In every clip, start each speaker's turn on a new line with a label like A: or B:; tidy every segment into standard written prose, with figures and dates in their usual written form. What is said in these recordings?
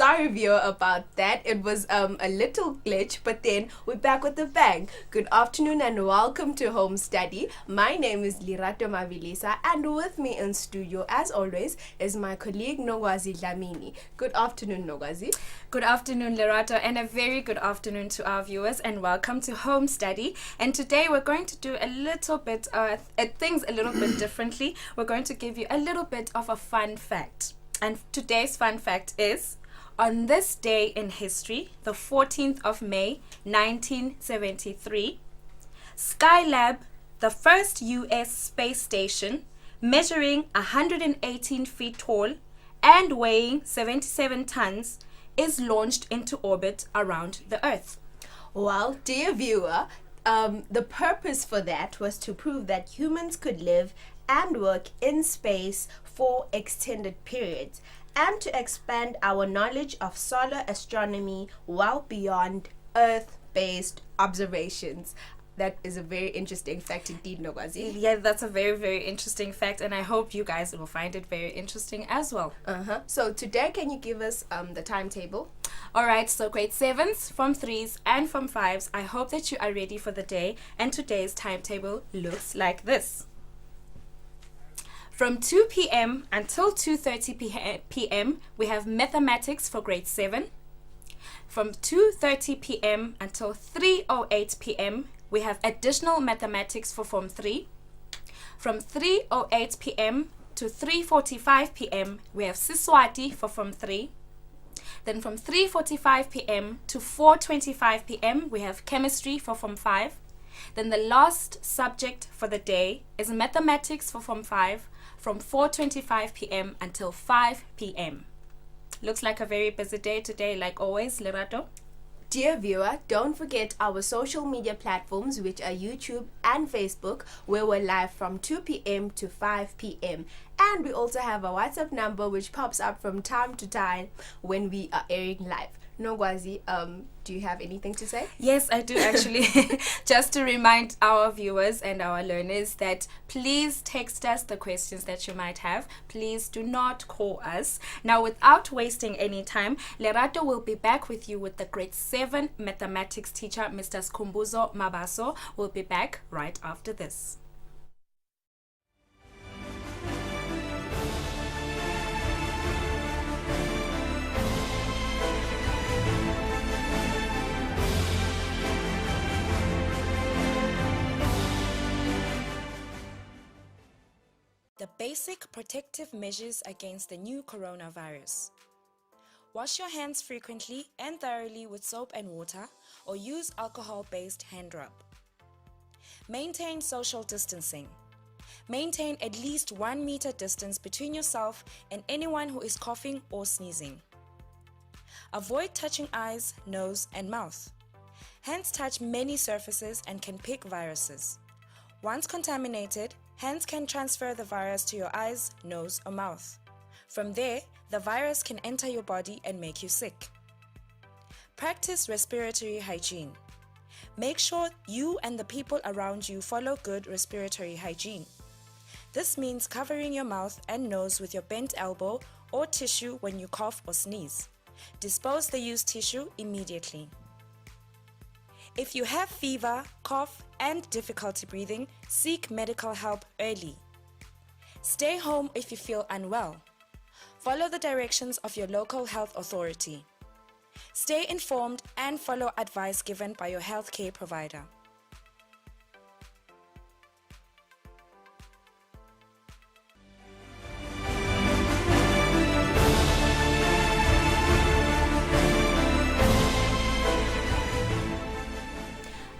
A: Sorry, viewer, about that. It was a little glitch, but then we're back with a bang. Good afternoon and welcome to Home Study. My name is Lirato Mavilisa, and with me in studio, as always, is my colleague Nogwazi Dlamini. Good afternoon, Nogwazi.
B: Good afternoon, Lirato, and a very good afternoon to our viewers, and welcome to Home Study. And today we're going to do a little bit things a little bit differently. We're going to give you a little bit of a fun fact. And today's fun fact is, on this day in history, the 14th of May, 1973, Skylab, the first US space station, measuring 118 feet tall and weighing 77 tons, is launched into orbit around the Earth.
A: Well, dear viewer, the purpose for that was to prove that humans could live and work in space for extended periods, and to expand our knowledge of solar astronomy well beyond Earth-based observations. That is a very interesting fact indeed, Nogwazi.
B: Yeah, that's a very, very interesting fact, and I hope you guys will find it very interesting as well.
A: So today, can you give us the timetable?
B: Alright, so grade 7s, Form 3s, and Form 5s, I hope that you are ready for the day, and today's timetable looks like this. From 2 p.m. until 2:30 p.m., we have mathematics for grade 7. From 2:30 p.m. until 3:08 p.m., we have additional mathematics for Form 3. From 3:08 p.m. to 3:45 p.m., we have Eswatini for Form 3. Then from 3:45 p.m. to 4:25 p.m., we have chemistry for Form 5. Then the last subject for the day is mathematics for Form 5 from 4:25 p.m. until 5 p.m. Looks like a very busy day today, like always, Lerato.
A: Dear viewer, don't forget our social media platforms, which are YouTube and Facebook, where we're live from 2 p.m. to 5 p.m. And we also have a WhatsApp number which pops up from time to time when we are airing live. Nogwazi, do you have anything to say?
B: Yes, I do actually. Just to remind our viewers and our learners that please text us the questions that you might have. Please do not call us. Now, without wasting any time, Lerato will be back with you with the grade 7 mathematics teacher, Mr. Skumbuzo Mabaso. Will be back right after this. The basic protective measures against the new coronavirus. Wash your hands frequently and thoroughly with soap and water, or use alcohol-based hand rub. Maintain social distancing. Maintain at least 1 meter distance between yourself and anyone who is coughing or sneezing. Avoid touching eyes, nose, and mouth. Hands touch many surfaces and can pick viruses. Once contaminated, hands can transfer the virus to your eyes, nose, or mouth. From there, the virus can enter your body and make you sick. Practice respiratory hygiene. Make sure you and the people around you follow good respiratory hygiene. This means covering your mouth and nose with your bent elbow or tissue when you cough or sneeze. Dispose the used tissue immediately. If you have fever, cough, and difficulty breathing, seek medical help early. Stay home if you feel unwell. Follow the directions of your local health authority. Stay informed and follow advice given by your healthcare provider.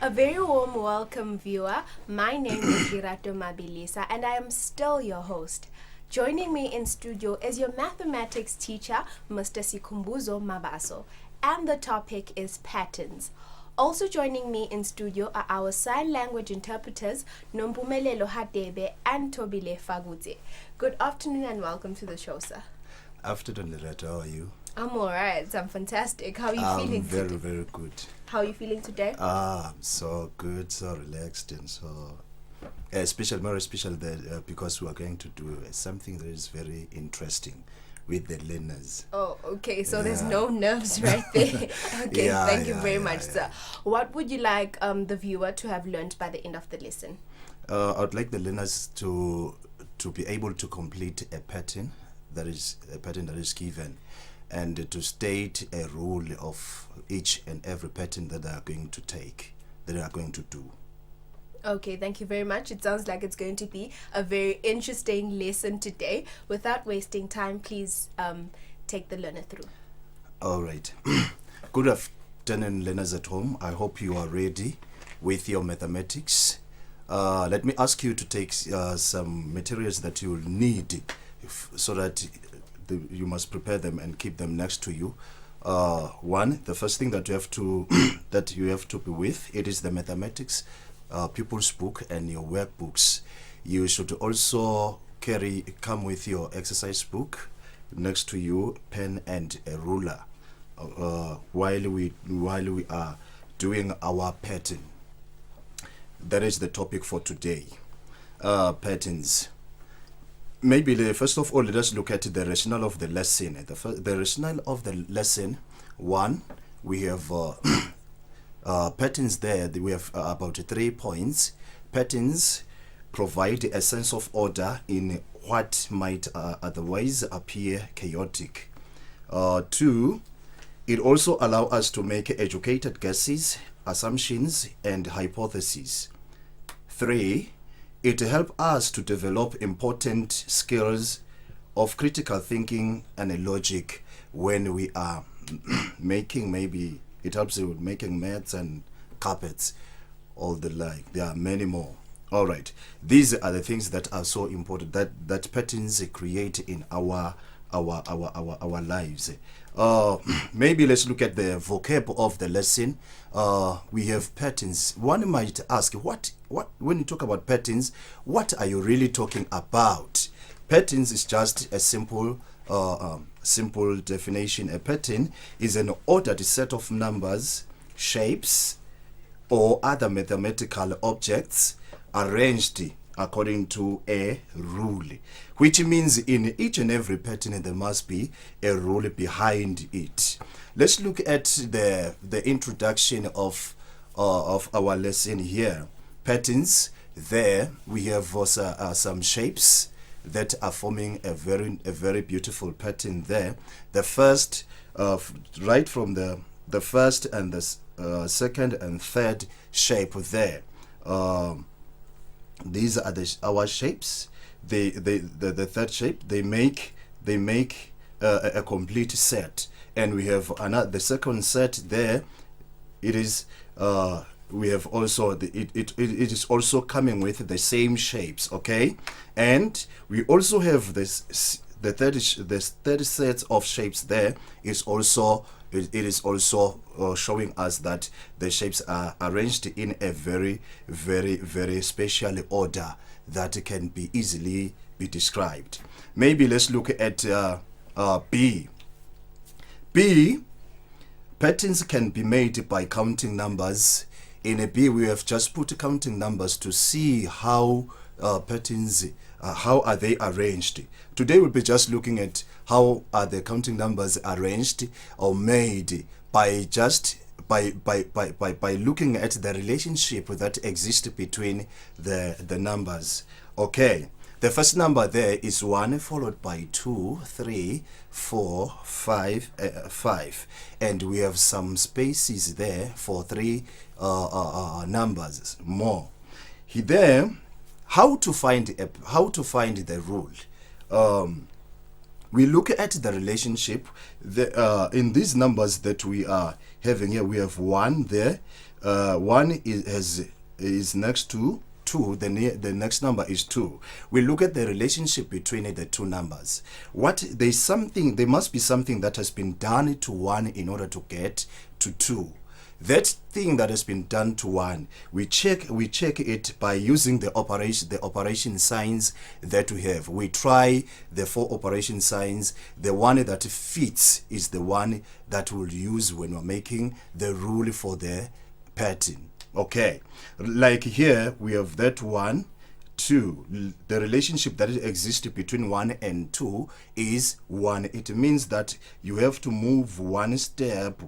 A: A very warm welcome, viewer. My name is Lirato Mabilisa, and I am still your host. Joining me in studio is your mathematics teacher, Mr. Sikumbuzo Mabaso, and the topic is patterns. Also joining me in studio are our sign language interpreters, Nompumelelo Hadebe and Tobile Fagute. Good afternoon and welcome to the show, sir.
C: Afternoon, Lerato. How are you?
A: I'm alright. I'm fantastic. How are you feeling
C: very,
A: today?
C: very good.
A: How are you feeling today?
C: I'm so good, so relaxed, and so more especially that because we are going to do something that is very interesting. with the learners.
A: Oh, okay. So there's no nerves right there. Okay, thank you very much, sir. What would you like the viewer to have learned by the end of the lesson?
C: I'd like the learners to be able to complete a pattern that is given, and to state a rule of each and every pattern that they are going to take, that they are going to do.
A: Okay, thank you very much. It sounds like it's going to be a very interesting lesson today. Without wasting time, please take the learner through.
C: All right. Good afternoon, learners at home. I hope you are ready with your mathematics. Let me ask you to take some materials that you will need so that you must prepare them and keep them next to you. The first thing that you have to be with, it is the mathematics pupils book and your workbooks. You should also come with your exercise book next to you, pen and a ruler, while we are doing our pattern. That is the topic for today. Patterns. Maybe first of all, let us look at the rationale of the lesson. The rationale of the lesson, one, we have patterns there. We have about 3 points. Patterns provide a sense of order in what might otherwise appear chaotic. 2, it also allows us to make educated guesses, assumptions, and hypotheses. 3, it helps us to develop important skills of critical thinking and logic when we are making, maybe it helps you with making mats and carpets, all the like. There are many more. All right, these are the things that are so important that patterns create in our lives. Maybe let's look at the vocab of the lesson. We have patterns. One might ask, what when you talk about patterns, what are you really talking about? Patterns is just a simple definition. A pattern is an ordered set of numbers, shapes, or other mathematical objects arranged according to a rule, which means in each and every pattern there must be a rule behind it. Let's look at the introduction of our lesson here. Patterns. There we have some shapes that are forming a very beautiful pattern there. The first, right from the first and the second and third shape there. These are our shapes. The third shape, they make a complete set, and we have the second set there. It is we have also it is also coming with the same shapes, okay, and we also have the third set of shapes there is also showing us that the shapes are arranged in a very special order that can be easily be described. Maybe let's look at B. Patterns can be made by counting numbers. In a B, we have just put counting numbers to see how patterns, how are they arranged. Today we'll be just looking at how are the counting numbers arranged or made by looking at the relationship that exists between the numbers. Okay, the first number there is 1, followed by 2, 3, 4, 5, and we have some spaces there for 3 numbers more. There, how to find the rule. We look at the relationship in these numbers that we are having here. We have 1 there. 1 is next to 2. The next number is 2. We look at the relationship between the two numbers. There must be something that has been done to 1 in order to get to 2. That thing that has been done to 1, we check it by using the operation signs that we have. We try the 4 operation signs. The one that fits is the one that we'll use when we're making the rule for the pattern. Okay, like here we have that 1, 2. The relationship that exists between 1 and 2 is 1. It means that you have to move one step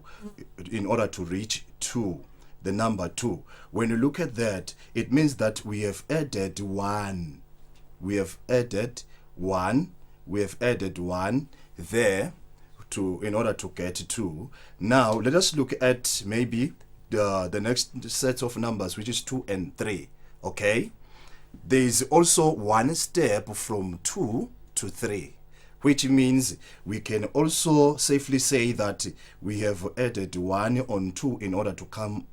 C: in order to reach 2, the number 2. When you look at that, it means that we have added 1. We have added 1. We have added 1 there in order to get 2. Now let us look at maybe the next set of numbers, which is 2 and 3. Okay, there is also one step from 2 to 3, which means we can also safely say that we have added 1 on 2 in order to come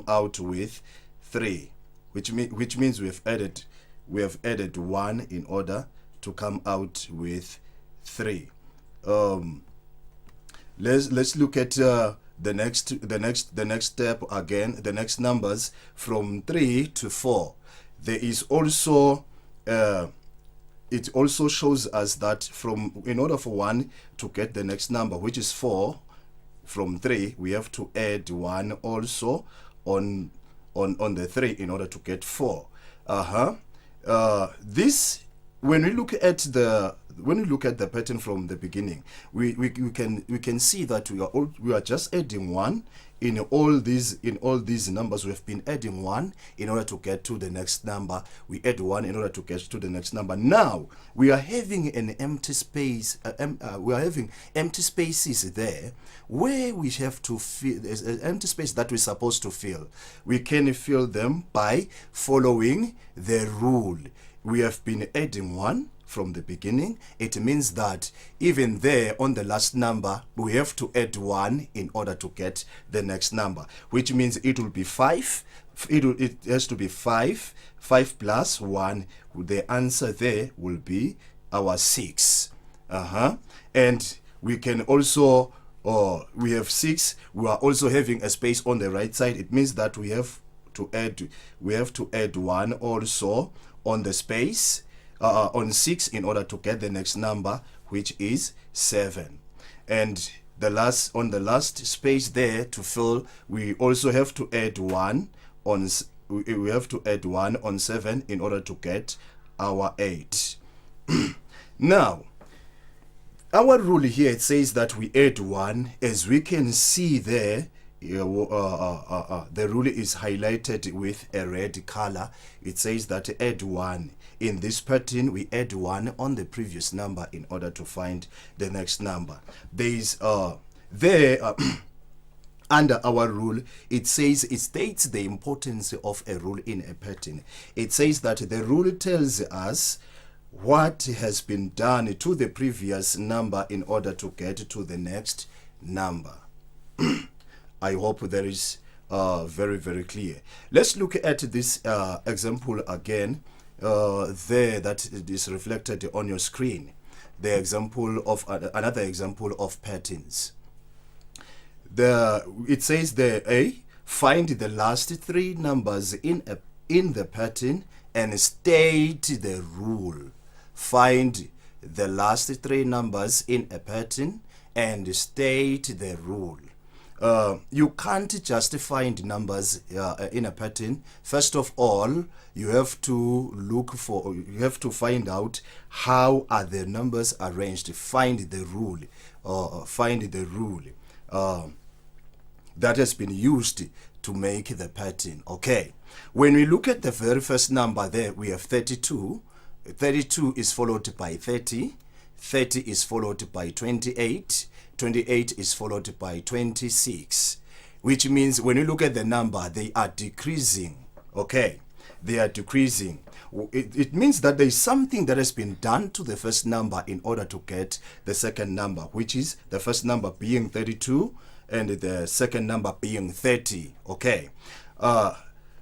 C: out with 3, which means we have added 1 in order to come out with 3. Let's look at the next step again, the next numbers from 3 to 4. There is also it also shows us that in order for 1 to get the next number, which is 4, from 3 we have to add 1 also on the 3 in order to get 4. This, when we look at the pattern from the beginning, we can see that we are just adding 1 in all these numbers. We have been adding 1 in order to get to the next number. We add 1 in order to get to the next number. Now we are having an empty space. We are having empty spaces there where we have to fill. There's an empty space that we're supposed to fill. We can fill them by following the rule. We have been adding 1 from the beginning. It means that even there on the last number we have to add 1 in order to get the next number, which means it will be 5. It has to be 5 plus 1. The answer there will be our 6. And we can also we have 6. We are also having a space on the right side. It means that we have to add 1 also on the space on 6 in order to get the next number, which is 7. And on the last space there to fill, we also have to add 1 on 7 in order to get our 8. Now our rule here, it says that we add 1. As we can see there, the rule is highlighted with a red color. It says that add 1. In this pattern, we add 1 on the previous number in order to find the next number. There is under our rule, it states the importance of a rule in a pattern. It says that the rule tells us what has been done to the previous number in order to get to the next number. I hope that is very, very clear. Let's look at this example again. There, that is reflected on your screen. The example of another example of patterns. It says there, find the last 3 numbers in the pattern and state the rule. Find the last 3 numbers in a pattern and state the rule. You can't just find numbers in a pattern. First of all, you have to find out how are the numbers arranged. Find the rule. That has been used to make the pattern. Okay, when we look at the very first number there, we have 32. 32 is followed by 30. 30 is followed by 28. 28 is followed by 26, which means when you look at the number, they are decreasing. Okay, they are decreasing. It means that there is something that has been done to the first number in order to get the second number, which is the first number being 32 and the second number being 30. Okay,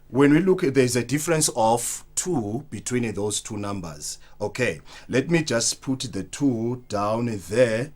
C: when we look, there's a difference of 2 between those two numbers. Okay, let me just put the 2 down there.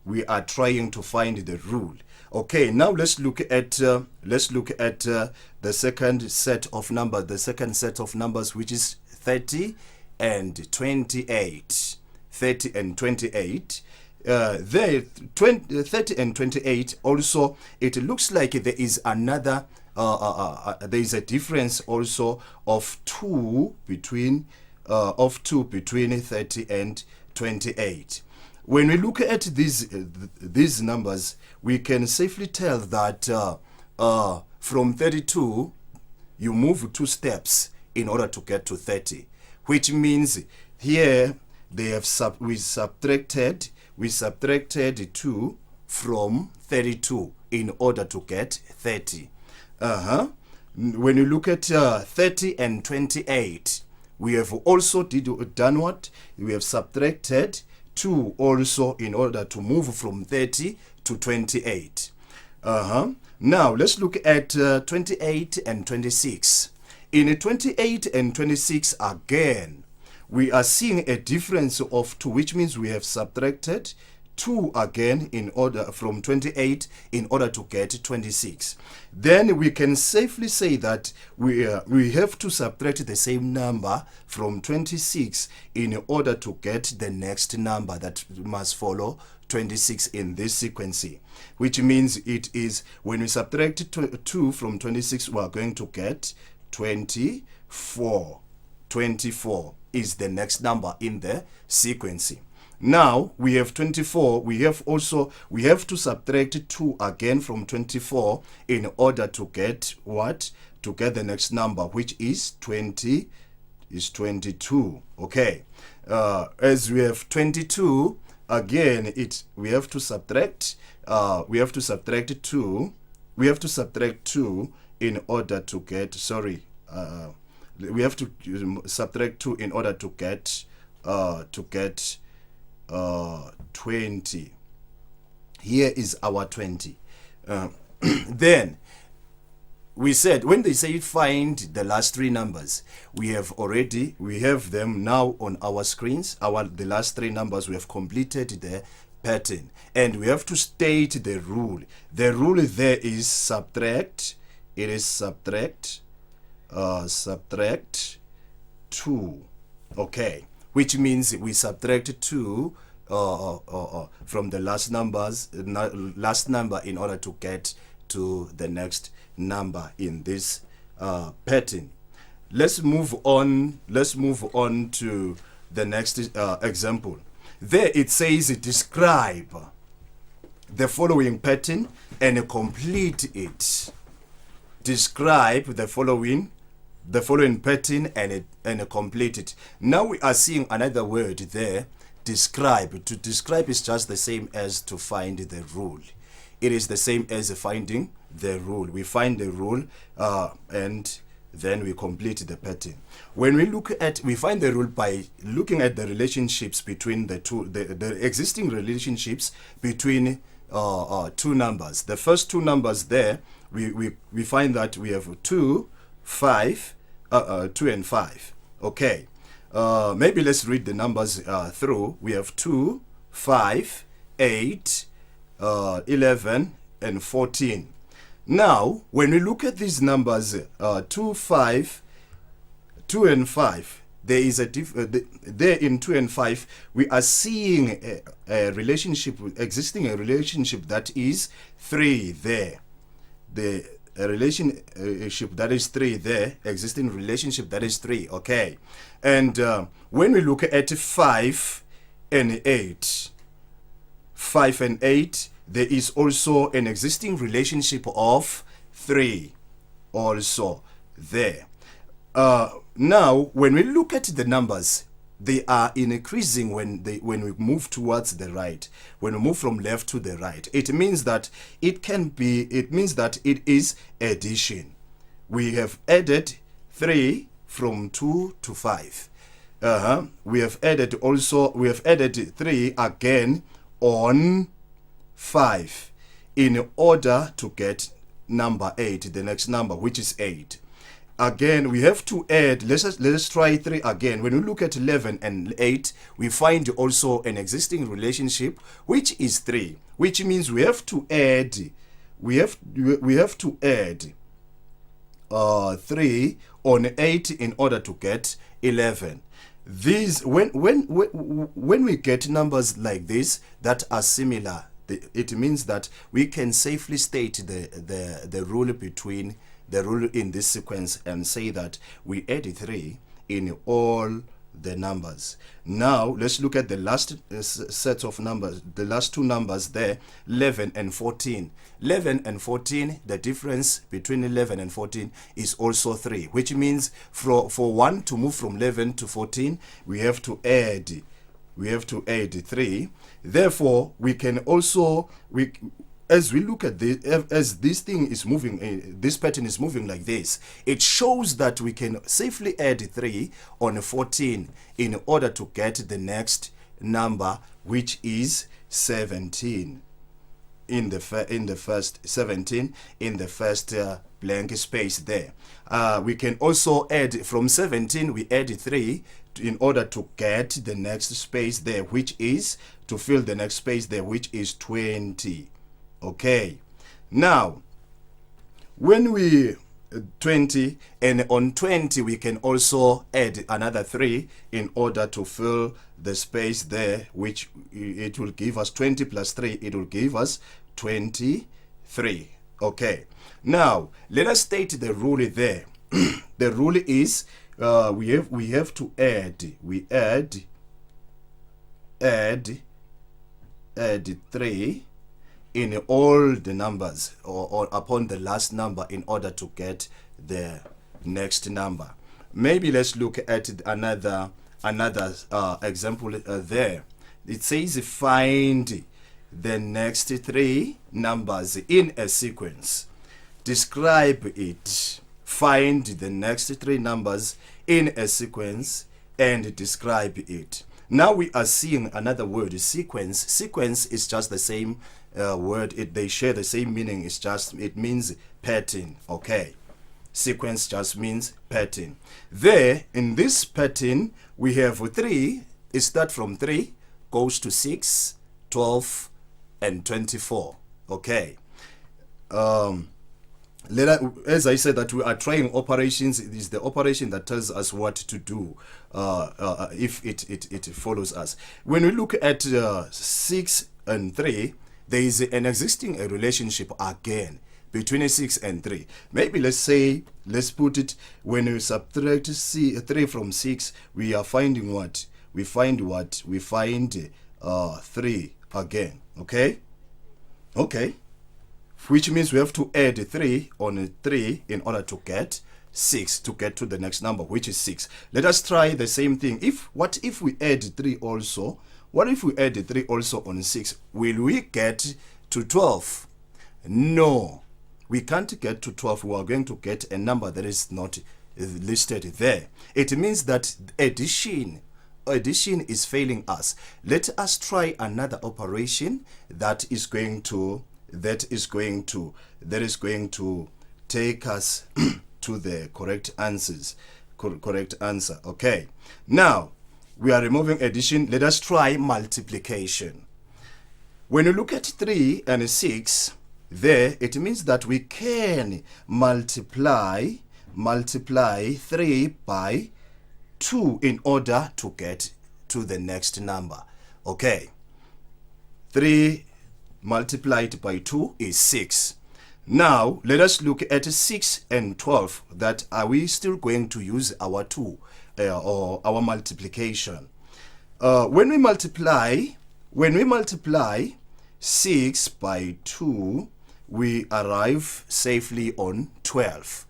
C: We are trying to find the rule. Okay, now let's look at the second set of numbers. The second set of numbers, which is 30 and 28. 30 and 28. 30 and 28. Also, it looks like there is another there is a difference also of 2 between 30 and 28. When we look at these numbers, we can safely tell that from 32 you move 2 steps in order to get to 30, which means here we subtracted 2 from 32 in order to get 30. When you look at 30 and 28, we have also done what? We have subtracted 2 also in order to move from 30 to 28. Now let's look at 28 and 26. In 28 and 26 again, we are seeing a difference of 2, which means we have subtracted 2 again in order from 28 in order to get 26. Then we can safely say that we have to subtract the same number from 26 in order to get the next number that must follow 26 in this sequence, which means it is when we subtract 2 from 26, we are going to get 24. 24 is the next number in the sequence. Now we have 24. We have to subtract 2 again from 24 in order to get what? To get the next number, which is 22. Okay. As we have 22 again, we have to subtract 2. We have to subtract 2 in order to get. We have to subtract 2 in order to get 20. Here is our 20. Then we said when they say find the last 3 numbers, we have them now on our screens. The last 3 numbers, we have completed the pattern, and we have to state the rule. The rule there is subtract. It is subtract 2. Okay, which means we subtract 2 from the last number in order to get to the next number in this pattern. Let's move on to the next example. There it says describe the following pattern and complete it. Describe the following pattern and complete it. Now we are seeing another word there, describe. To describe is just the same as to find the rule. It is the same as finding the rule. We find the rule and then we complete the pattern. When we find the rule by looking at the relationships between the existing relationships between 2 numbers. The first 2 numbers there, we find that we have 2 and 5. Okay, maybe let's read the numbers through. We have 2, 5, 8, 11 and 14. Now when we look at these numbers, 2 and 5, there is there in 2 and 5 we are seeing a relationship, existing a relationship that is 3 there. A relationship that is 3 there, existing relationship that is 3. Okay, and when we look at 5 and 8, there is also an existing relationship of 3 also there. Now when we look at the numbers, they are increasing when we move towards the right. When we move from left to the right, it means that it is addition. We have added 3 from 2 to 5. We have added 3 again on 5 in order to get number 8, the next number, which is 8. Again, we have to add, let's try 3 again. When we look at 11 and 8, we find also an existing relationship, which is 3, which means we have to add 3 on 8 in order to get 11. These, when we get numbers like this that are similar, it means that we can safely state the rule between the rule in this sequence and say that we add 3 in all the numbers. Now let's look at the last set of numbers, the last two numbers there, 11 and 14. 11 and 14, the difference between 11 and 14 is also 3, which means for 1 to move from 11 to 14, we have to add 3. Therefore, we can also, as we look at this, as this thing is moving, this pattern is moving like this, it shows that we can safely add 3 on 14 in order to get the next number, which is 17. In the first 17 in the first blank space there. We can also add from 17, we add 3 in order to get the next space there, which is to fill the next space there, which is 20. Okay, now when we 20, and on 20 we can also add another 3 in order to fill the space there, which it will give us 20 plus 3, it will give us 23. Okay, now let us state the rule there. The rule is we have to add 3 in all the numbers or upon the last number in order to get the next number. Maybe let's look at another example there. It says find the next 3 numbers in a sequence. Describe it. Find the next 3 numbers in a sequence and describe it. Now we are seeing another word, sequence. Sequence is just the same word. They share the same meaning. It means pattern. Okay, sequence just means pattern. There in this pattern we have 3. It starts from 3, goes to 6, 12, and 24. Okay. As I said, that we are trying operations. It is the operation that tells us what to do if it follows us. When we look at 6 and 3, there is an existing relationship again between 6 and 3. Maybe let's put it, when we subtract 3 from 6, we are finding what? We find 3 again. Okay, which means we have to add 3 on 3 in order to get 6, to get to the next number, which is 6. Let us try the same thing. What if we add 3 also? What if we add 3 also on 6? Will we get to 12? No, we can't get to 12. We are going to get a number that is not listed there. It means that addition is failing us. Let us try another operation that is going to take us to the correct answer. Okay, now we are removing addition. Let us try multiplication. When you look at 3 and 6 there, it means that we can multiply 3 by 2 in order to get to the next number. Okay, 3 multiplied by 2 is 6. Now let us look at 6 and 12. That are we still going to use our 2 or our multiplication? When we multiply 6 by 2, we arrive safely on 12.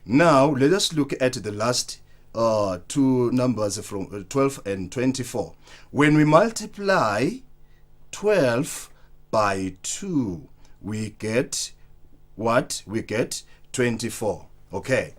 C: Now let us look at the last 2 numbers from 12 and 24. When we multiply 12 by 2, we get what? We get 24. Okay,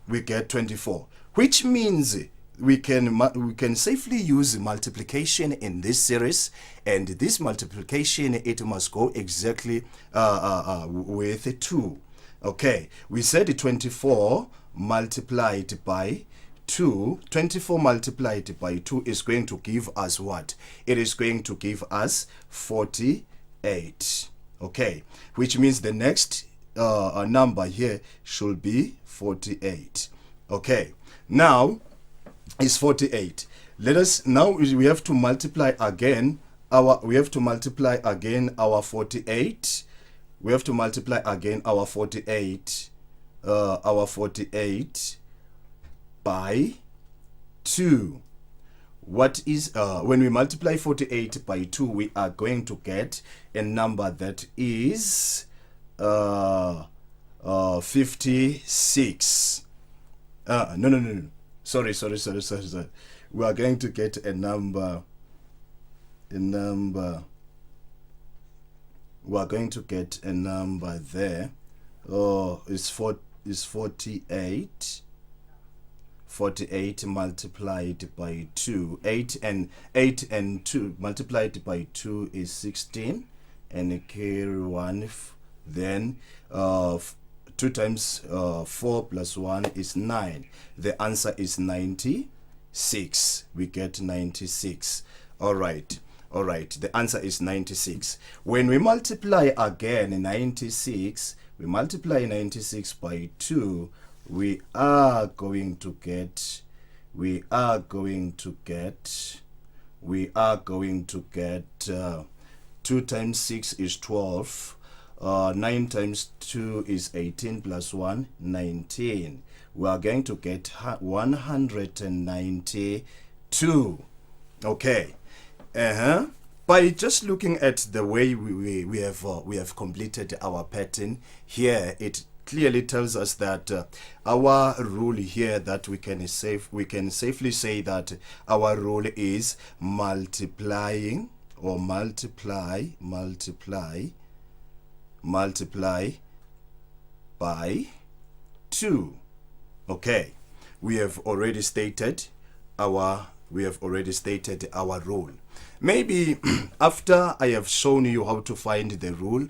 C: we get 24, which means we can safely use multiplication in this series, and this multiplication, it must go exactly with 2. Okay, we said 24 multiplied by 2. 24 multiplied by 2 is going to give us what? It is going to give us 48. Okay, which means the next number here should be 48. Okay, now is 48. Let us now, we have to multiply again our 48 we have to multiply again our 48 by 2. What is when we multiply 48 by 2, we are going to get a number that is 56. No. Sorry. We are going to get a number. We are going to get a number there. It's 48. 48 multiplied by 2. 8 and 2 multiplied by 2 is 16, and carry 1. Then 2 times 4 plus 1 is 9. The answer is 96. We get 96. All right. The answer is 96. When we multiply again 96, we multiply 96 by 2. We are going to get 2 times 6 is 12. 9 times 2 is 18 plus 1, 19. We are going to get 192. Okay. By just looking at the way we have completed our pattern here, it clearly tells us that our rule here, that we can safely say that our rule is multiplying, or multiply by 2. Okay, we have already stated our rule. Maybe after I have shown you how to find the rule,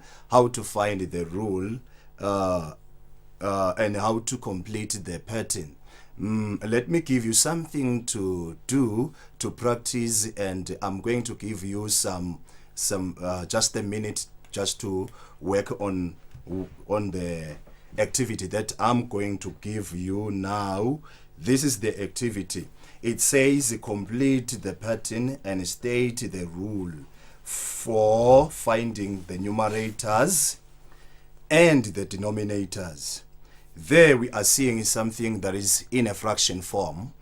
C: and how to complete the pattern, let me give you something to do, to practice, and I'm going to give you some just a minute just to work on the activity that I'm going to give you now. This is the activity. It says complete the pattern and state the rule for finding the numerators and the denominators. There we are seeing something that is in a fraction form,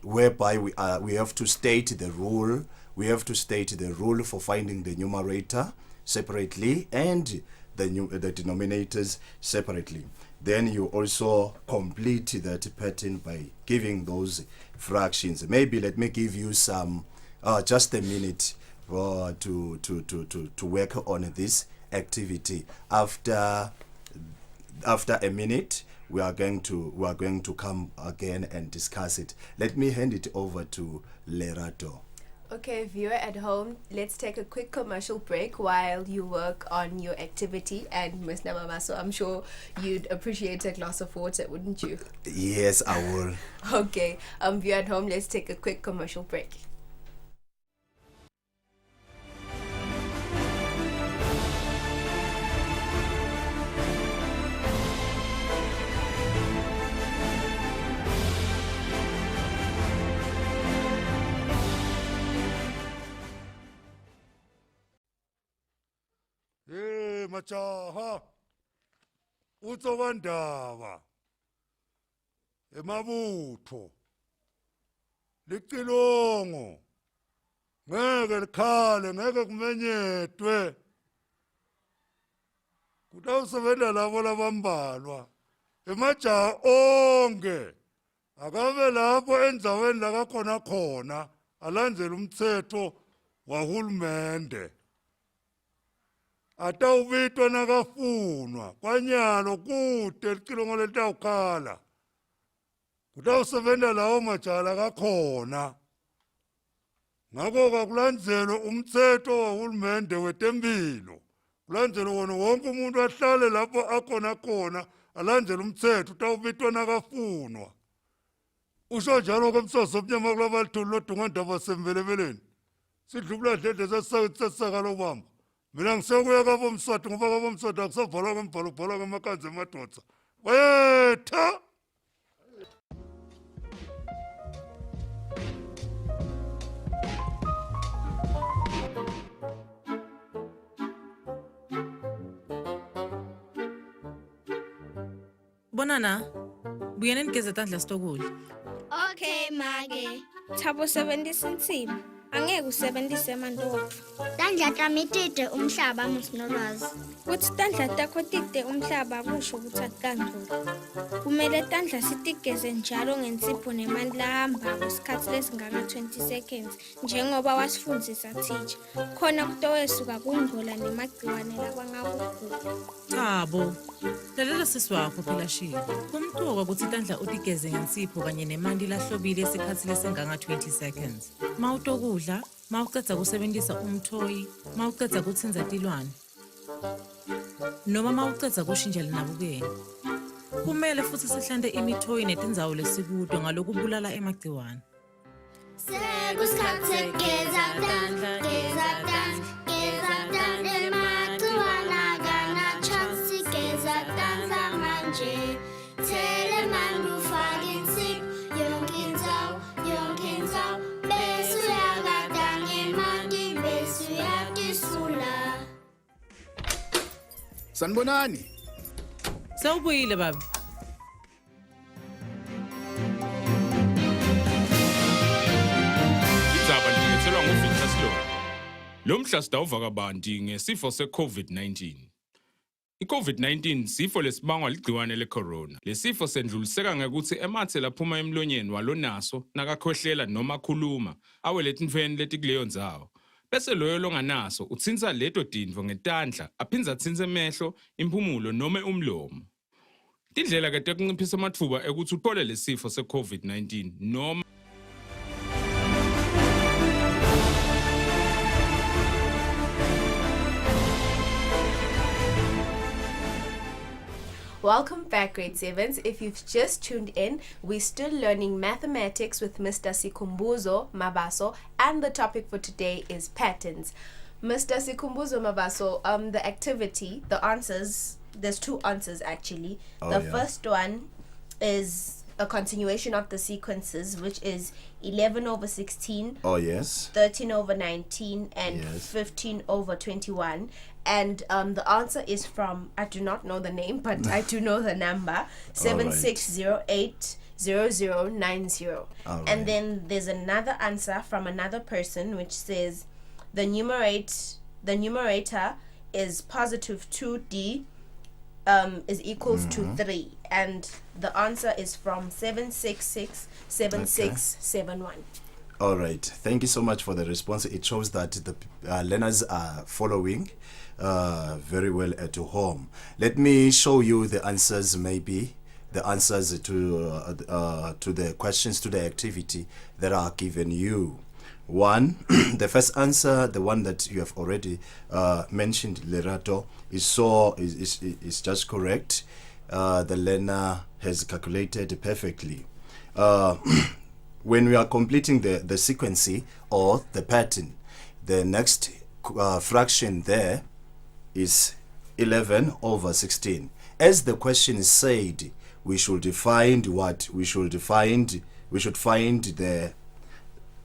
C: whereby we have to state the rule. We have to state the rule for finding the numerator separately and the denominators separately. Then you also complete that pattern by giving those fractions. Maybe let me give you some just a minute to work on this activity. After a minute, we are going to come again and discuss it. Let me hand it over to Lerato.
A: Okay, viewer at home, let's take a quick commercial break while you work on your activity. And Ms. Namamaso, I'm sure you'd appreciate a glass of water, wouldn't you?
C: Yes, I will.
A: Okay, viewer at home, let's take a quick commercial break.
D: Machaha utsokandaba emabutho licilongo ngeke likhale, ngeke kumenyetwe. Kutawusebenza labo labambalwa emajaha onke akabe lapho endzaweni lakakhona khona alandzele umtsetfo wahulumende. Atawubitwa nakafunwa kwanyalo kude licilongo letawukhala. Kutawusebenza lawo majaha lakakhona. Ngakho kakulandzelwe umtsetfo wahulumende wetemphilo. Kulandzelwe wona wonke umuntu ahlale lapho akhona khona alandzele umtsetfo, utawubitwa nakafunwa. Usho njalo komsoso omnyama kulabalitulu lodungandaba semvelebeleni. Sidlula dlede sesaka lobamba. Mina ngisekuya kabomswati ngoba kabomswati akusavalwa kwembhalo kubhalwa kwamakanzi emadoda. Wetha!
E: Bonana, buyena nigeze tandla sitokudla.
F: Okay, Mage. Thabo sebenzisa insimo. Angeke usebenzise amantopho.
G: Tandla tamitete umhlaba musinolwazi.
F: Kuthi tandla takho tide umhlaba kusho ukuthi akukangcola. Kumele tandla sitigeze njalo ngensipho nemanti lahamba kwesikhathi lesingaka 20 seconds njengoba wasifundisa teacher. Khona kutowesuka kungcola nemagciwane labangakugula.
E: Thabo, lalela sisi wakho phela Shilo. Kumthoka ukuthi tandla utigeze ngensipho kanye nemanti lahlobile esikhathi lesingaka 20 seconds. Mawutokudla, mawuceda kusebenzisa umthoyi, mawuceda kutsinza tilwane. Noma mawuceda kushintshela nabukeni. Kumele futhi sihlande imithoyi netindzawo lesikude ngalokubulala emagciwane.
G: Sekusikhathi sekugeza tandla, geza tandla, geza tandla emagciwane akana-chance, geza tandla manje. Thela emanti ufake insipho, yonke indzawo, bese uyakata ngemanti, bese uyatisula.
H: Sanibonani.
E: Sawubuyile baba.
I: Idzaba ndingethelwa nguVictor Slow. Lo mhla sidawuva kabanti ngesifo se-COVID-19. I-COVID-19 sifo lesibangwa ligciwane le-corona. Lesifo sendluliseka ngekuthi emathe laphuma emlonyeni walonaso nakakhohlela noma khuluma aweletha imfeni leti kuleyo ndzawo. Bese loyo longanaso utsinza leto tindvo ngetandla aphinza atsinze emehlo, impumulo noma umlomo. Tindlela ke tekunciphisa amathuba ekuthi uthole lesifo se-COVID-19 noma
A: Welcome back, grade 7s. If you've just tuned in, we're still learning mathematics with Mr. Sikumbuzo Mabaso, and the topic for today is patterns. Mr. Sikumbuzo Mabaso, the activity, the answers, there's two answers actually. The first one is a continuation of the sequences, which is 11 over 16, 13 over 19, and 15 over 21. And the answer is from, I do not know the name, but I do know the number, 76080090. And then there's another answer from another person which says the numerator is positive 2d is equals to 3. And the answer is from 7667671.
C: All right. Thank you so much for the response. It shows that the learners are following very well at home. Let me show you the answers, maybe the answers to the questions, to the activity that are given you. One, the first answer, the one that you have already mentioned, Lerato, is just correct. The learner has calculated perfectly. When we are completing the sequence or the pattern, the next fraction there is 11 over 16. As the question said, we should find what? We should find the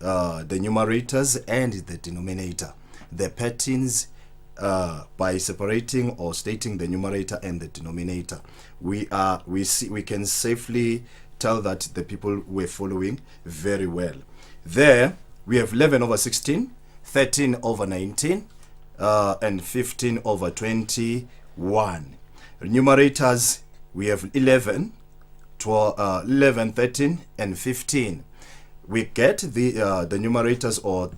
C: numerators and the denominator. The patterns by separating or stating the numerator and the denominator. We can safely tell that the people were following very well. There we have 11 over 16, 13 over 19, and 15 over 21. Numerators, we have 11, 13, and 15. We get the numerators or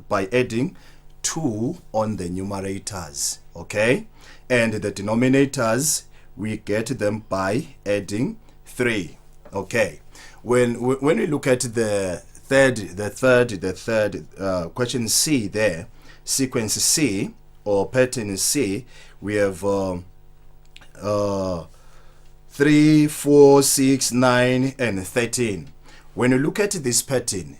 C: by adding 2 on the numerators, okay? And the denominators, we get them by adding 3, okay? When we look at the third question C there, sequence C or pattern C, we have 3, 4, 6, 9, and 13. When you look at this pattern,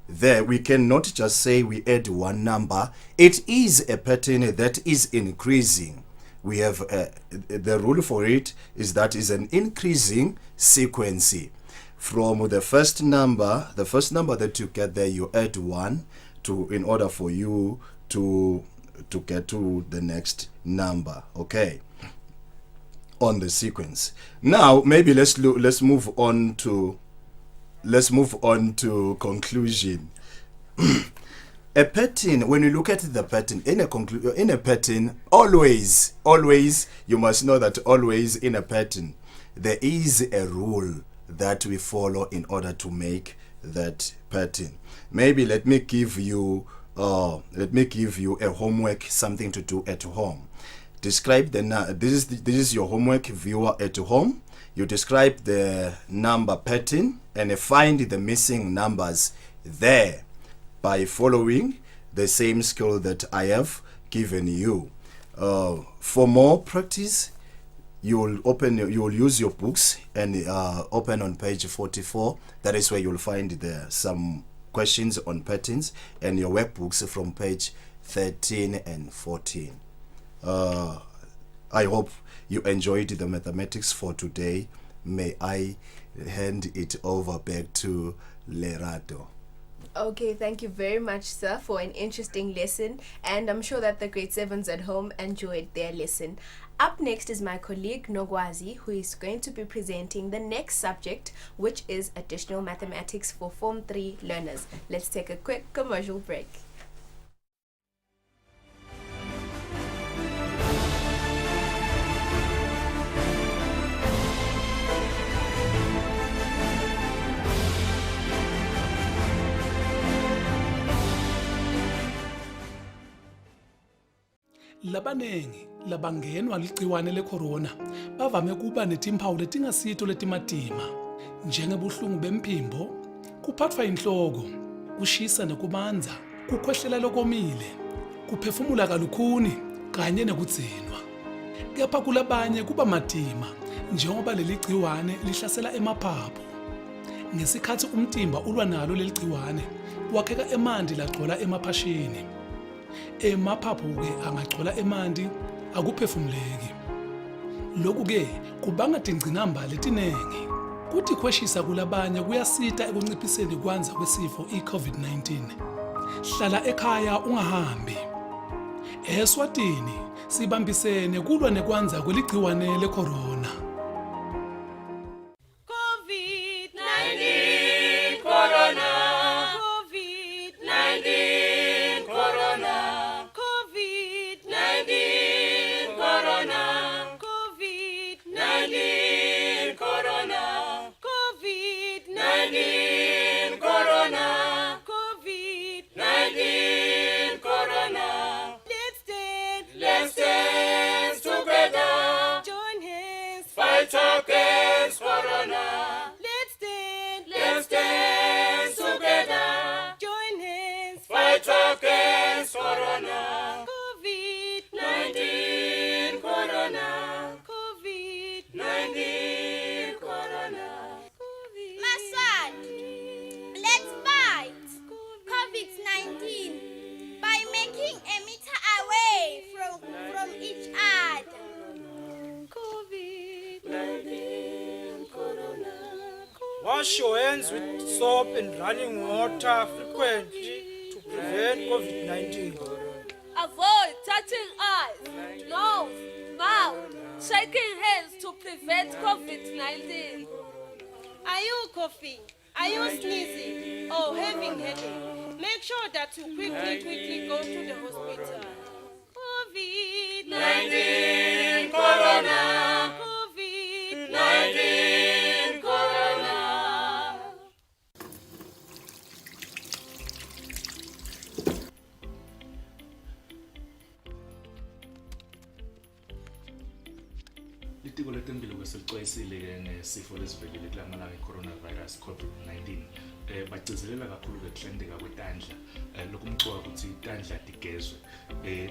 C: there we cannot just say we add one number. It is a pattern that is increasing. We have the rule for it is that is an increasing sequence. From the first number that you get there, you add 1 in order for you to get to the next number, okay? on the sequence. Now maybe let's move on to conclusion. A pattern, when you look at the pattern, in a pattern, always you must know that always in a pattern there is a rule that we follow in order to make that pattern. Maybe let me give you a homework, something to do at home. Describe this is your homework, viewer at home. You describe the number pattern and find the missing numbers there by following the same skill that I have given you. For more practice, you will use your books and open on page 44. That is where you'll find some questions on patterns, and your workbooks from page 13 and 14. I hope you enjoyed the mathematics for today. May I hand it over back to Lerato.
A: Okay, thank you very much, sir, for an interesting lesson, and I'm sure that the grade 7s at home enjoyed their lesson. Up next is my colleague Nogwazi, who is going to be presenting the next subject, which is additional mathematics for Form 3 learners. Let's take a quick commercial break.
H: Labanengi labangenwa ligciwane lecorona bavame kuba netimpawu letingasito letimatima njengebuhlungu bemphimbo, kuphathwa inhloko, kushisa nekubanza, kukhwehlela lokomile, kuphefumula kalukhuni kanye nekudzinwa. Kepha kulabanye kuba matima njengoba leli gciwane lihlasela emaphaphu. Ngesikhathi umtimba ulwa nalo leli gciwane, wakheka emanti lagcwala emaphashini. Emaphaphu-ke angagcwala emanti akuphefumuleki. Lokhu-ke kubanga tingcinamba letinengi. Kuthi kweshisa kulabanye kuyasita ekunciphiseni kwanza kwesifo i-COVID-19. Hlala ekhaya ungahambi. Eswatini sibambisene kulwa nekwanza kweligciwane lecorona.
J: COVID-19 corona. COVID-19 corona. COVID-19 corona. COVID-19 corona. COVID-19 corona. COVID-19 corona. Let's dance together.
F: Join hands.
J: Fight against corona.
F: Let's
J: dance together.
F: join hands.
J: Fight against corona.
F: COVID-19
J: corona.
F: COVID-19
J: corona.
G: Maswat, let's fight COVID-19 by making a meter away from each other.
J: COVID-19 corona.
K: Wash your hands with soap and running water frequently to prevent COVID-19.
L: Avoid touching eyes, nose, mouth, shaking hands to prevent COVID-19.
F: Are you coughing? Are you sneezing or having headache? Make sure that you quickly go to the hospital. COVID-19
J: corona.
F: COVID-19
J: corona.
M: Litiko letempilo kwesicwayisile ngesifo lesivelile kulamalanga i-coronavirus COVID-19 bagcizelela kakhulu ukuhlendeka kwetandla lokumcoka ukuthi itandla tigezwe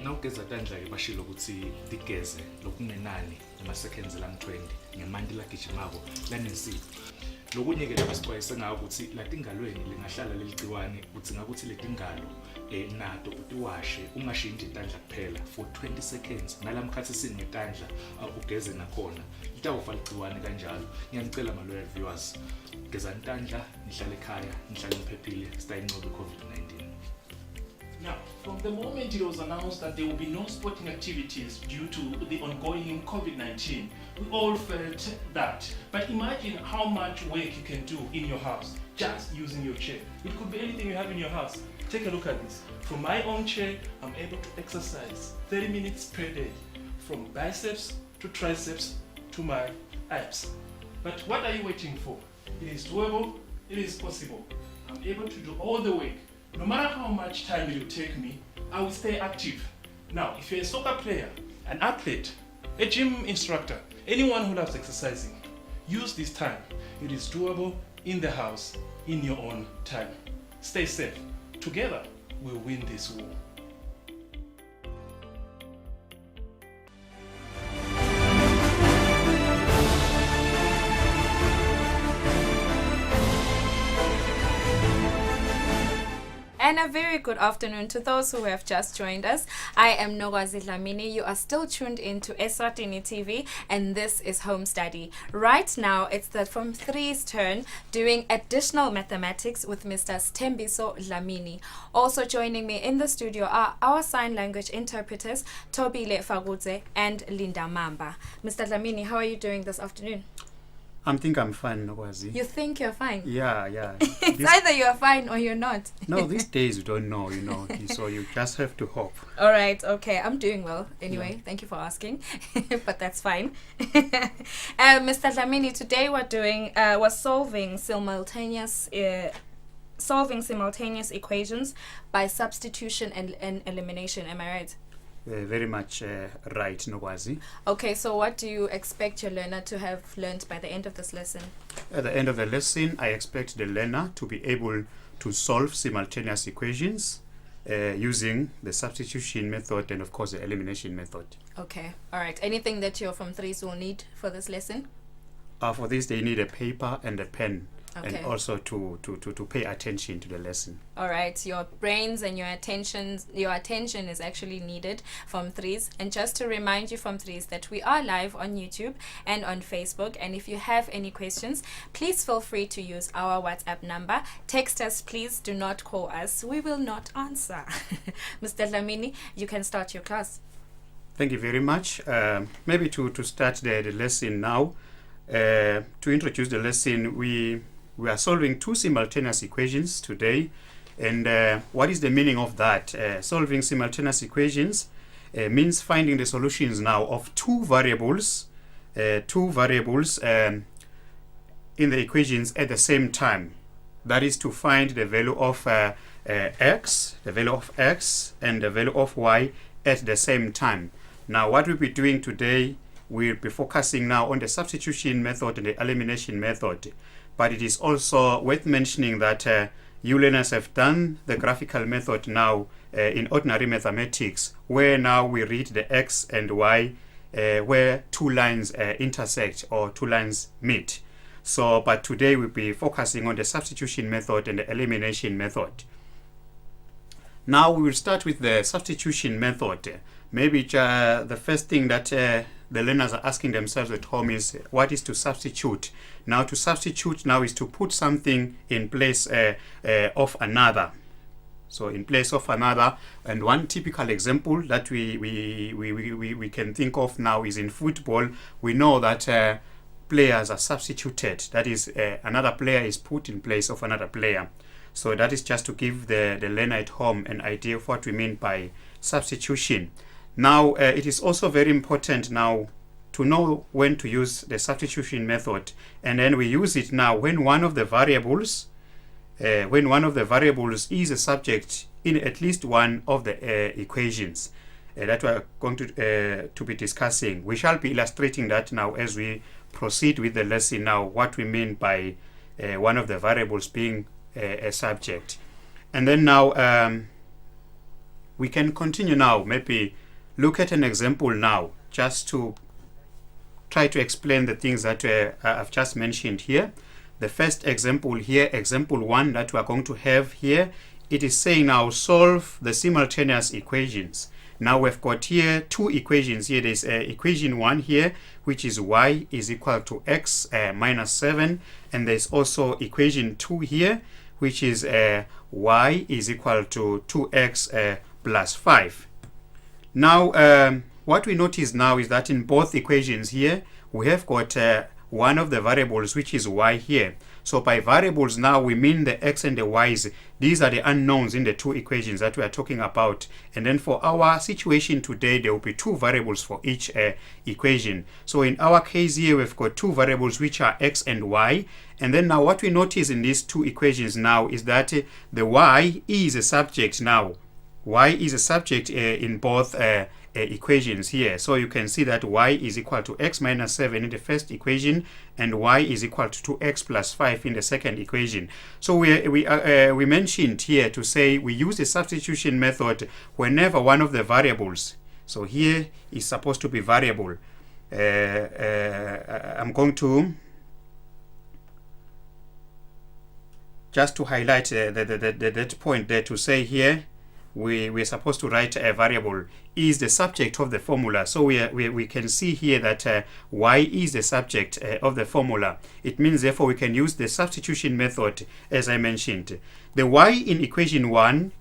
M: nawugeza tandla ke bashilo ukuthi tigeze lokungenani ema-seconds lam-20 ngemanti lagijimako lanesipho. Lokunye ke labasixwayise ngako ukuthi latingalweni lingahlala leligciwane udzinga ukuthi letingalo nato utiwashe ungashintsha itandla kuphela for 20 seconds nalamkhathini ngetandla ugeze nakhona litawufa ligciwane kanjalo. Ngiyanicela ma-loyal viewers, geza intandla, nihlale ekhaya, nihlale niphephile, sitayinqobe i-COVID-19.
H: Now, from
M: the moment it was announced that there will be no sporting activities due to the ongoing COVID-19, we all felt that. But imagine how much work you can do in your house just using your chair. It could be anything you have in your house. Take a look at this. From my own chair, I'm able to exercise 30 minutes per day, from biceps to triceps to my abs. But what are you waiting for? It is doable, it is possible. I'm able to do all the work. No matter how much time it will take me, I will stay active. Now, if you're a soccer player, an athlete, a gym instructor, anyone who loves exercising, use this time. It is doable in the house, in your own time. Stay safe. Together, we'll win this war.
N: And a very good afternoon to those who have just joined us. I am Nogwazi Dlamini. You are still tuned in to Eswatini TV, and this is Home Study. Right now, it's the Form 3's turn doing additional mathematics with Mr. Stembiso Dlamini. Also joining me in the studio are our sign language interpreters, Tobile Fagudze and Linda Mamba. Mr. Dlamini, how are you doing this afternoon?
O: I think I'm fine, Nogwazi.
N: You think you're fine?
O: Yeah.
N: It's either you're fine or you're not.
O: No, these days you don't know, so you just have to hope.
N: All right, okay. I'm doing well. Anyway, Thank you for asking. But that's fine. Mr. Dlamini, today we're solving simultaneous equations by substitution and elimination. Am I right?
O: Very much right, Nogwazi.
N: Okay, so what do you expect your learner to have learned by the end of this lesson?
O: At the end of the lesson, I expect the learner to be able to solve simultaneous equations using the substitution method and, of course, the elimination method.
N: Okay, all right. Anything that your Form 3s will need for this lesson?
O: For this, they need a paper and a pen.
N: Okay.
O: And also to pay attention to the lesson.
N: All right, your brains and your attention is actually needed, Form 3s. And just to remind you, Form 3s, that we are live on YouTube and on Facebook. And if you have any questions, please feel free to use our WhatsApp number. Text us, please. Do not call us. We will not answer. Mr. Dlamini, you can start your class.
O: Thank you very much. Maybe to start the lesson now. To introduce the lesson, we are solving two simultaneous equations today. And what is the meaning of that? Solving simultaneous equations means finding the solutions now of two variables in the equations at the same time. That is to find the value of x, and the value of y at the same time. Now, what we'll be doing today, we'll be focusing now on the substitution method and the elimination method. But it is also worth mentioning that you learners have done the graphical method now in ordinary mathematics, where now we read the x and y where two lines intersect or two lines meet. But today we'll be focusing on the substitution method and the elimination method. Now we will start with the substitution method. Maybe the first thing that the learners are asking themselves at home is, what is to substitute? Now, to substitute now is to put something in place of another. So in place of another, and one typical example that we can think of now is in football. We know that players are substituted. That is, another player is put in place of another player. So that is just to give the learner at home an idea of what we mean by substitution. Now, it is also very important now to know when to use the substitution method, and then we use it now when one of the variables is a subject in at least one of the equations that we are going to be discussing. We shall be illustrating that now as we proceed with the lesson now, what we mean by one of the variables being a subject. And then now we can continue now, maybe look at an example now, just to try to explain the things that I've just mentioned here. The first example here, example 1 that we are going to have here, it is saying now solve the simultaneous equations. Now we've got here two equations here. There's equation 1 here, which is y is equal to x minus 7. And there's also equation 2 here, which is y is equal to 2x plus 5. Now, what we notice now is that in both equations here, we have got one of the variables, which is y here. So by variables now, we mean the x and the y's. These are the unknowns in the two equations that we are talking about. And then for our situation today, there will be two variables for each equation. So in our case here, we've got two variables, which are x and y. And then now what we notice in these two equations now is that the y is a subject now. Y is a subject in both equations here. So you can see that y is equal to x minus 7 in the first equation, and y is equal to 2x plus 5 in the second equation. So we mentioned here to say we use the substitution method whenever one of the variables, so here is supposed to be variable. I'm going to just to highlight that point there to say here we're supposed to write a variable is the subject of the formula. So we can see here that y is the subject of the formula. It means therefore we can use the substitution method as I mentioned. The y in equation 1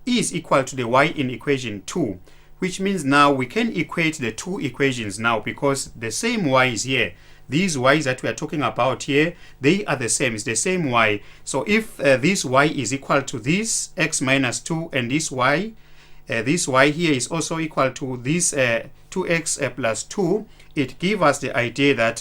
O: is equal to the y in equation 2, which means now we can equate the two equations now because the same y is here. These y's that we are talking about here, they are the same. It's the same y. So if this y is equal to this x minus 2 and this y here is also equal to this 2x plus 2, it gives us the idea that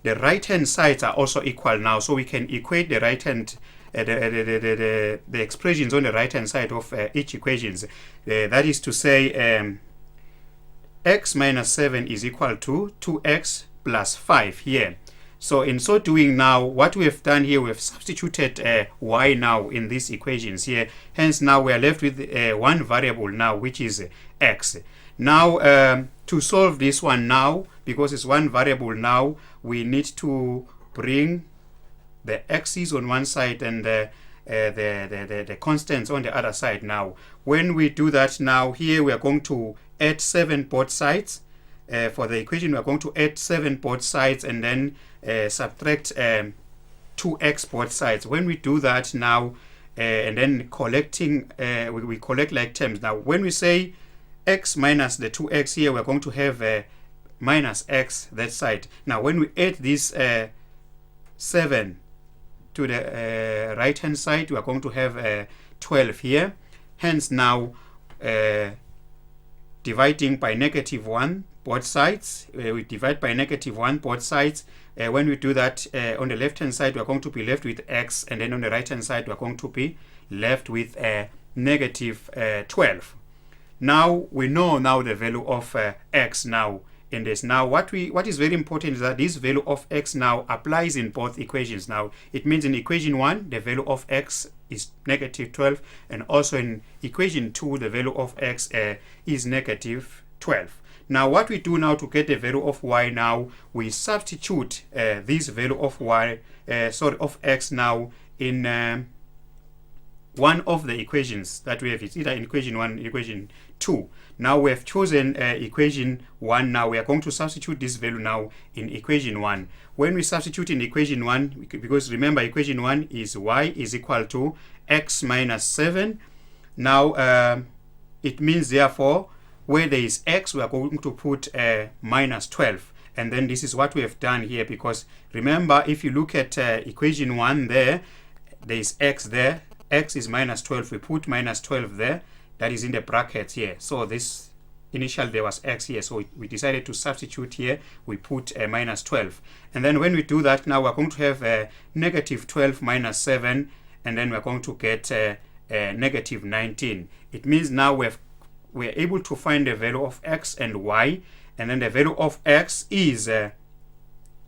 O: the right hand sides are also equal now. So we can equate the right hand the expressions on the right hand side of each equations. That is to say x minus 7 is equal to 2x plus 5 here. So in so doing now, what we have done here, we have substituted y now in these equations here. Hence now we are left with one variable now, which is x. Now to solve this one now, because it's one variable now, we need to bring the x's on one side and the constants on the other side now. When we do that now, here we are going to add 7 both sides. For the equation, we are going to add 7 both sides and then subtract 2x both sides. When we do that now, and then collecting, we collect like terms. Now, when we say x minus the 2x here, we're going to have minus x that side. Now, when we add this 7 to the right hand side, we are going to have 12 here. Hence, now dividing by negative 1 both sides, we divide by negative 1 both sides. When we do that, on the left hand side we are going to be left with x, and then on the right hand side we are going to be left with negative 12. Now we know now the value of x now in this. Now what is very important is that this value of x now applies in both equations. Now it means in equation 1 the value of x is negative 12, and also in equation 2 the value of x is negative 12. Now what we do now to get the value of y now, we substitute this value of y, of x now in one of the equations that we have. It's either in equation 1 or equation 2. Now we have chosen equation 1. Now we are going to substitute this value now in equation 1. When we substitute in equation 1, because remember equation 1 is y is equal to x minus 7. Now it means therefore where there is x, we are going to put minus 12. And then this is what we have done here, because remember, if you look at equation 1 there is x there. X is minus 12. We put minus 12 there. That is in the brackets here. So this initially there was x here. So we decided to substitute here. We put minus 12. And then when we do that, now we're going to have negative 12 minus 7. And then we're going to get negative 19. It means now we're able to find the value of x and y, and then the value of x is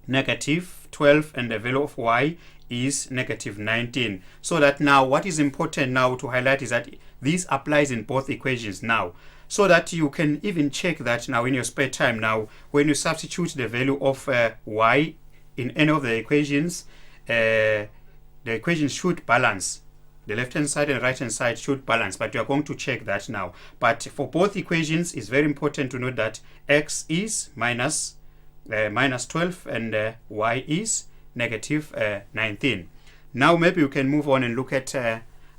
O: negative 12 and the value of y is negative 19. So that now what is important now to highlight is that this applies in both equations now, so that you can even check that now in your spare time. Now when you substitute the value of y in any of the equations, the equations should balance. The left hand side and right hand side should balance, but you are going to check that now. But for both equations, it's very important to note that x is minus 12 and y is negative 19. Now maybe you can move on and look at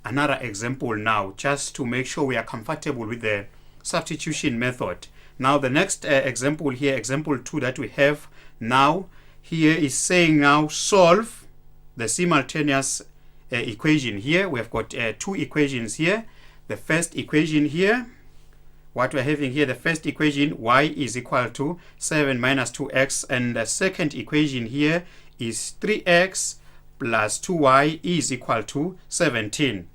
O: another example now, just to make sure we are comfortable with the substitution method. Now the next example here, example 2 that we have now here is saying now solve the simultaneous equation. Here we have got 2 equations here. The first equation here, what we're having here, the first equation, y is equal to 7 minus 2x, and the second equation here is 3x plus 2y is equal to 17.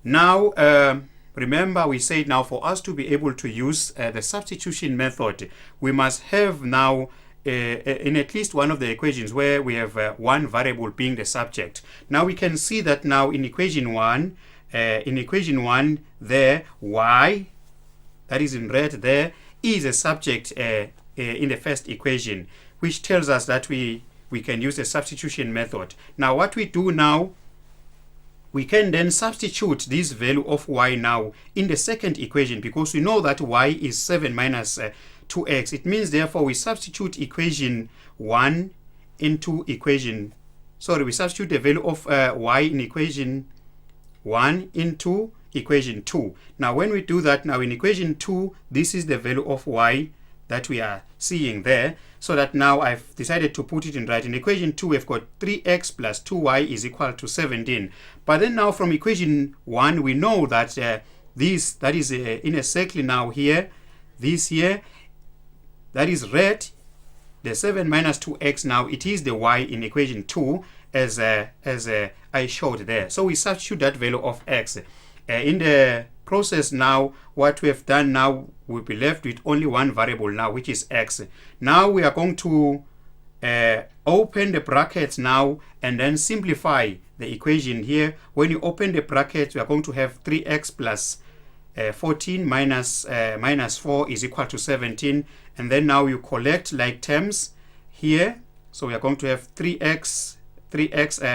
O: Now remember we said now for us to be able to use the substitution method, we must have now in at least one of the equations where we have one variable being the subject. Now we can see that now in equation 1, there y, that is in red there, is a subject in the first equation, which tells us that we can use the substitution method. Now what we do now, we can then substitute this value of y now in the second equation, because we know that y is 7 minus 2x. It means therefore we substitute equation 1 into equation, we substitute the value of y in equation 1 into equation 2. Now when we do that, now in equation 2, this is the value of y that we are seeing there, so that now I've decided to put it in right. In equation 2 we've got 3x plus 2y is equal to 17. But then now from equation 1 we know that this, that is in a circle now here, this here, that is red, the 7 minus 2x, now it is the y in equation 2 as I showed there. So we substitute that value of x. In the process now, what we have done now, we'll be left with only one variable now, which is x. Now we are going to open the brackets now and then simplify the equation here. When you open the brackets, we are going to have 3x plus 14 minus 4 is equal to 17. And then now you collect like terms here. So we are going to have 3x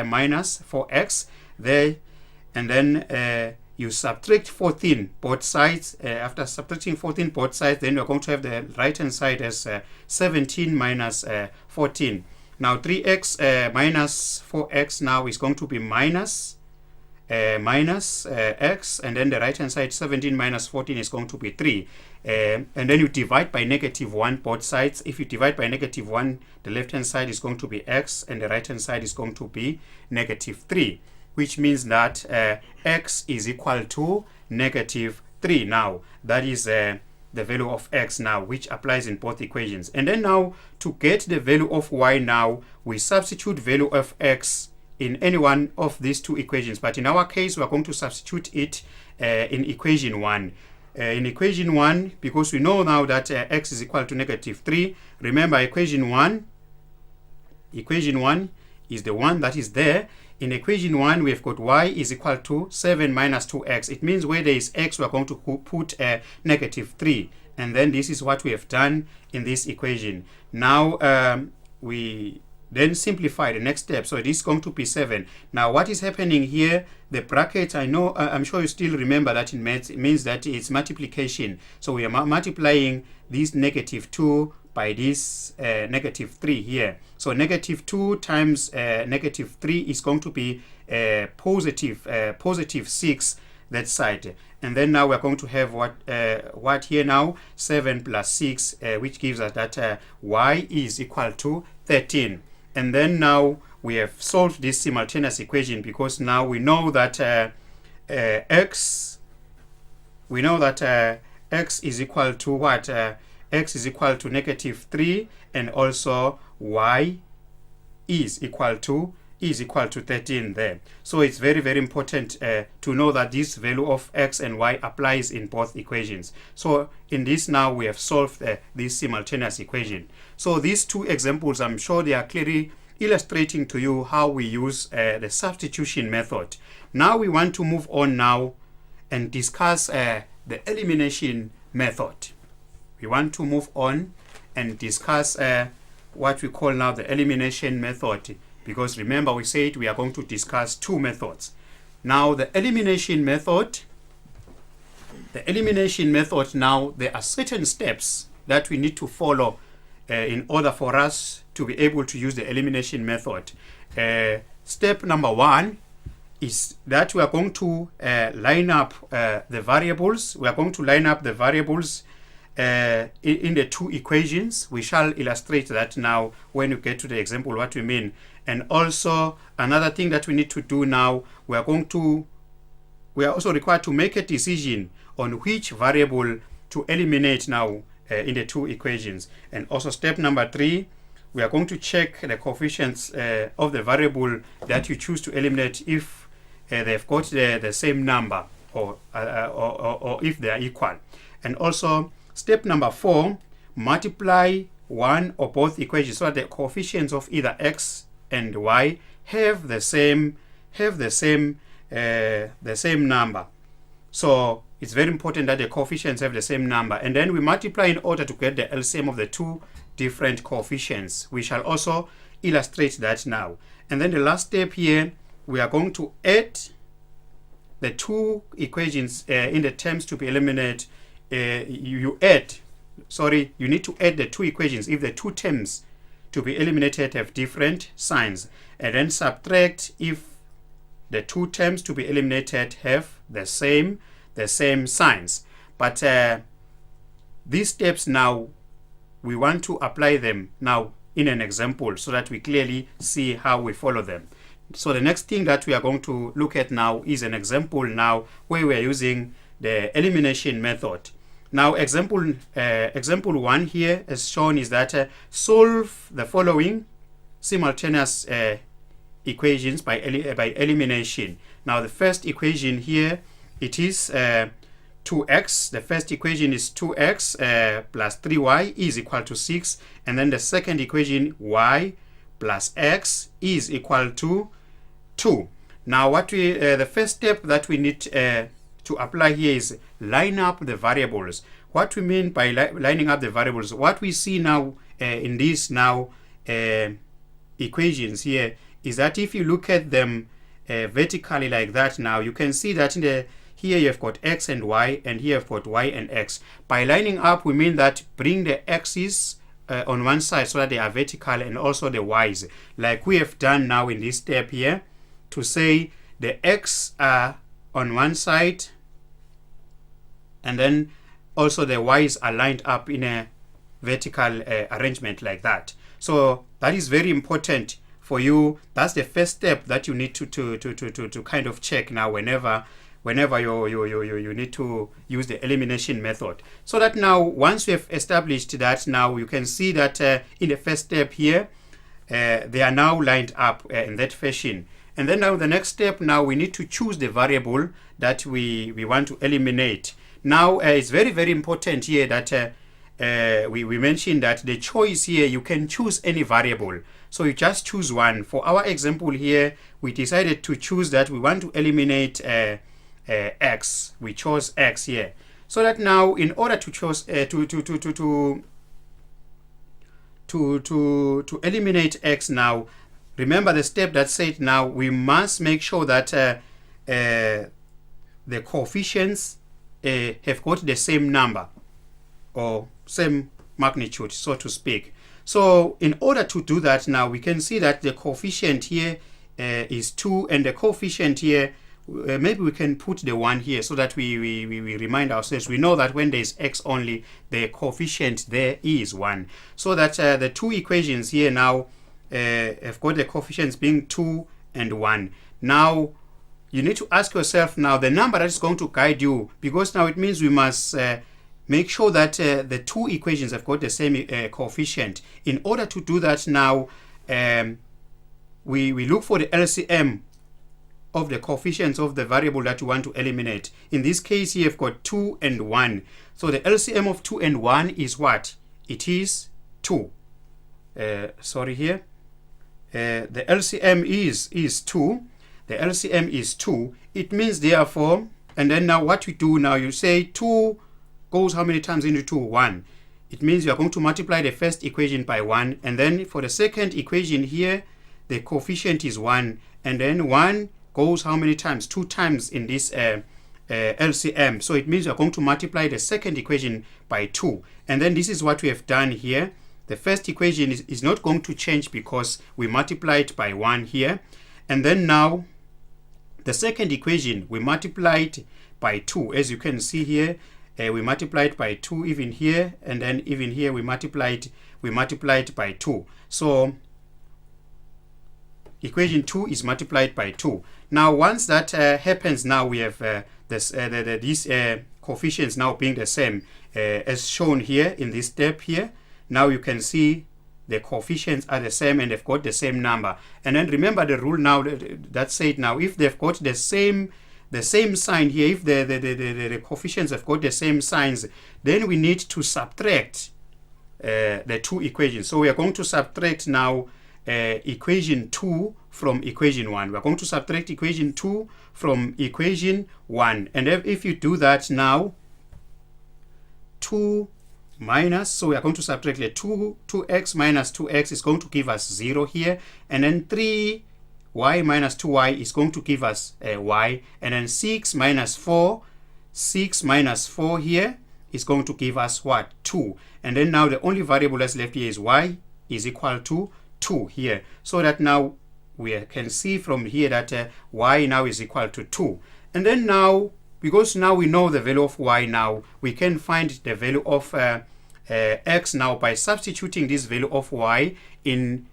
O: minus 4x there. And then you subtract 14 both sides. After subtracting 14 both sides, then you're going to have the right hand side as 17 minus 14. Now 3x minus 4x now is going to be minus x, and then the right hand side 17 minus 14 is going to be 3. And then you divide by -1 both sides. If you divide by -1, the left hand side is going to be x and the right hand side is going to be -3, which means that x is equal to -3 now. That is the value of x now, which applies in both equations. And then now to get the value of y now, we substitute value of x in any one of these two equations. But in our case, we are going to substitute it in equation 1. In equation 1, because we know now that x is equal to -3. Remember, equation 1 is the one that is there. In equation 1, we've got y is equal to 7 minus 2x. It means where there is x, we're going to put -3. And then this is what we have done in this equation. Now we then simplify the next step. So it is going to be 7. Now what is happening here, the brackets, I'm sure you still remember that in maths, it means that it's multiplication. So we are multiplying this -2 by this -3 here. So -2 times -3 is going to be positive 6 that side. And then now we're going to have what here now, 7 plus 6, which gives us that y is equal to 13. And then now we have solved this simultaneous equation, because now we know that x is equal to what? X is equal to -3, and also y is equal to 13 there. So it's very, very important to know that this value of x and y applies in both equations. So in this now we have solved this simultaneous equation. So these two examples, I'm sure they are clearly illustrating to you how we use the substitution method. Now we want to move on now and discuss the elimination method. We want to move on and discuss what we call now the elimination method, because remember we said we are going to discuss two methods. Now the elimination method now, there are certain steps that we need to follow in order for us to be able to use the elimination method. Step number 1 is that we are going to line up the variables. We are going to line up the variables in the two equations. We shall illustrate that now when we get to the example what we mean. And also another thing that we need to do now, we are also required to make a decision on which variable to eliminate now in the two equations. And also step number 3, we are going to check the coefficients of the variable that you choose to eliminate if they've got the same number or if they are equal. And also step number 4, multiply one or both equations so that the coefficients of either x and y have the same number. So it's very important that the coefficients have the same number, and then we multiply in order to get the LCM of the two different coefficients. We shall also illustrate that now. And then the last step here, we are going to add the two equations in the terms to be eliminated. You need to add the two equations if the two terms to be eliminated have different signs, and then subtract if the two terms to be eliminated have the same signs. But these steps now, we want to apply them now in an example so that we clearly see how we follow them. So the next thing that we are going to look at now is an example now where we are using the elimination method. Now example 1 here as shown is that solve the following simultaneous equations by elimination. Now the first equation here, it is 2x. The first equation is 2x plus 3y is equal to 6, and then the second equation, y plus x is equal to 2. Now what the first step that we need to apply here is line up the variables. What we mean by lining up the variables, what we see now in these now equations here is that if you look at them vertically like that, now you can see that here you have got x and y, and here you've got y and x. By lining up, we mean that bring the x's on one side so that they are vertical, and also the y's, like we have done now in this step here, to say the x are on one side, and then also the y's are lined up in a vertical arrangement like that. So that is very important for you. That's the first step that you need to kind of check now whenever you need to use the elimination method. So that now once we have established that, now you can see that in the first step here they are now lined up in that fashion. And then now the next step, now we need to choose the variable that we want to eliminate. Now it's very, very important here that we mentioned that the choice here, you can choose any variable. So you just choose one. For our example here, we decided to choose that we want to eliminate x. We chose x here. So that now in order to choose to eliminate x, now remember the step that said now we must make sure that the coefficients have got the same number or same magnitude, so to speak. So in order to do that, now we can see that the coefficient here is 2, and the coefficient here, maybe we can put the 1 here so that we remind ourselves. We know that when there is x only, the coefficient there is 1. So that the two equations here now have got the coefficients being 2 and 1. Now you need to ask yourself now the number that is going to guide you, because now it means we must make sure that the two equations have got the same coefficient. In order to do that now, we look for the LCM of the coefficients of the variable that you want to eliminate. In this case here, you've got 2 and 1. So the LCM of 2 and 1 is what? It is 2. Sorry here. The LCM is 2. The LCM is 2. It means therefore, and then now what we do now, you say 2 goes how many times into 2? 1. It means you are going to multiply the first equation by 1, and then for the second equation here, the coefficient is 1, and then 1 goes how many times? 2 times in this LCM. So it means you are going to multiply the second equation by 2, and then this is what we have done here. The first equation is not going to change because we multiplied by 1 here, and then now The second equation, we multiplied by 2. As you can see here, we multiplied by 2 even here, and then even here we multiplied by 2. So equation 2 is multiplied by 2. Now once that happens, now we have these coefficients now being the same as shown here in this step here. Now you can see the coefficients are the same and they've got the same number. And then remember the rule now that said, now if they've got the same sign here, if the coefficients have got the same signs, then we need to subtract the two equations. So we are going to subtract now equation 2 from equation 1. We are going to subtract equation 2 from equation 1. And if you do that now, 2 minus, so we are going to subtract the 2x minus 2x is going to give us 0 here, and then 3y minus 2y is going to give us y, and then 6 minus 4 here is going to give us what? 2. And then now the only variable that's left here is y is equal to 2 here, so that now we can see from here that y now is equal to 2. And then now, because now we know the value of y, now we can find the value of x now by substituting this value of y in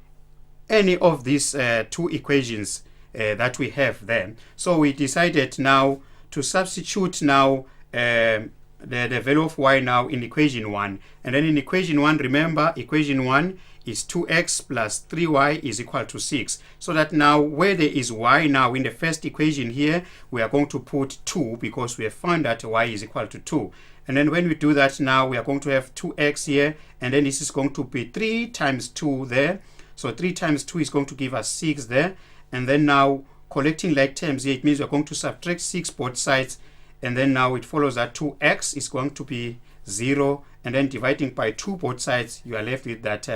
O: any of these two equations that we have there. So we decided now to substitute now the value of y now in equation 1. And then in equation 1, remember equation 1 is 2x plus 3y is equal to 6. So that now where there is y now in the first equation here, we are going to put 2 because we have found that y is equal to 2. And then when we do that now, we are going to have 2x here, and then this is going to be 3 times 2 there. So 3 times 2 is going to give us 6 there. And then now collecting like terms here, it means we're going to subtract 6 both sides. And then now it follows that 2x is going to be 0. And then dividing by 2 both sides, you are left with that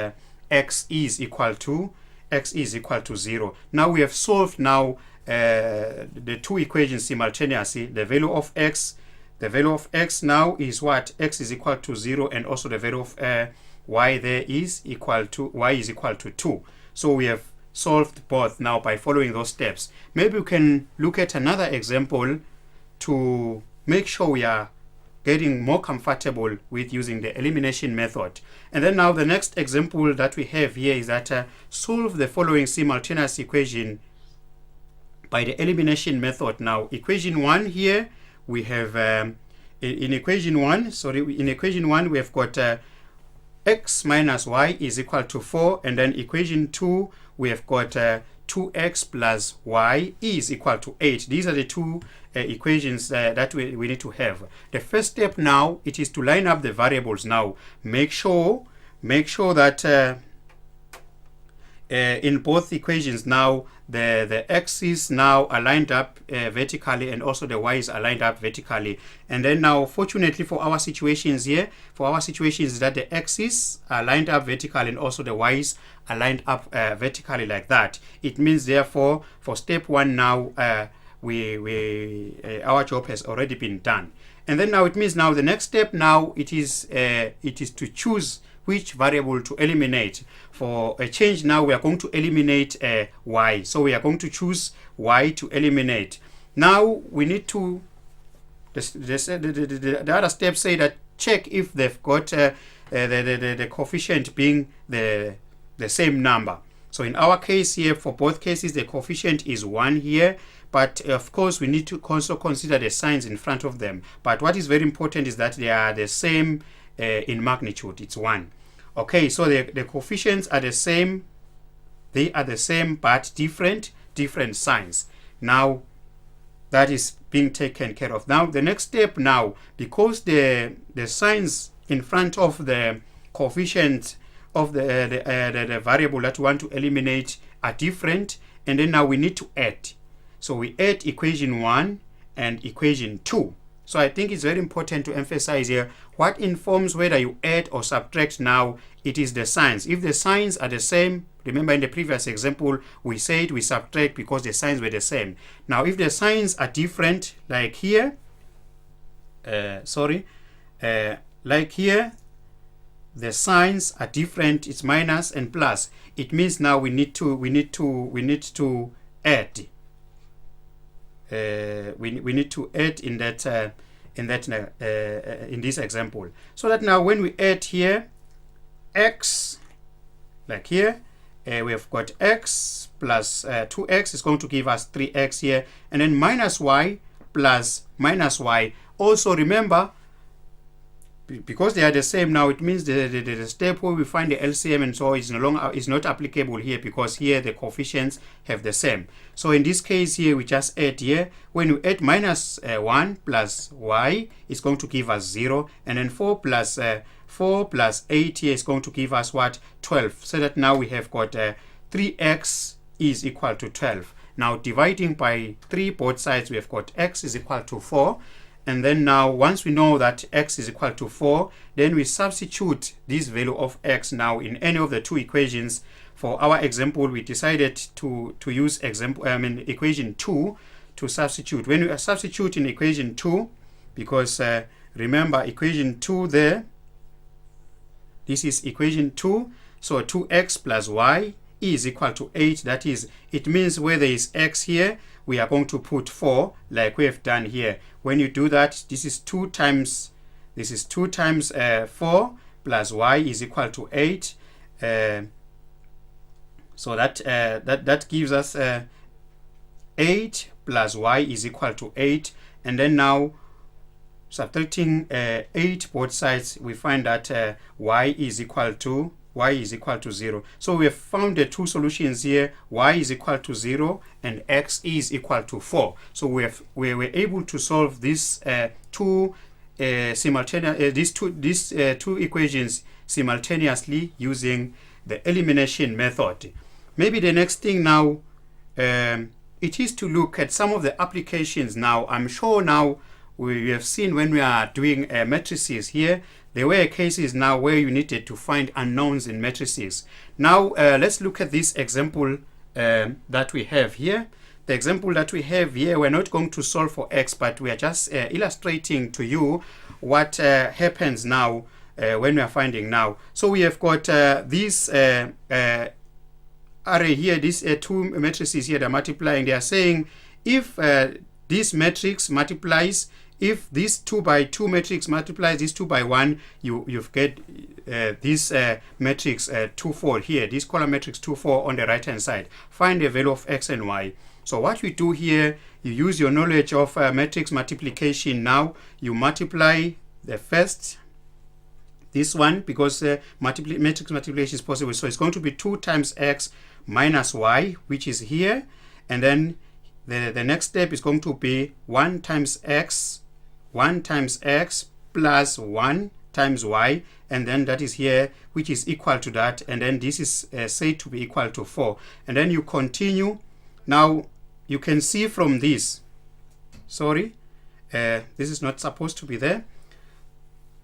O: x is equal to 0. Now we have solved now the two equations simultaneously. The value of x now is what? X is equal to 0, and also the value of y there is equal to 2. So we have solved both now by following those steps. Maybe we can look at another example to make sure we are getting more comfortable with using the elimination method. And then now the next example that we have here is that solve the following simultaneous equation by the elimination method. Now equation 1 here, we have in equation 1 we have got x minus y is equal to 4, and then equation 2 we have got 2x plus y is equal to 8. These are the two equations that we need to have. The first step now, it is to line up the variables. Now make sure that in both equations now the x's now are lined up vertically, and also the y's are lined up vertically. And then now fortunately for our situations here, that the x's are lined up vertically and also the y's are lined up vertically like that. It means therefore for step 1 now our job has already been done. And then now it means now the next step now it is to choose which variable to eliminate. For a change now we are going to eliminate y, so we are going to choose y to eliminate. Now we need to the other steps say that check if they've got the coefficient being the same number. So in our case here, for both cases the coefficient is 1 here, but of course we need to also consider the signs in front of them. But what is very important is that they are the same in magnitude. It's 1. Okay, so the coefficients are the same. They are the same but different signs. Now that is being taken care of. Now the next step now, because the signs in front of the coefficient of the variable that we want to eliminate are different, and then now we need to add. So we add equation 1 and equation 2. So I think it's very important to emphasize here what informs whether you add or subtract. Now it is the signs. If the signs are the same, remember in the previous example we said we subtract because the signs were the same. Now if the signs are different, like here, like here the signs are different, it's minus and plus, it means now we need to add. we need to add in this example. So that now when we add here x, like here, we have got x plus 2x is going to give us 3x here, and then minus y plus minus y. Also remember, because they are the same now, it means the step where we find the LCM and so is not applicable here, because here the coefficients have the same. So in this case here, we just add here. When we add minus 1 plus y, it's going to give us 0, and then 4 plus 8 here is going to give us what? 12. So that now we have got 3x is equal to 12. Now dividing by 3 both sides, we have got x is equal to 4. And then now once we know that x is equal to 4, then we substitute this value of x now in any of the two equations. For our example, we decided to use equation 2 to substitute. When we substitute in equation 2, because remember equation 2 there, this is equation 2, so 2x plus y is equal to 8. That is, it means where there is x here, we are going to put 4 like we have done here. When you do that, this is 2 times 4 plus y is equal to 8. So that gives us 8 plus y is equal to 8. And then now subtracting 8 both sides, we find that y is equal to 0. So we have found the two solutions here. Y is equal to 0 and x is equal to 4. So we were able to solve these two equations simultaneously using the elimination method. Maybe the next thing now it is to look at some of the applications. Now I'm sure now we have seen when we are doing matrices here, there were cases now where you needed to find unknowns in matrices. Now let's look at this example that we have here. The example that we have here, we're not going to solve for x, but we are just illustrating to you what happens now when we are finding now. So we have got this array here, these two matrices here, they're multiplying. They are saying if this matrix multiplies, if this 2 by 2 matrix multiplies this 2 by 1, you've get this matrix 2, 4 here, this column matrix 2, 4 on the right hand side. Find the value of x and y. So what we do here, you use your knowledge of matrix multiplication. Now you multiply the first, this one, because matrix multiplication is possible. So it's going to be 2 times x minus y, which is here, and then the next step is going to be 1 times x plus 1 times y, and then that is here, which is equal to that, and then this is said to be equal to 4. And then you continue. Now you can see from this, sorry, this is not supposed to be there.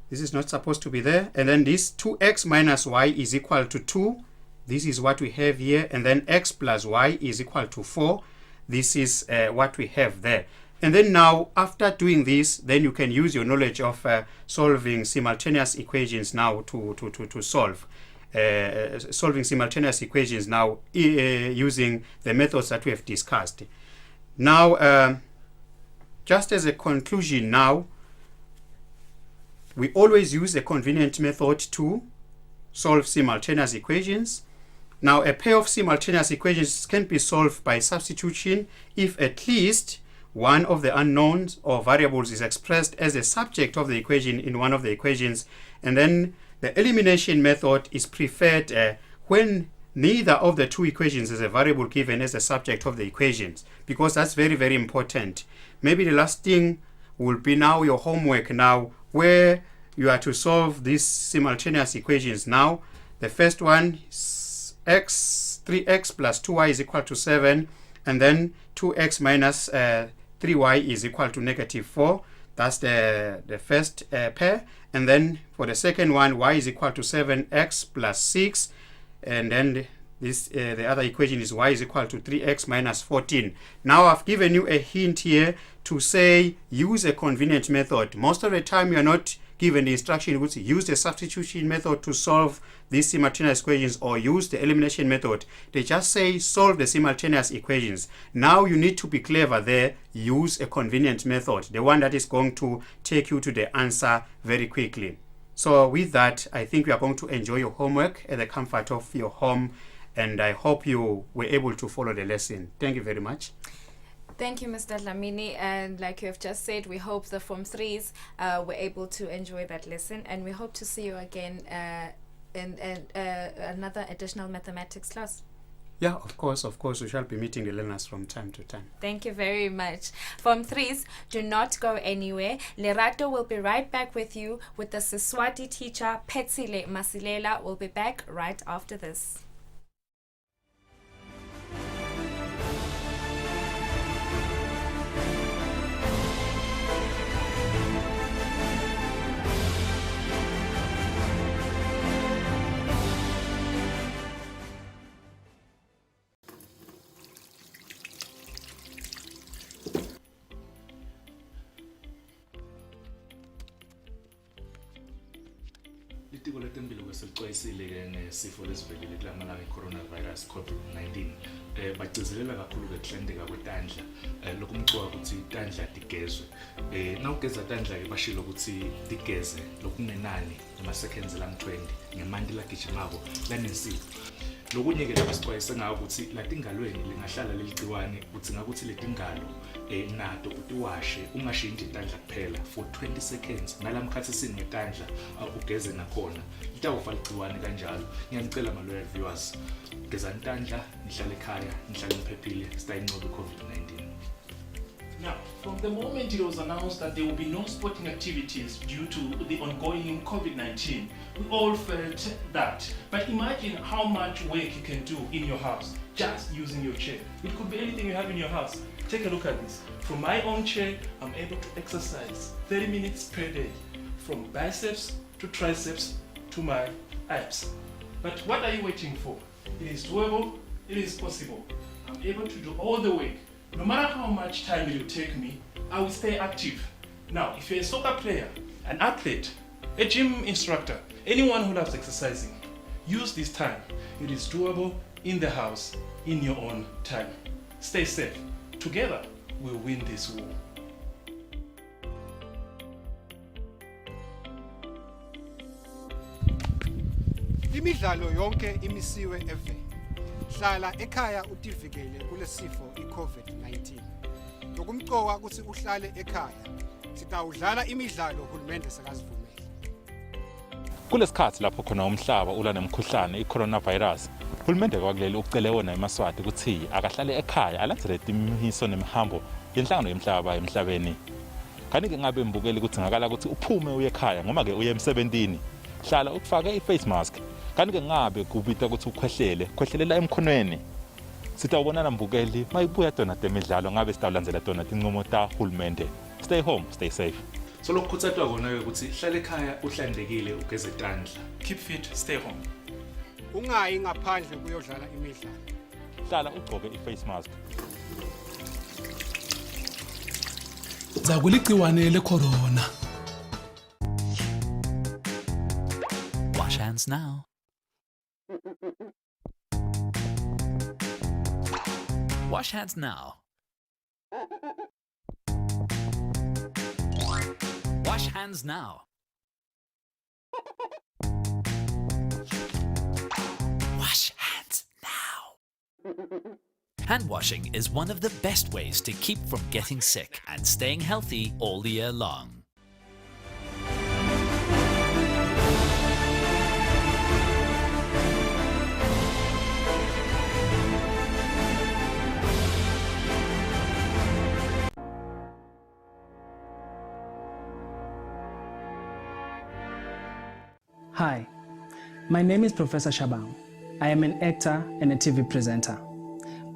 O: This is not supposed to be there. And then this 2x minus y is equal to 2. This is what we have here. And then x plus y is equal to 4. This is what we have there. And then now, after doing this, then you can use your knowledge of solving simultaneous equations now to solve. Solving simultaneous equations now using the methods that we have discussed. Now, just as a conclusion now, we always use a convenient method to solve simultaneous equations. Now, a pair of simultaneous equations can be solved by substitution if at least one of the unknowns or variables is expressed as a subject of the equation in one of the equations. And then the elimination method is preferred when neither of the two equations is a variable given as a subject of the equations, because that's very, very important. Maybe the last thing will be now your homework now, where you are to solve these simultaneous equations. Now, the first one is 3x plus 2y is equal to 7, and then 2x minus 3y is equal to -4. That's the first pair. And then for the second one, y is equal to 7x plus 6, and then This the other equation is y is equal to 3x minus 14. Now I've given you a hint here to say use a convenient method. Most of the time you are not given the instruction which use the substitution method to solve these simultaneous equations or use the elimination method. They just say solve the simultaneous equations. Now you need to be clever there. Use a convenient method, the one that is going to take you to the answer very quickly. So with that, I think you are going to enjoy your homework at the comfort of your home, and I hope you were able to follow the lesson. Thank you very much.
N: Thank you, Mr. Dlamini. And like you have just said, we hope the Form 3s were able to enjoy that lesson, and we hope to see you again in another additional mathematics class.
O: Yeah, of course, we shall be meeting the learners from time to time.
N: Thank you very much. Form 3s, do not go anywhere. Lerato will be right back with you with the Siswati teacher, Petsile Masilela, will be back right after this.
M: Litiko letempilo kwesixwayisile ke ngesifo lesivelile kulamalanga i-coronavirus COVID-19 bagcizelela kakhulu ke kuhlendeka kwetandla lokumcoka ukuthi itandla digezwe nawugeza tandla ke bashilo ukuthi digeze lokungenani ama-seconds lam-20 ngemanti lagijimako lanensipho. Lokunye ke labasixwayise ngako ukuthi latingalweni lingahlala leligciwane udzinga ukuthi letingalo nato utiwashe ungashintshe itandla kuphela for 20 seconds nalamkhathi singetandla ugeze nakhona litawufa ligciwane kanjalo. Ngiyanicela ma-loyal viewers, gezani itandla, nihlale ekhaya, nihlale niphephile, sitayinqobe i-COVID-19.
P: Now, from the moment it was announced that there will be no sporting activities due to the ongoing COVID-19, we all felt that. But imagine how much work you can do in your house just using your chair. It could be anything you have in your house. Take a look at this. From my own chair, I'm able to exercise 30 minutes per day, from biceps to triceps to my abs. But what are you waiting for? It is doable, it is possible. I'm able to do all the work. No matter how much time it will take me, I will stay active. Now, if you're a soccer player, an athlete, a gym instructor, anyone who loves exercising, use this time. It is doable in the house, in your own time. Stay safe. Together, we'll win this war.
Q: Imidlalo yonke imisiwe eVenn. Hlala ekhaya utivikele kulesifo iCovid-19. Lokumcoka ukuthi uhlale ekhaya. Sitawudlala imidlalo uhulumende sekazivumela.
R: Kulesikhathi lapho khona umhlaba ula nemkhuhlane iCoronavirus, uhulumende kwakuleli ucele wona eMaswati ukuthi akahlale ekhaya alandzele timiso nemihambo yenhlangano yemhlaba emhlabeni. Kanike ngabe mbukeli ukuthi ngakala ukuthi uphume uye ekhaya ngoba ke uye emsebentini. Hlala ukufake i-face mask. Kanike ngabe kubita ukuthi ukhwehlelela emkhonweni. Sitawubonana mbukeli mayibuya tona temidlalo ngabe sitawulandzela tona tinqumo ta hulumende. Stay home, stay safe.
M: So lokukhutsatwa kona ke ukuthi hlale ekhaya uhlanzekile ugeze tandla.
P: Keep fit, stay home.
Q: Ungayi ngaphandle kuyodlala imidlalo.
R: Hlala ugqoke i-face mask.
H: Zakuligciwane le-corona.
S: Wash hands now. Wash hands now. Wash hands now. Wash hands now. Hand washing is one of the best ways to keep from getting sick and staying healthy all year long.
T: Hi, my name is Professor Shabang. I am an actor and a TV presenter.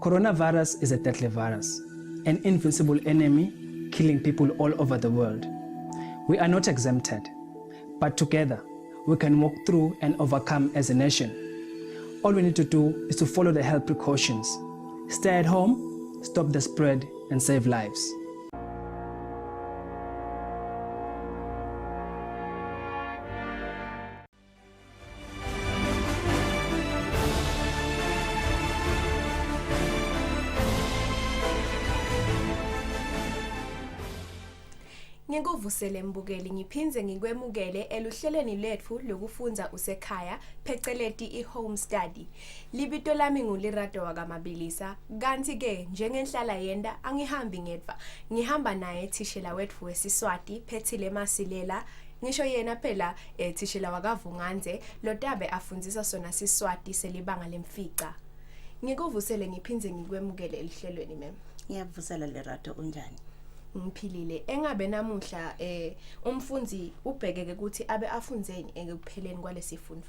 T: Coronavirus is a deadly virus, an invincible enemy killing people all over the world. We are not exempted, but together we can walk through and overcome as a nation. All we need to do is to follow the health precautions. Stay at home, stop the spread, and save lives.
A: Ngikuvusele mbukeli ngiphinze ngikwemukele eluhlelweni lethu lokufunza usekhaya pheceleti i-home study. Libito lami ngulirato wakamabilisa, kanti ke njengenhlala yenda angihambi ngedwa. Ngihamba naye thishela wethu wesiswati Phethile Masilela. Ngisho yena phela thishela wakavunganze lotabe afundzisa sona siswati selibanga lemfica. Ngikuvusele ngiphinze ngikwemukele eluhlelweni mem.
U: Ngiyavusela lerato unjani?
A: Ngiphilile engabe namuhla umfundzi ubhekeke ukuthi abe afundzeni ekupheleni kwalesifundo.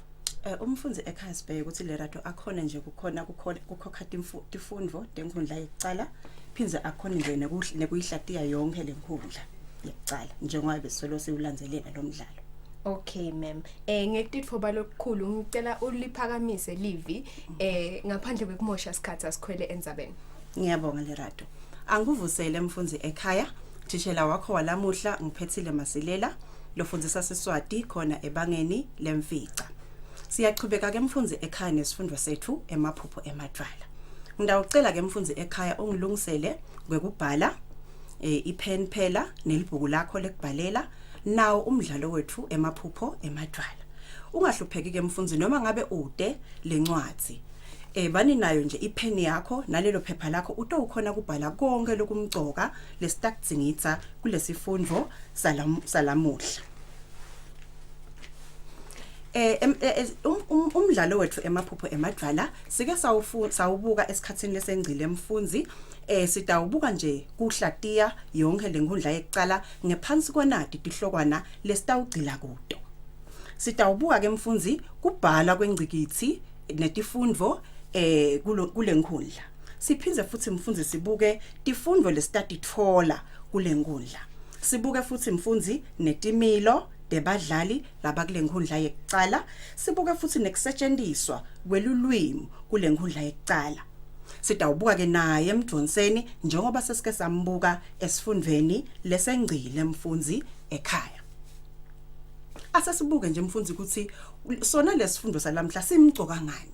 U: Umfundzi ekhaya sibheke ukuthi lerato akhona nje kukhokha tifundvo tenkundla yekucala phinze akhona nje nekuyihlatiya yonke lenkundla yekucala njengoba besolo siulandzelela lo mdlalo.
A: Okay ma'am. Ngekutitfoba lokukhulu ngicela uliphakamise livi ngaphandle kwekumosha isikhathi asikhwele endzabeni.
U: Ngiyabonga lerato. Anguvusele mfundzi ekhaya, thishela wakho walamuhla ngiphethile Masilela, lofundzisa siswati khona ebangeni lemfica. Siyachubeka ke mfundzi ekhaya nesifundo sethu emaphupho emadvala. Ngidawucela ke mfundzi ekhaya ungilungisele kwekubhala ipen phela nelibhuku lakho lekubhalela nawo umdlalo wethu emaphupho emadvala. Ungahlupheki ke mfundzi noma ngabe ude lencwadzi. Bani nayo nje ipheni yakho nalelo phepha lakho utowukhona kubhala konke lokumgcoka lesitakudzingitsa kulesifundvo salamuhla. Umdlalo wethu emaphupho emadvala sike sawubuka esikhatsini lesengcile mfundzi sitawubuka nje kuhlatiya yonke lenkundla yekucala ngephansi kwanati tihlokwana lesitawugcila kuto. Sitawubuka ke mfundzi kubhala kwengcikitsi netifundvo kule nkundla. Siphinze futhi mfundzi sibuke tifundvo lesitatitfola kule nkundla. Sibuke futhi mfundzi netimilo debadlali labakule nkundla yekucala. Sibuke futhi nekusetshenziswa kwelulwimi kule nkundla yekucala. Sitawubuka ke naye emjonseni njengoba sesike sambuka esifundweni lesengcile mfundzi ekhaya. Asasibuke nje mfundzi ukuthi sona lesifundo salamhla simgcoka ngani.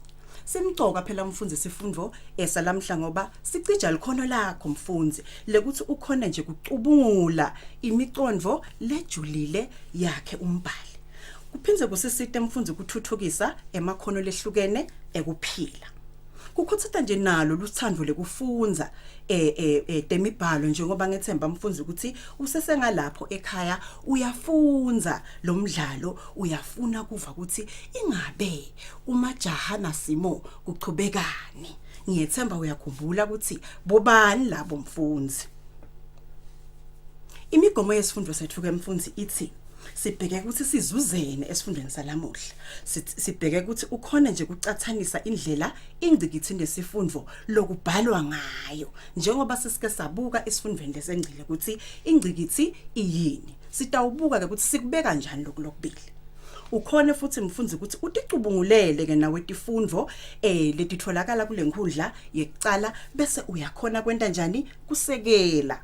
U: Simgcoka phela mfundzi sifundvo salamhla ngoba sicija likhono lakho mfundzi lekuthi ukhona nje kucubungula imicondvo lejulile yakhe umbhali. Kuphinze kusisite mfundzi kuthuthukisa emakhono lehlukene ekuphila. Kukhuthaza nje nalo luthando lekufunza temibhalo njengoba ngethemba mfundzi ukuthi usesengalapho ekhaya uyafunza lo mdlalo uyafuna kuva ukuthi ingabe umajaha naSimo kuchubekani. Ngiyethemba uyakhumbula ukuthi bobani labo mfundzi. Imigomo yesifundo sethu ke mfundzi ithi sibheke ukuthi sizuzene esifundweni salamuhla. Sibheke ukuthi ukhona nje kucathanisa indlela ingcikithi nesifundvo lokubhalwa ngayo njengoba sisike sabuka esifundweni lesengcile ukuthi ingcikithi iyini. Sitawubuka ke ukuthi sikubeka kanjani lokubili. Ukhona futhi mfundzi ukuthi uticubungulele ke nawe tifundvo letitholakala kule nkundla yekucala bese uyakhona kwenta njani kusekela.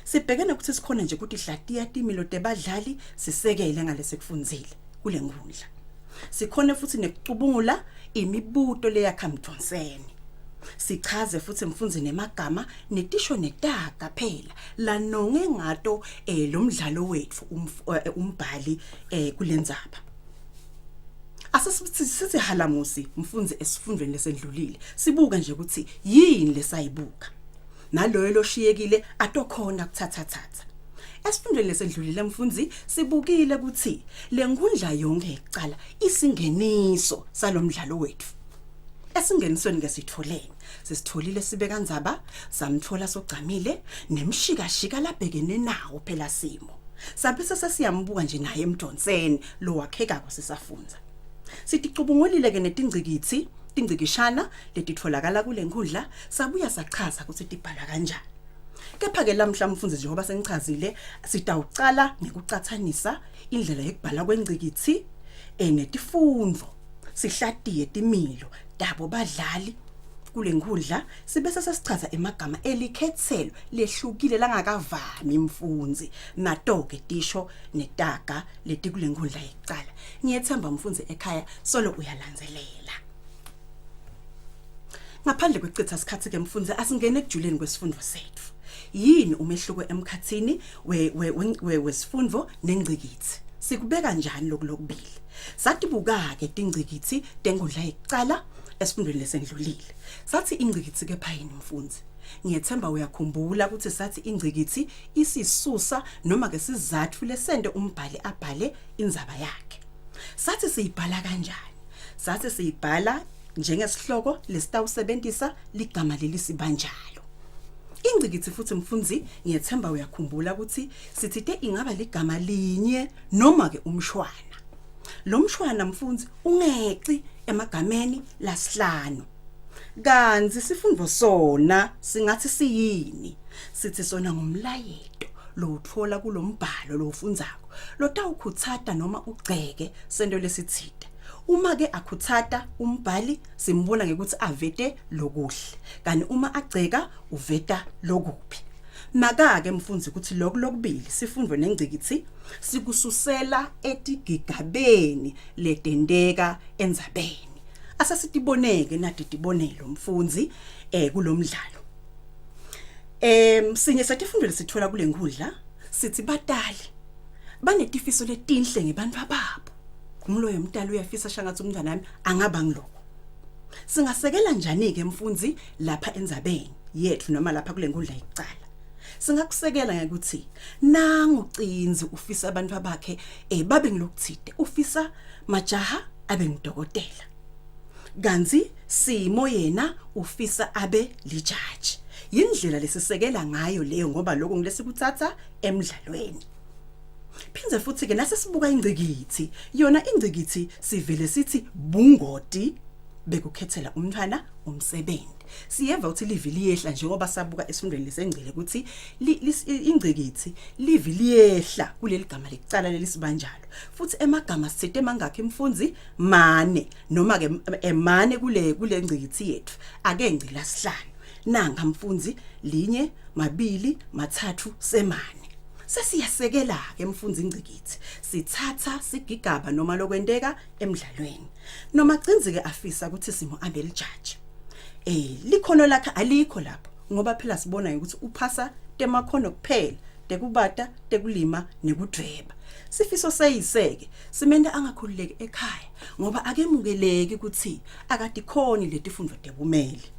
U: Sibhekene ukuthi sikhona nje ukuthi hlatiya timilo tebadlali sisekele ngalesekufundzile kule nkundla. Sikhona futhi nekucubungula imibuto leyakhamjonseni. Sichaze futhi mfundzi nemagama netisho netaga phela lanonge ngato lo mdlalo wethu umbhali kulendzaba. Asasithi halamusi mfundzi esifundweni lesendlulile sibuka nje ukuthi yini lesayibuka. Naloyo loshiyekile atokhona kuthatha. Esifundweni lesendlulile mfundzi sibukile ukuthi lenkundla yonke ecala isingeniso salomdlalo wethu. Esingenisweni ngesitholeni sisitholile sibe kanzaba samthola sogcamile nemshikashika labhekene nawo phela Simo. Sabe sesiyambuka nje naye emjonseni lo wakheka kwasisafunza. Siticubungulile ke netingcikithi tingcikishana letitholakala kule nkundla sabuya sachaza ukuthi tibhala kanjani. Kepha ke lamhla mfundzi njengoba sengichazile sitawucala ngekucathanisa indlela yekubhala kwengcikithi netifundvo. Sihlatiye timilo otabo badlali kule nkundla sibese sesichaza emagama elikhethelo lehlukile langakavami imfunzi natoke tisho netaga leti kule nkundla yecala ngiyethemba mfunzi ekhaya solo uyalandzelela ngaphandle kwecitha isikhathi ke mfunzi asingene ekujuleni kwesifundo sethu yini umehluko emkhathini wesifundo nengcikithi sikubeka kanjani lokubili sathi buka ke tingcikithi tenkundla yecala esifundweni lesendlulile sathi ingcikithi ke phayini mfunzi ngiyethemba uyakhumbula ukuthi sathi ingcikithi isisusa noma ke sizathu lesente umbhali abhale inzaba yakhe sathi siyibhala kanjani sathi siyibhala njengesihloko lesitawusebenzisa ligama lelisibanjalo ingcikithi futhi mfunzi ngiyethemba uyakhumbula ukuthi sithite ingaba ligama linye noma ke umshwana lo mshwana mfunzi ungeci emagameni lasihlanu kanzi sifundo sona singathi siyini sithi sona ngumlayeto lo uthola kulombhalo lo ufundzako lo tawukhutsata noma ugceke sento lesithita uma ke akhutsata umbhali simbona ngekuthi avete lokuhle kanti uma agceka uveta lokuphi maka ke mfunzi ukuthi lokubili sifundwe nengcikithi sikususela etigigabeni letendeka enzabeni asasitiboneke natitibonelo mfunzi kulomdlalo sinye satifundwe lesithola kule nkundla sithi batali banetifiso letinhle ngebantwa babo nguloyo mntalo uyafisa shangathi umntwana nami angaba ngiloko singasekela njani ke mfunzi lapha enzabeni yethu noma lapha kule nkundla yecala singakusekela ngekuthi nangu ucinzi ufisa abantu bakhe babe ngilokuthide ufisa majaha abe ngidokotela ganzi simo yena ufisa abe lijaji yindlela lesisekela ngayo leyo ngoba lokho ngilesikuthatha emidlalweni phinze futhi ke nasesibuka ingcikithi yona ingcikithi sivele sithi bungoti bekukhethela umntwana umsebenzi siyeva ukuthi livili yehla njengoba sabuka esifundweni lesengcile ukuthi ingcikithi livili yehla kuleli gama lecala lelisibanjalo futhi emagama sithe mangakho imfunzi mane noma ke emane kule ngcikithi yethu ake ngcila sihlanu nanga mfunzi linye mabili mathathu semane sesiyasekela ke mfunzi ingcikithi sithatha sigigaba noma lokwendeka emidlalweni noma cinzike afisa ukuthi simo abe lijaji likhono lakhe alikho lapho ngoba phela sibona ukuthi uphasa temakhono kuphela tekubata tekulima nekudweba sifiso sayiseke simende angakhululeki ekhaya ngoba akemukeleki ukuthi akade khona letifundo tebumeli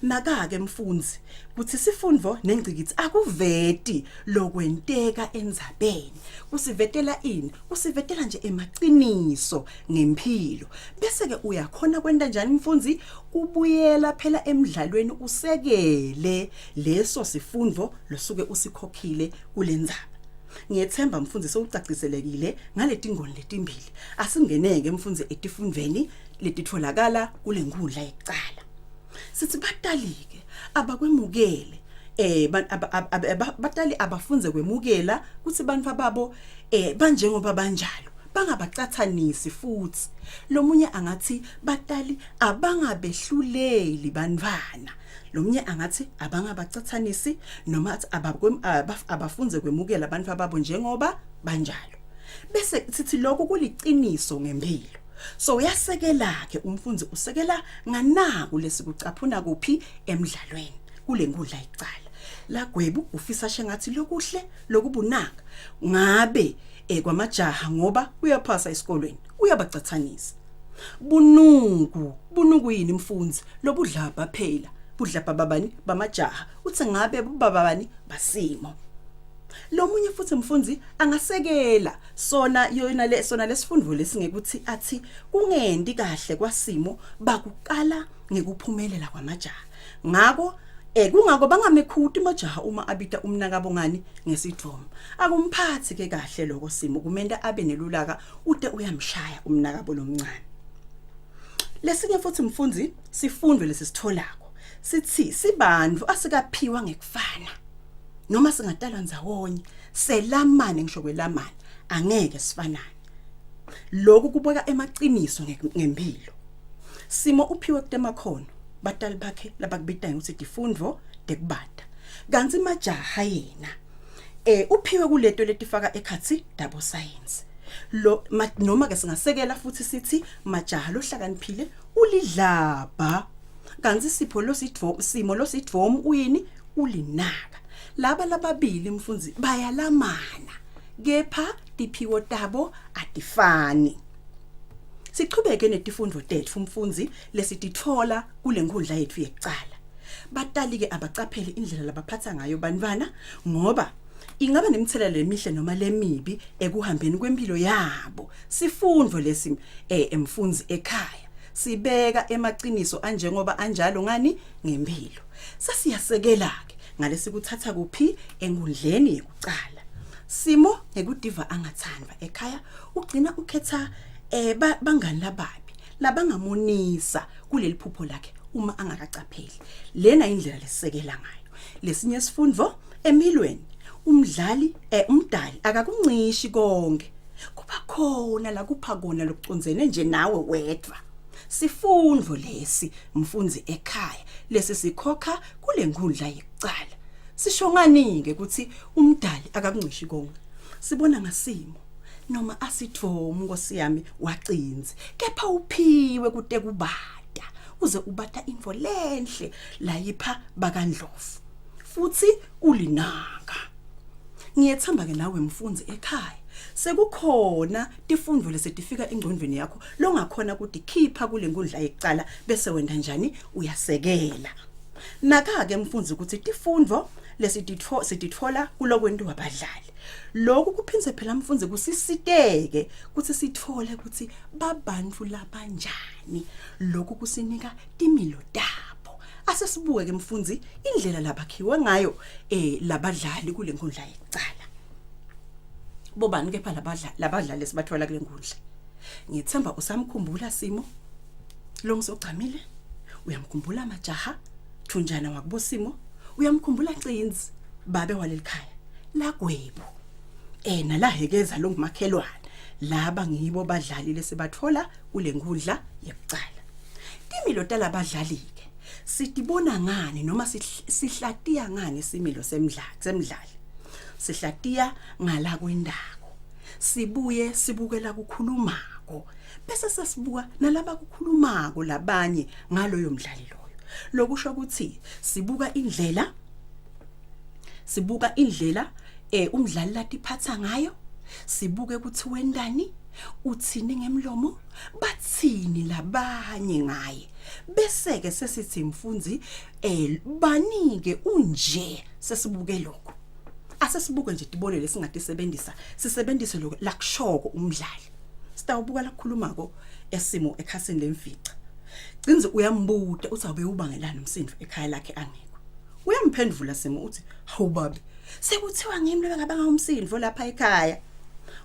U: maka ke mfunzi kuthi sifundo nengcikithi akuveti lokwenteka enzabeni kusivetela ini kusivetela nje emaqiniso ngempilo bese ke uyakhona kwenta njani mfunzi ubuyela phela emidlalweni usekele leso sifundo losuke usikhokhile kulenzaba ngiyethemba mfunzi sowucaciselekile ngaleti ngoni letimbili asingeneke mfunzi etifundweni letitholakala kule nkundla yecala sithi batalike abakwemukele batali abafunze kwemukela kuthi abantu babo banjengoba banjalo bangabacathanisi futhi lomunye angathi batali abangabehluleli bantwana lomunye angathi abangabacathanisi noma athi abafunze kwemukela abantu babo njengoba banjalo bese sithi lokho kuliciniso ngempilo so uyasekela ke umfunzi usekela nganaku lesikucaphuna kuphi emidlalweni kule nkundla icala la gwebu ufisa shengathi lokuhle lokubunaka ngabe kwamajaha ngoba uyaphasa esikolweni uyabacathanisa bunuku yini mfunzi lobudlaba phela budlaba babani bamajaha uthi ngabe babani basimo lomunye futhi mfunzi angasekela sona lesifundo lesingekuthi athi kungendi kahle kwasimo bakukala ngekuphumelela kwamajaha ngako kungako bangamekhuti majaha uma abita umnakabo ngani ngesidromo akumphathi ke kahle lokho simo kumenda abe nelulaka ude uyamshaya umnakabo lomncane lesinye futhi mfunzi sifundwe lesisitholako sithi sibandvu asikaphiwa ngekufana noma singadalwa ndzawonye selamane ngisho kwelamane angeke sifanane lokhu kubeka emaqiniso ngempilo Simo uphiwe kutemakhono batali bakhe labakubita ukuthi tifundvo tekubata kanti majaha yena uphiwe kuleto letifaka ekhatsi double science noma ke singasekela futhi sithi majaha lohlakaniphile ulidlaba kanti Simo lositvom uyini ulinaka laba lababili mfundzi bayalamana kepha tiphiwo tabo atifani. Sichubeke netifundvo tetfu mfundzi lesitithola kule nkundla yethu yekucala. Batali ke abacaphele indlela labaphatha ngayo bantwana ngoba ingaba nemthelela emihle noma lemibi ekuhambeni kwempilo yabo. Sifundvo lesi emfundzi ekhaya sibeka emaqiniso anjengoba anjalo ngani ngempilo. Sasiyasekela ke ngalesi kuthatha kuphi enkundleni yekucala. Simo ngekudiva angathandwa ekhaya ugcina ukhetha bangani lababi labangamonisa kuleli phupho lakhe uma angakacapheli. Lena indlela lesekela ngayo. Lesinye sifundvo empilweni umdali akakunqishi konke. Kuba khona la kupha kona lokuconzene nje nawe wedwa. Sifundvo lesi mfundzi ekhaya lesi sikhokha kule nkundla yekucala. Sisho ngani ke ukuthi umdali akakunqishi konke. Sibona ngasimo noma asithomu Nkosi yami wacinze kepha uphiwe kude kubata uze ubata imvo lenhle layipha bakandlovu futhi ulinaka. Ngiyethamba ke nawe mfundzi ekhaya sekukhona tifundvo lesetifika engqondweni yakho longakhona ukuthi khipha kule nkundla yekucala bese wenda njani uyasekela. Naka ke mfundzi ukuthi tifundvo lesitithola kulokwentiwa abadlali. Lokhu kuphindze phela mfundzi kusisiteke ukuthi sithole ukuthi babantu labanjani. Lokhu kusinika timilo tabo. Asesibuke ke mfundzi indlela labakhiwe ngayo labadlali kule nkundla yekucala. Bobani ke phala labadlali esibathola kule nkundla. Ngithemba usamkhumbula Simo lo ngisogcamile. Uyamkhumbula majaha Thunjana wakubo Simo. Uyamkhumbula Cinzi babe walelikhaya la Gwebo nalahekeza lo ngumakhelwane laba ngibo badlali lesibathola kule nkundla yekucala. Timilo talabadlali ke sitibona ngani noma sihlatiya ngani similo semidlali. Sihlatiya ngala kwendako. Sibuye sibukela kukhulumako bese sesibuka nalaba kukhulumako labanye ngaloyo mdlali loyo. Lokusho ukuthi sibuka indlela umdlali latiphatha ngayo. Sibuke ukuthi wendani uthini ngemlomo bathini labanye ngaye. Bese ke sesithi mfundzi banike unje sesibuke lokho. Asesibuke nje tibone lesingatisebenzisa sisebenzise lokho lakushoko umdlali. Sitawubuka lakhulumako esimo ekhasini lemfica. Cinzi uyambuta uthi awube ubangelana umsindvo ekhaya lakhe angekho. Uyamphendvula Simo uthi hawu babe sekuthiwa ngimi lobe ngabanga umsindvo lapha ekhaya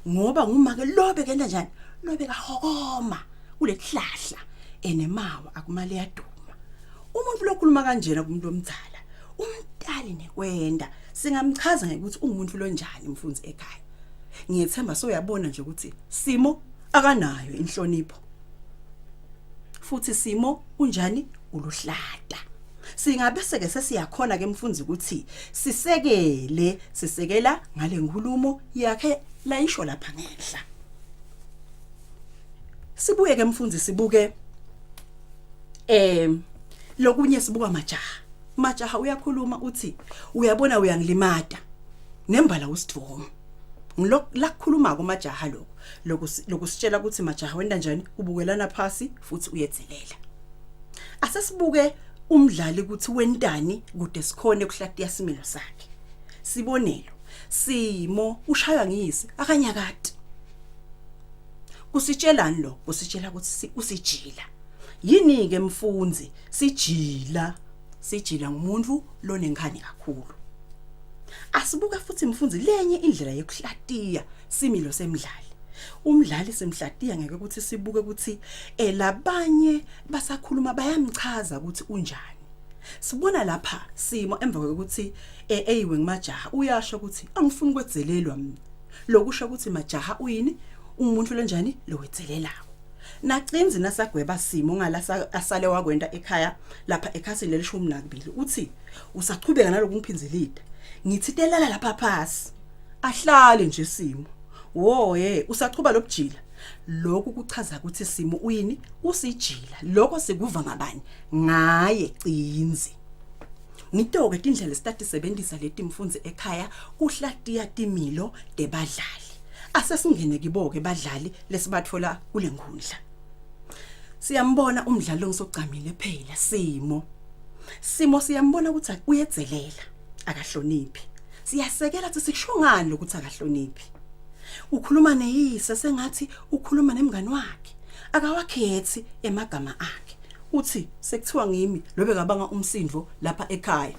U: ngoba ngumake lobe kenda njani lobe kahokoma kulesihlahla enemawa akumale yaduma. Umuntu lokhuluma kanjena kumuntu omdala umntali nekwenda singamchaza ngokuthi ungumuntu lo njani mfundzi ekhaya. Ngiyethemba soyabona nje ukuthi Simo akanayo inhlonipho futhi Simo unjani uluhlata. Singabe seke sesiyakhona ke mfundzi ukuthi sisekela ngale nkulumo yakhe la isho lapha ngenhla. Sibuye ke mfundzi sibuke lokunye sibuka majaha uyakhuluma uthi uyabona uyangilimata nembala usithomo. Lakukhuluma ko majaha lokusitshela ukuthi majaha wenda njani ubukelana phasi futhi uyethelela. Asesibuke umdlali ukuthi wendani kude sikhone kuhlatiya similo sakhe. Sibonelo Simo ushaywa ngiyisi akanyakati. Kusitshelani lo? Kusitshela ukuthi usijila. Yini ke mfundzi sijila ngumuntu lonenkani kakhulu. Asibuka futhi mfundzi lenye indlela yokuhlatiya similo semidlali. Umdlali semhlatiya ngeke ukuthi sibuke ukuthi labanye basakhuluma bayamchaza ukuthi unjani. Sibona lapha Simo emva kokuthi eyiwe ngmajaha uyasho ukuthi angifuni kwedzelelwa mina. Lokusho ukuthi majaha uyini umuntu lo njani lo wethelelayo. Naqinzi nasagweba Simo ngala asale wakwenda ekhaya lapha ekhasini lelishumi nakubili uthi usaqhubeka naloku ngiphinzilida ngithi telala lapha phasi ahlale nje Simo woye usaqhuba lobujila lokhu kuchaza ukuthi Simo uyini usijila lokho sekuva ngabani ngaye Qinzi ngitoke indlela start sebenzisa leti mfunzi ekhaya kuhlatiya timilo debadlali asesingene kiboke badlali lesibathola kule nkundla siyambona umdlalo ngisocamile phela Simo siyambona ukuthi uyedzelela akahloniphi siyasekela ukuthi sikushongani lokuthi akahloniphi ukhuluma neyise sengathi ukhuluma nemngani wakhe akawakhethi emagama akhe uthi sekuthiwa ngimi lobe kabanga umsindvo lapha ekhaya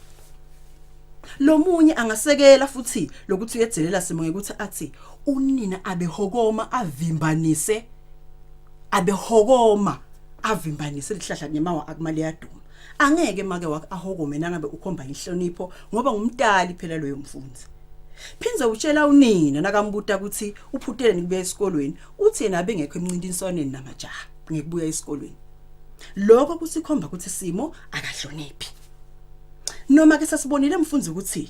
U: lo munye angasekela futhi lokuthi uyedzelela Simo ngekuthi athi unina abehokoma avimbanise lihlahla nyemawa akumali yaduma angeke make wakhe ahokome nangabe ukhomba inhlonipho ngoba ngumtali phela loyo mfundzi phinze utshela unina nakambuta ukuthi uphutele nikubuya esikolweni uthi yena abengekho emncintiswaneni namajaha ngikubuya esikolweni lokho kusikhomba ukuthi Simo akahloniphi noma ke sasibonile mfundzi ukuthi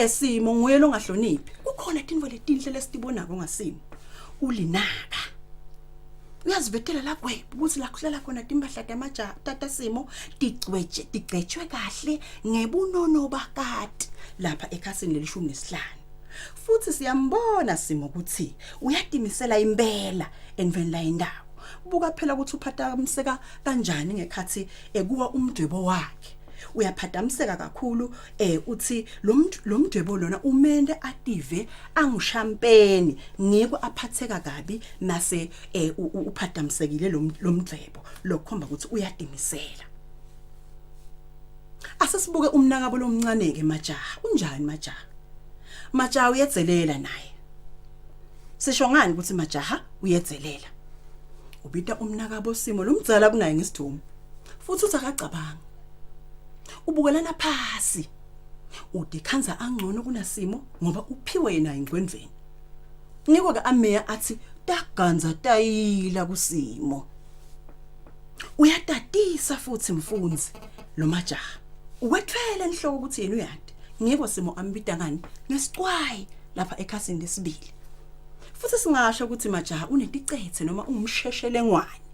U: Simo nguye lo ngahloniphi kukhona tinvo letinhle lesitibonako ngaSimo ulinaka uyazivetela la kwebo ukuthi la kuhlala khona timbahla tamajaha tata Simo tigcetshwe kahle ngebunono bakati lapha ekhasini lelishumi nesihlanu futhi siyambona Simo ukuthi uyatimisela impela enveni la indawo buka phela ukuthi uphathamseka kanjani ngekhathi ekuwa umdwebo wakhe uyaphathamseka kakhulu uthi lo mdwebo lona umende ative angishampeni ngiko aphatheka kabi nase uphathamsekile lo mdwebo lokukhomba ukuthi uyatimisela asesibuke umnakabo lomncane ke majaha unjani majaha uyedzelela naye sisho ngani ukuthi majaha uyedzelela ubita umnakabo Simo lomdzala kunaye ngesithumo futhi uthi akacabanga ubukelana phasi udikhanza angcono kunaSimo ngoba uphiwe yena ingcwendweni ngiko ke ameya athi taganza tayila kuSimo uyatatisa futhi mfundzi lo majaha uwethwele enhloko ukuthi yena uyandi ngiko Simo ambita ngani ngesicwayi lapha ekhasini lesibili futhi singasho ukuthi majaha uneticethe noma ungumsheshele ngwani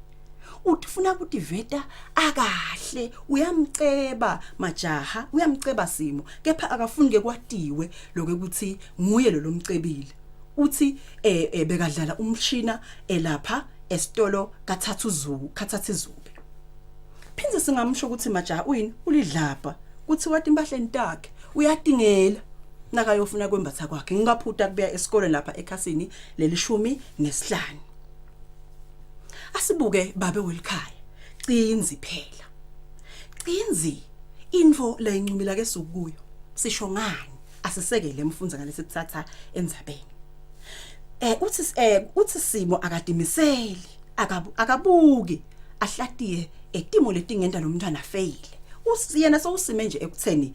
U: utifuna ukuthi veta akahle uyamceba majaha uyamceba Simo kepha akafunike kwatiwe lokho ukuthi nguye lo mcebile uthi bekadlala umshina elapha esitolo kathathu zube phinze singamsho ukuthi majaha uyini ulidlapha kuthi wathi imbahleni takhe uyatingela nakayofuna kwembatha kwakhe ngingaphuta kubuya esikoleni lapha ekhasini lelishumi nesihlanu asibuke babe welikhaya Qinzi phela Qinzi info la incumila ke sukuyo sisho ngani asisekele emfunza ngalesi kuthatha endzabeni uthi Simo akadimiseli akabuki ahlatiye etimo letingenda nomntwana fail usiyena sowusime nje ekutheni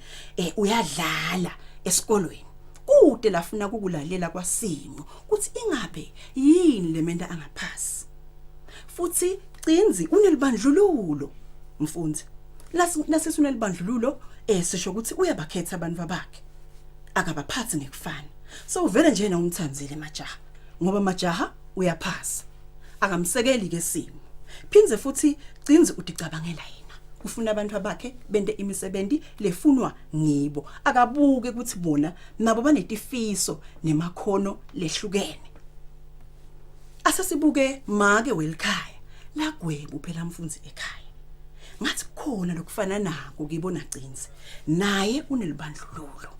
U: uyadlala esikolweni kude lafuna ukulalela kwaSimo kuthi ingabe yini lemenda angaphasi futhi Qinzi unelibandlululo mfundzi nasisuna libandlululo sisho ukuthi uyabakhetha abantu bakhe akabaphathi ngekufana so uvele nje na umthanzile majaha ngoba majaha uyaphasa akamsekeli ke Simo phinze futhi Qinzi uticabangela yena ufuna abantu bakhe bende imisebenzi lefunwa ngibo akabuke ukuthi bona nabo banetifiso nemakhono lehlukene asasibuke make welikhaya la gwebo phela mfundzi ekhaya ngathi kukhona lokufana nako kibona Qinzi naye unelibandlululo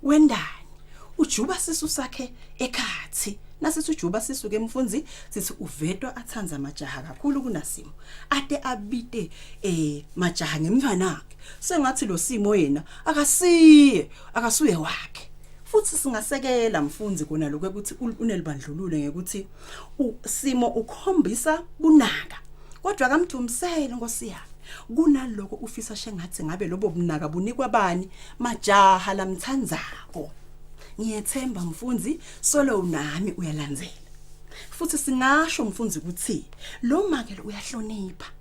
U: wendani ujuba sisu sakhe ekhathi nasithi ujuba sisuke emfundzi sithi uvedwa athanza majaha kakhulu kunaSimo ade abite majaha ngemntwana wakhe sengathi lo Simo yena akasuye wakhe futhi singasekela mfundzi kona lokho ukuthi unelibandlululo ngekuthi uSimo ukhombisa bunaka kodwa akamthumsele ngosiyami kunaloko ufisa shengathi ngabe lobo bunaka bunikwa bani majaha lamthanzako ngiyethemba mfundzi solo nami uyalandzela futhi singasho mfundzi ukuthi lo make lo uyahlonipha.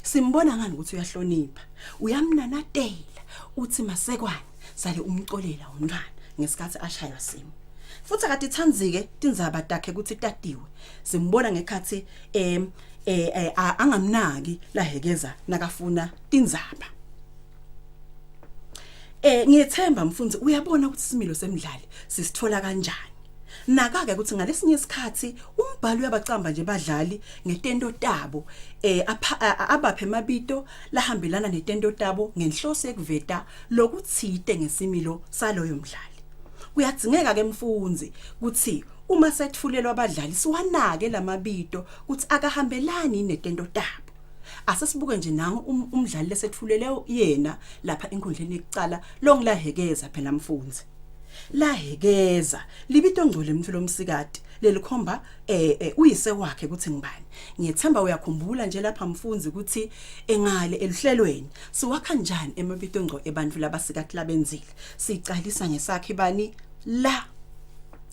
U: Simbona ngani ukuthi uyahlonipha? Uyamnanatela uthi masekwane sale umcolela umntwana ngesikhathi ashaywa Simo. Futhi akade ithanzike tindzaba takhe ukuthi tatiwe. Simbona ngekhathi angamnaki lahekeza nakafuna tindzaba. Ngiyethemba mfundzi uyabona ukuthi Similo semidlali sisithola kanjani. Nakake ukuthi ngalesinye isikhathi umbhalo uyabacamba nje badlali ngetendo tabo abaphe mabito lahambelana netendo tabo ngenhloso yekuveta lokuthite ngesimilo saloyo mdlali. Kuyadzingeka ke mfundzi ukuthi uma sethulelwa abadlali siwanake lamabito ukuthi akahambelani netendo tabo. Asesibuke nje nangu umdlali lesethulele yena lapha enkundleni yokucala longilahekeza phela mfundzi. Lahekeza libito ngcole mfilo lomsikati lelikhomba uyise wakhe ukuthi ngibani. Ngiyethemba uyakhumbula nje lapha mfundzi ukuthi engale eluhlelweni siwakha njani emabito ngco ebantfu labasikati labenzile. Sicalisa ngesakhe bani la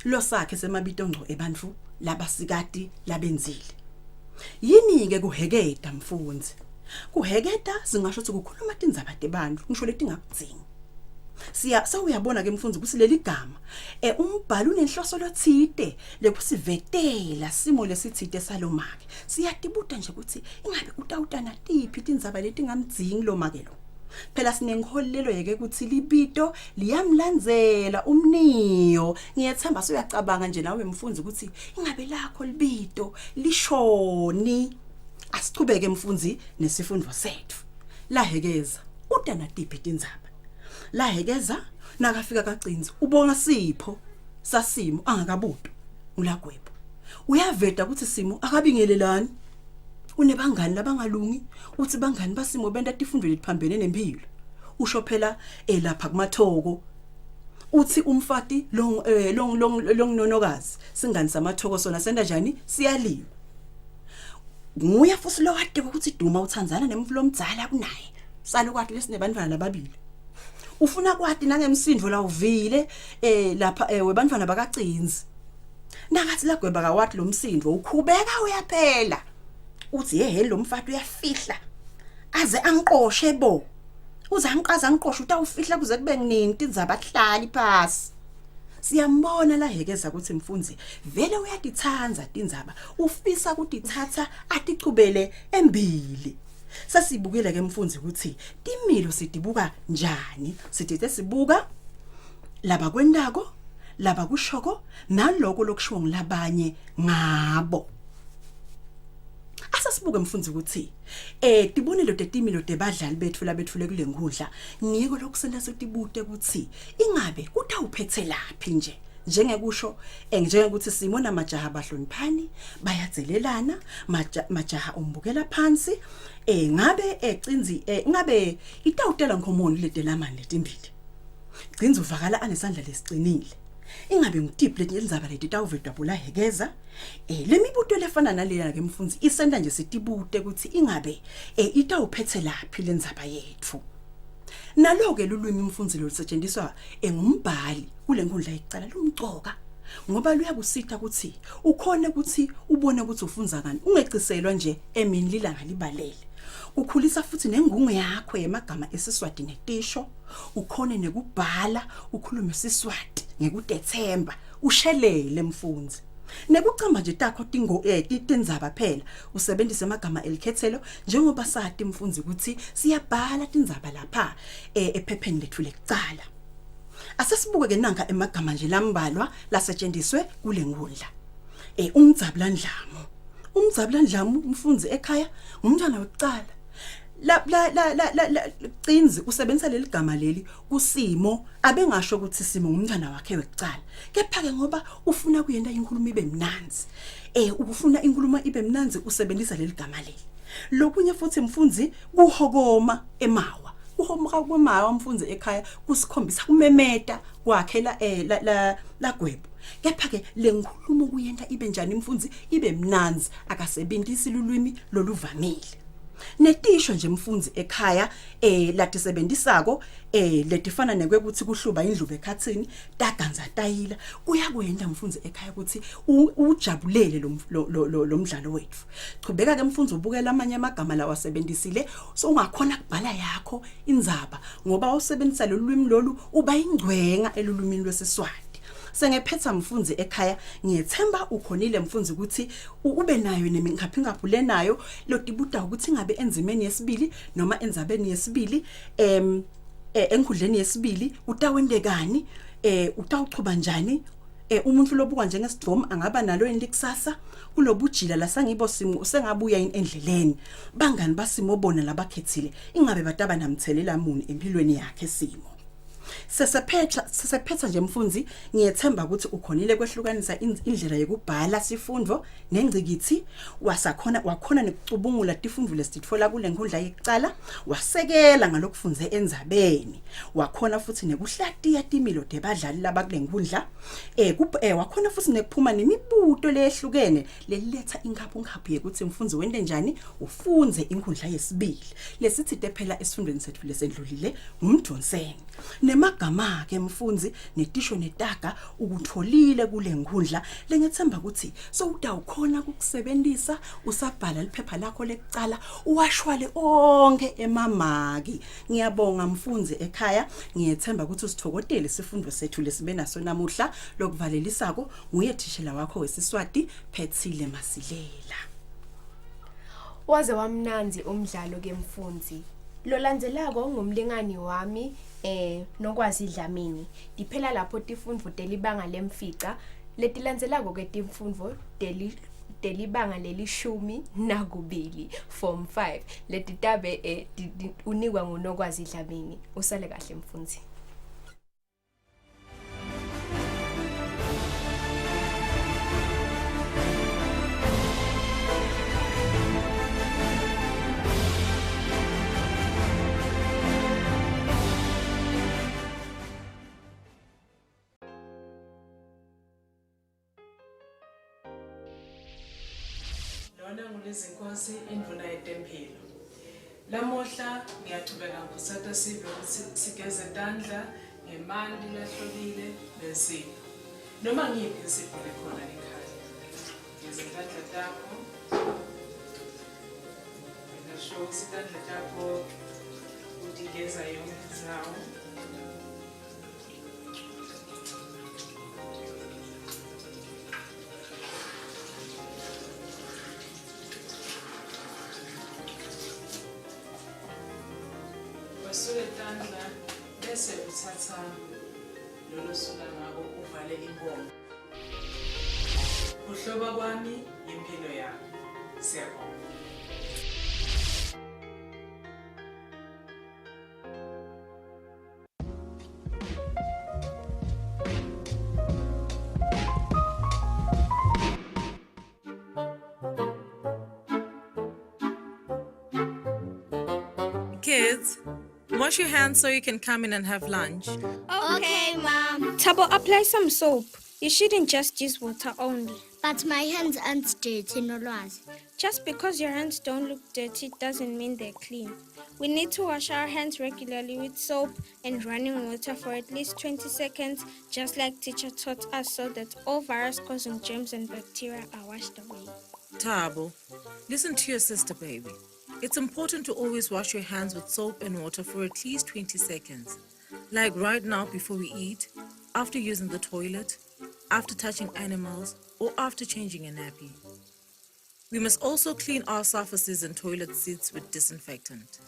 U: lo sakhe semabito ngco ebantfu labasikati labenzile. Yini ke kuheketa mfundzi? Kuheketa singasho ukuthi kukhuluma tindzaba tebantfu ngisho letingakudzingi. Uyabona ke mfundzi ukuthi leli gama umbhalo unenhloso lothide lekusivetela simo lesithide salomake. Siyatibuta nje ukuthi ingabe utawutana tiphi tindzaba letingamdzingi lo make lo. Phela sinengholelo yeke ukuthi libito liyamlandzela umniyo. Ngiyethemba uyacabanga nje nawe mfundzi ukuthi ingabe lakho libito lishoni. Asichubeke mfundzi nesifundo sethu. Lahekeza utana tiphi tindzaba. Lahekeza nakafika kagcinzi ubona Sipho sasimo angakabuto ulagwebo. Uyaveta ukuthi Simo akabingelelani. Unebangani labangalungi uthi bangani basimo benda tifundwe liphambene nempilo. Usho phela lapha kumathoko uthi umfati long nonokazi singani samathoko sona senda njani siyaliwa. Nguye futhi lo wade ukuthi Duma uthandzana nemfulo omdzala kunaye. Salo kwathi lesinebantwana lababili. Ufuna kwathi nangemsindvo la uvile lapha webantwana bakagcinzi. Nakathi lagweba kawathi lo msindvo ukhubeka uyaphela. Uthi lo mfati uyafihla aze angiqoshe bo. Uze angiqaza angiqoshe utawufihla kuze kube nini tindzaba ahlali phasi. Siyambona lahekeza ukuthi mfundzi vele uyatithanza tindzaba ufisa ukutithatha atichubele embili. Sasibukile ke mfundzi ukuthi timilo sitibuka njani. Sithethe sibuka laba kwendako laba kushoko naloko lokushiwo ngilabanye ngabo. Asasibuke mfundzi ukuthi tibonelo tetimilo tebadlali bethu labethule kule ngudla ngiko lokusenda sotibute ukuthi ingabe utawuphethe laphi nje njengekusho njengekuthi Simo namajaha bahloniphani bayadzelelana majaha umbukela phansi ngabe ecinzi ngabe itawutela ngomoni letelamani letimbili Gcinzi uvakala anesandla lesicinile. Ingabe ngitiphi letindzaba leti tawuvedwa bulahekeza lemibuto lefana naleya ke mfundzi isenda nje sitibute ukuthi ingabe itawuphethe laphi lendzaba yethu. Naloke lulwimi mfundzi losetshenziswa ngumbhali kule nkundla yecala lumcoka ngoba luyakusitha ukuthi ukhona ukuthi ubone ukuthi ufundza kani ungeqiselwa nje emini lilanga libalele. Ukhulisa futhi nengungu yakho yemagama esiswati netisho ukhone nekubhala ukhulume isiswati ngekudethemba ushelele mfundzi. Nekucamba nje takho tindzaba phela usebenzise amagama elikhethelo njengoba sathi mfundzi ukuthi siyabhala tindzaba lapha ephepheni lethu lekucala. Asesibuke ke nanka emagama nje lambalwa lasetshenziswe kule nkundla. Umdzablandlamu mfundzi ekhaya umntwana wekucala. La Gcinzi usebenzisa leli gama leli kuSimo abengasho ukuthi Simo umntwana wakhe wekucala. Kepha ke ngoba ufuna kuyenda inkulumo ibe mnanzi. Ufuna inkulumo ibe mnanzi usebenzisa leli gama leli. Lokunye futhi mfundzi kuhokoma emawa. Kuhokoma kwemawa mfundzi ekhaya kusikhombisa kumemeta kwakhe la gwebo. Kepha ke le nkulumo kuyenda ibe njani mfundzi ibe mnanzi akasebenzisi lulwimi loluvamile. netisho nje mfundzi ekhaya latisebenzisako letifana nekwekuthi kuhluba indlu ekhathini taganza tayila kuyakwenda mfundzi ekhaya ukuthi ujabulele lo mdlalo wethu. Chubeka ke mfundzi ubukela amanye amagama la wasebenzisile so ungakhona kubhala yakho indzaba ngoba usebenzisa lo lwimi lolu uba ingcwenga elulwimini lwesiswati. Sengephetha mfundzi ekhaya ngiyethemba ukhonile mfundzi ukuthi ube nayo ngaphi nayo lotibuta ukuthi ngabe enzimeni yesibili noma enzabeni yesibili enkundleni yesibili utawendekani utawuchuba njani umuntu lobukwa njengesidom angaba nalo kusasa kulobujila lasangibo simo sengabuya endleleni bangani basimobona labakhethile ingabe bataba namthelela muni empilweni yakhe simo. Sesephetha nje mfundzi ngiyethemba ukuthi ukhonile kwehlukanisa indlela yokubhala sifundo nengcikithi wakhona nekucubungula tifundvo lesitfola kule nkundla yekucala wasekela ngalokufunze enzabeni wakhona futhi nekuhlatiya timilo tebadlali labakule nkundla wakhona futhi nekuphuma nemibuto lehlukene leletha ingapho yekuthi mfundzi wende njani ufunze inkundla yesibili lesithi tephela esifundweni sethu lesendlulile umdonseng nemagama ke mfundzi netisho netaga ukutholile kule nkundla lengethemba ukuthi so utawukhona ukusebenzisa usabhala liphepha lakho lekucala uwashwale onke emamaki. Ngiyabonga mfundzi ekhaya ngiyethemba ukuthi usithokotele isifundo sethu lesibe naso namuhla lokuvalelisako nguye thishela wakho wesiswati Phethile Masilela.
A: Waze wamnanzi umdlalo ke mfundzi lo landzelako ngumlingani wami Nokwazi Dlamini diphela lapho tifundvo telibanga lemfica letilandzelako ke tifundvo telibanga lelishumi nakubili form 5 letitabe unikwa nguNokwazi Dlamini. Usale kahle mfundzi.
B: Ngulezinkosi indvuna yetempilo. Lamuhla ngiyachubeka ngusata sive ukuthi sigeze tandla ngemanti lahlobile nesipho. Noma ngiphi isipho lekhona ekhaya. Geze tandla takho. Ngisho isitandla takho utigeza yonke indzawo. Wasule tandla bese uthatha lolo suka ngako uvale inkomo. Uhloba kwami impilo yami. Siyabonga.
E: Kids, wash your hands so you can come in and have lunch.
F: Okay, Mom. Tabo, apply some soap. You shouldn't just use water only.
G: But my hands aren't dirty, Nolwazi.
F: Just because your hands don't look dirty doesn't mean they're clean. We need to wash our hands regularly with soap and running water for at least 20 seconds, just like teacher taught us, so that all virus-causing germs and bacteria are washed away.
E: Tabo, listen to your sister, baby. It's important to always wash your hands with soap and water for at least 20 seconds. Like right now before we eat, after using the toilet, after touching animals, or after changing a nappy. We must also clean our surfaces and toilet seats with disinfectant.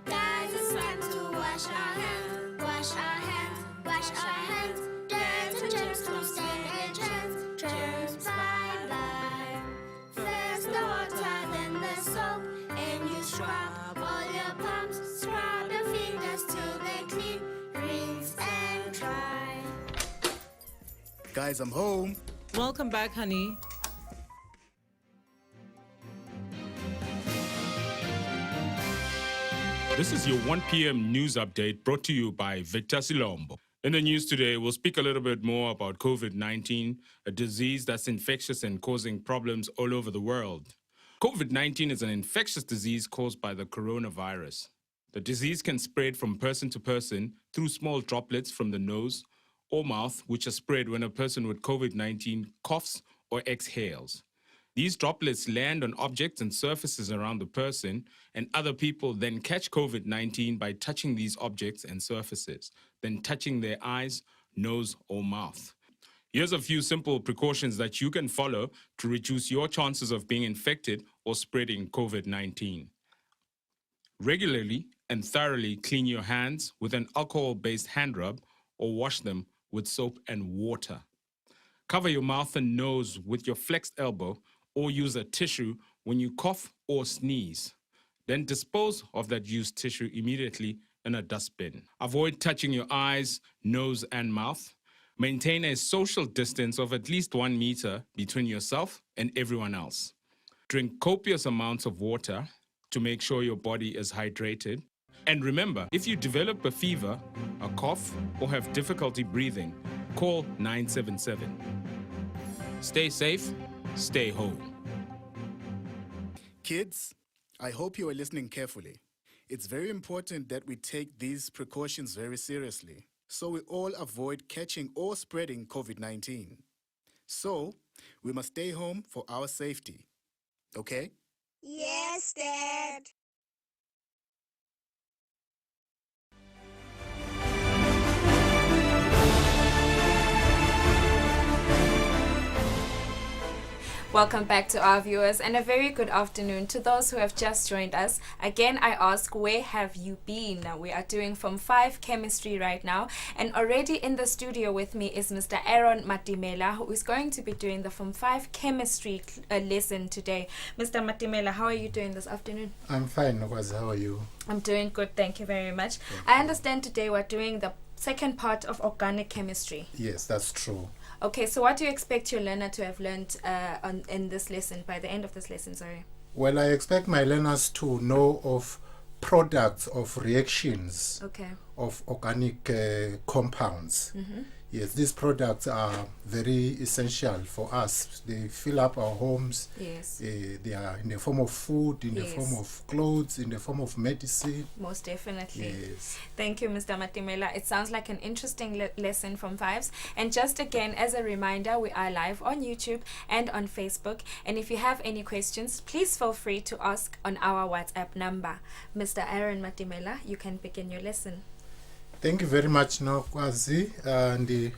G: Guys, it's time to wash our hands, wash our hands, wash our hands. Dirt and germs to stain and germs, germs bye-bye. First the water, then the soap, and you scrub all your palms, scrub your fingers till they're clean, rinse and dry.
V: Guys, I'm home.
E: Welcome back, honey.
I: This is your 1 p.m. news update brought to you by Victor Silombo. In the news today, we'll speak a little bit more about COVID-19, a disease that's infectious and causing problems all over the world. COVID-19 is an infectious disease caused by the coronavirus. The disease can spread from person to person through small droplets from the nose or mouth, which are spread when a person with COVID-19 coughs or exhales. These droplets land on objects and surfaces around the person, and other people then catch COVID-19 by touching these objects and surfaces, then touching their eyes, nose, or mouth. Here's a few simple precautions that you can follow to reduce your chances of being infected or spreading COVID-19. Regularly and thoroughly clean your hands with an alcohol-based hand rub or wash them with soap and water. Cover your mouth and nose with your flexed elbow or use a tissue when you cough or sneeze. Then dispose of that used tissue immediately in a dustbin. Avoid touching your eyes, nose, and mouth. Maintain a social distance of at least 1 meter between yourself and everyone else. Drink copious amounts of water to make sure your body is hydrated. And remember, if you develop a fever, a cough, or have difficulty breathing, call 977. Stay safe, stay home.
V: Kids, I hope you are listening carefully. It's very important that we take these precautions very seriously, so we all avoid catching or spreading COVID-19. So, we must stay home for our safety. Okay?
G: Yes, Dad.
N: Welcome back to our viewers and a very good afternoon to those who have just joined us. Again, I ask, where have you been? We are doing Form 5 chemistry right now, and already in the studio with me is Mr. Aaron Matimela, who is going to be doing the Form 5 chemistry lesson today. Mr. Matimela, how are you doing this afternoon?
C: I'm fine, Nokwazi. How are you?
N: I'm doing good, thank you very much. I understand today we're doing the second part of organic chemistry.
C: Yes, that's true.
N: Okay, so what do you expect your learner to have learned in this lesson, by the end of this lesson, sorry?
C: Well, I expect my learners to know of products of reactions of organic compounds. Yes, these products are very essential for us. They fill up our homes.
N: Yes.
C: They are in the form of food, in the form of clothes, in the form of medicine.
N: Most definitely.
C: Yes.
N: Thank you, Mr. Matimela. It sounds like an interesting lesson from Fives. And just again, as a reminder, we are live on YouTube and on Facebook. And if you have any questions, please feel free to ask on our WhatsApp number. Mr. Aaron Matimela, you can begin your lesson.
C: Thank you very much, Nokwazi, and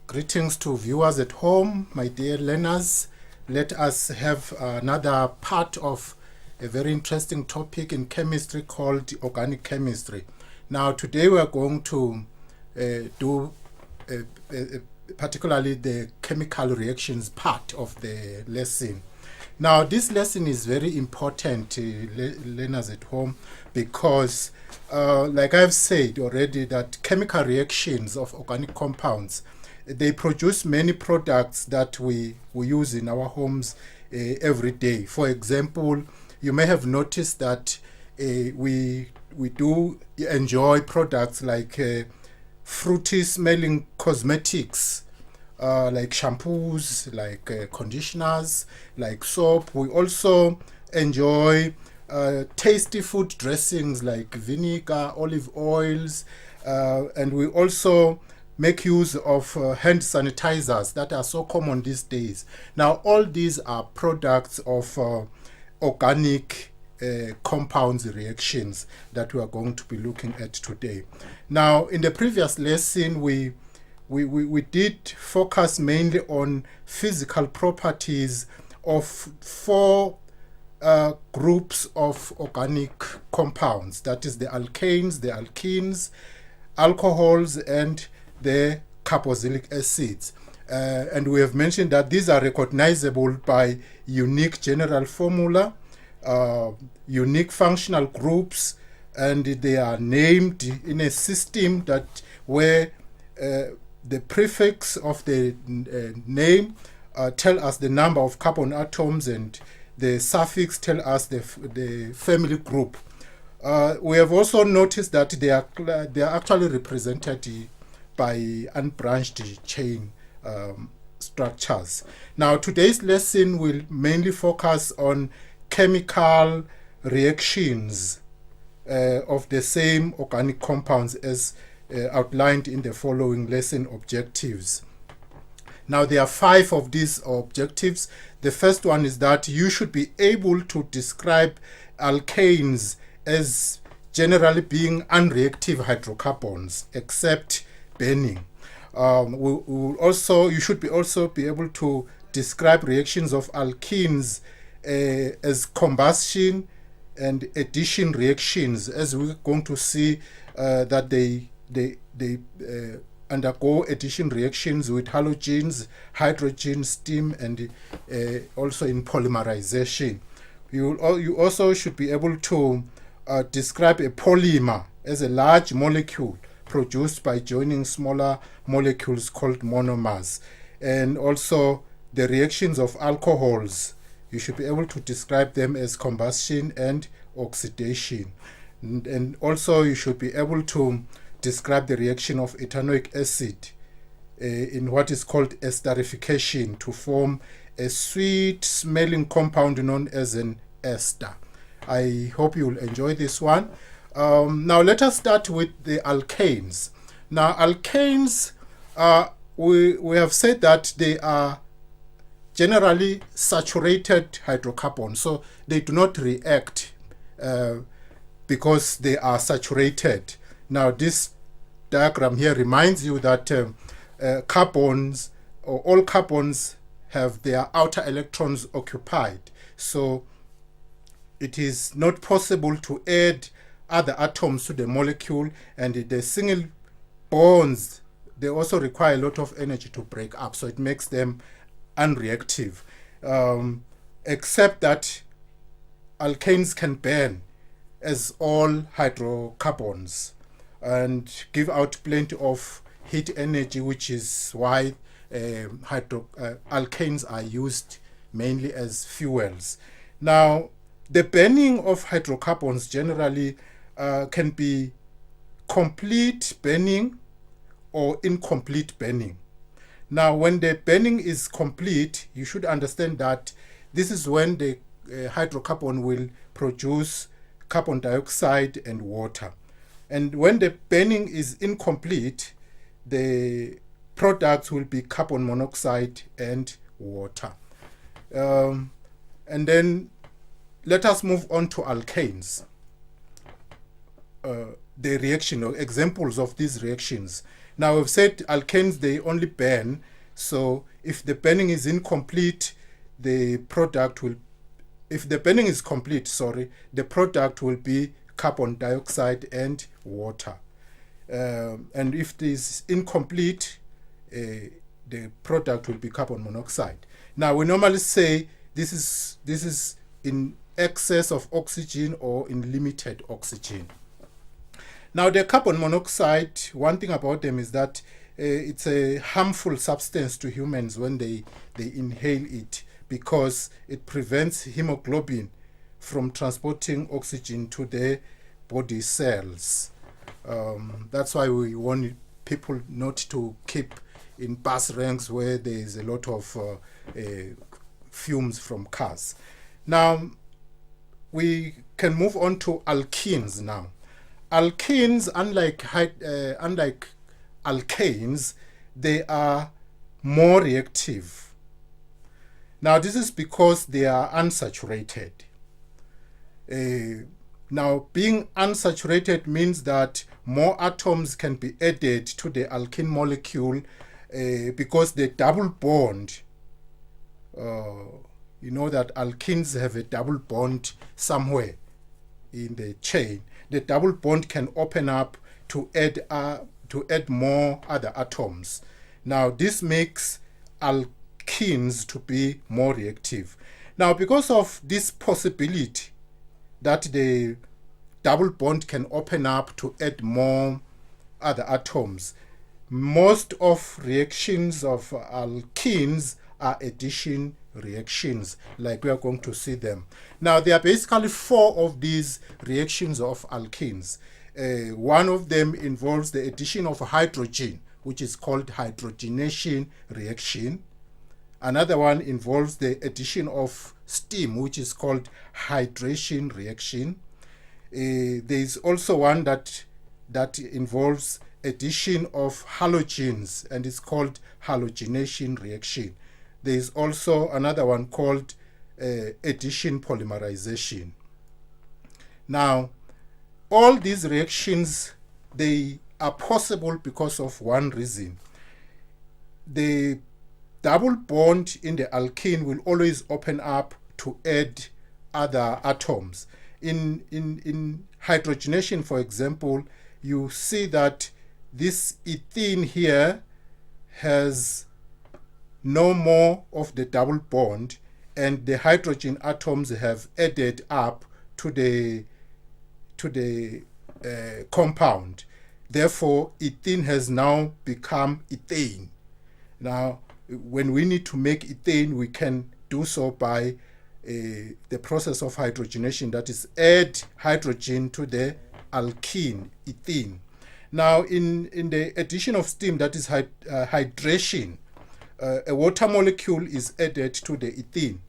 C: greetings to viewers at home, my dear learners. Let us have another part of a very interesting topic in chemistry called organic chemistry. Now, today we are going to do particularly the chemical reactions part of the lesson. Now, this lesson is very important, learners at home, because like I've said already, that chemical reactions of organic compounds, they produce many products that we use in our homes every day. For example, you may have noticed that we do enjoy products like fruity smelling cosmetics, like shampoos, like conditioners, like soap. We also enjoy tasty food dressings like vinegar, olive oils, and we also make use of hand sanitizers that are so common these days. Now, all these are products of organic compounds reactions that we are going to be looking at today. Now, in the previous lesson, we did focus mainly on physical properties of 4 groups of organic compounds, that is the alkanes, the alkenes, alcohols, and the carboxylic acids. And we have mentioned that these are recognizable by unique general formula, unique functional groups, and they are named in a system that where the prefix of the name tell us the number of carbon atoms, and the suffix tell us the family group. We have also noticed that they are actually represented by unbranched chain structures. Now, today's lesson will mainly focus on chemical reactions of the same organic compounds as outlined in the following lesson objectives. Now, there are 5 of these objectives. The first one is that you should be able to describe alkanes as generally being unreactive hydrocarbons except burning. You should also be able to describe reactions of alkenes as combustion and addition reactions, as we're going to see that they undergo addition reactions with halogens, hydrogen, steam, and also in polymerization. You also should be able to describe a polymer as a large molecule produced by joining smaller molecules called monomers. And also the reactions of alcohols, you should be able to describe them as combustion and oxidation. And also you should be able to describe the reaction of ethanoic acid in what is called esterification to form a sweet smelling compound known as an ester. I hope you will enjoy this one. Now let us start with the alkanes. Now alkanes, we have said that they are generally saturated hydrocarbons, so they do not react because they are saturated. Now this diagram here reminds you that carbons, or all carbons, have their outer electrons occupied, so it is not possible to add other atoms to the molecule, and the single bonds, they also require a lot of energy to break up, so it makes them unreactive, except that alkanes can burn as all hydrocarbons and give out plenty of heat energy, which is why alkanes are used mainly as fuels. Now, the burning of hydrocarbons generally can be complete burning or incomplete burning. Now, when the burning is complete, you should understand that this is when the hydrocarbon will produce carbon dioxide and water. And when the burning is incomplete, the products will be carbon monoxide and water. And then let us move on to alkanes. The reaction or examples of these reactions. Now we've said alkanes, they only burn, so if the burning is incomplete, the product will be carbon dioxide and water. And if it is incomplete, the product will be carbon monoxide. Now we normally say this is in excess of oxygen or in limited oxygen. Now the carbon monoxide, one thing about them is that it's a harmful substance to humans when they inhale it, because it prevents hemoglobin from transporting oxygen to the body cells. That's why we want people not to keep in bus ranks where there is a lot of fumes from cars. Now we can move on to alkenes now. Alkenes, unlike alkanes, they are more reactive. Now this is because they are unsaturated. Now being unsaturated means that more atoms can be added to the alkene molecule because the double bond, you know that alkenes have a double bond somewhere in the chain. The double bond can open up to add more other atoms. Now this makes alkenes to be more reactive. Now because of this possibility that the double bond can open up to add more other atoms, most of reactions of alkenes are addition reactions, like we are going to see them. Now there are basically 4 of these reactions of alkenes. One of them involves the addition of hydrogen, which is called hydrogenation reaction. Another one involves the addition of steam, which is called hydration reaction. There is also one that involves addition of halogens, and it's called halogenation reaction. There is also another one called addition polymerization. Now, all these reactions, they are possible because of one reason. The double bond in the alkene will always open up to add other atoms. In hydrogenation, for example, you see that this ethene here has no more of the double bond, and the hydrogen atoms have added up to the compound. Therefore, ethene has now become ethane. Now, when we need to make ethane, we can do so by the process of hydrogenation, that is, add hydrogen to the alkene, ethene. Now, in the addition of steam, that is hydration, a water molecule is added to the ethene.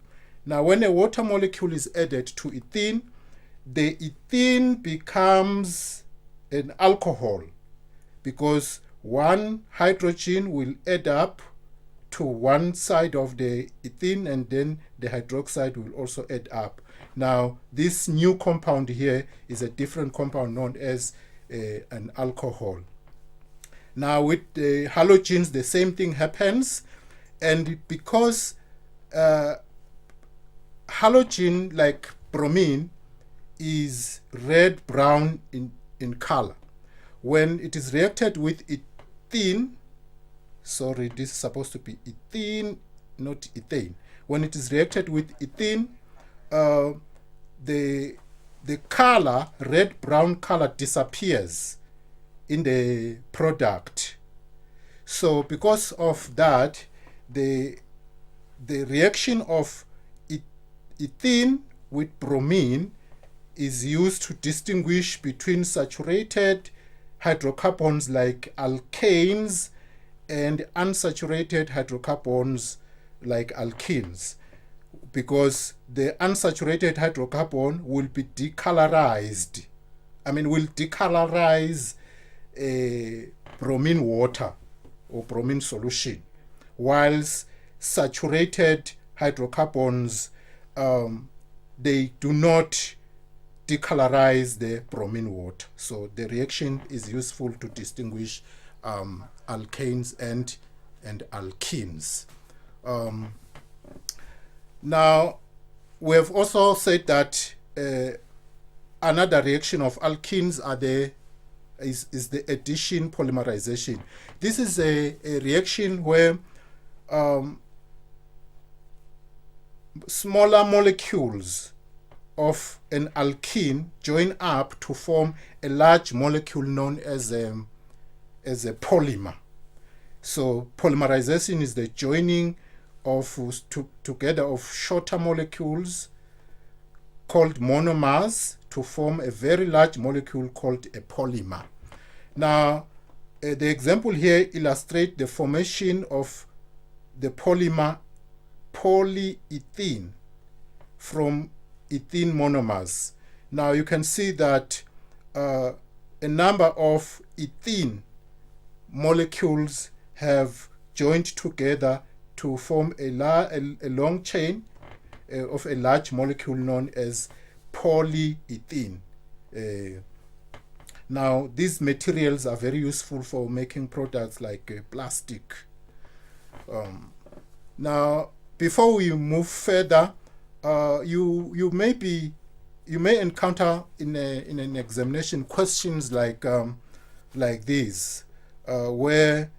C: Now, when a water molecule is added to ethene, the ethene becomes an alcohol, because one hydrogen will add up to one side of the ethene, and then the hydroxide will also add up. Now, this new compound here is a different compound known as an alcohol. Now, with the halogens, the same thing happens, and because halogen, like bromine, is red-brown in color, when it is reacted with ethene, sorry, this is supposed to be ethene, not ethane. When it is reacted with ethene, the color, red-brown color, disappears in the product. So because of that, the reaction of ethene with bromine is used to distinguish between saturated hydrocarbons like alkanes and unsaturated hydrocarbons like alkenes, because the unsaturated hydrocarbon will be decolorized. Will decolorize bromine water or bromine solution, whilst saturated hydrocarbons, they do not decolorize the bromine water. So the reaction is useful to distinguish alkanes and alkenes. Now, we have also said that another reaction of alkenes is the addition polymerization. This is a reaction where smaller molecules of an alkene join up to form a large molecule known as a polymer. So polymerization is the joining of together of shorter molecules called monomers to form a very large molecule called a polymer. Now, the example here illustrates the formation of the polymer polyethene from ethene monomers. Now you can see that a number of ethene molecules have joined together to form a long chain of a large molecule known as polyethene. Now, these materials are very useful for making products like plastic. Now, before we move further, you may encounter in an examination questions like these, where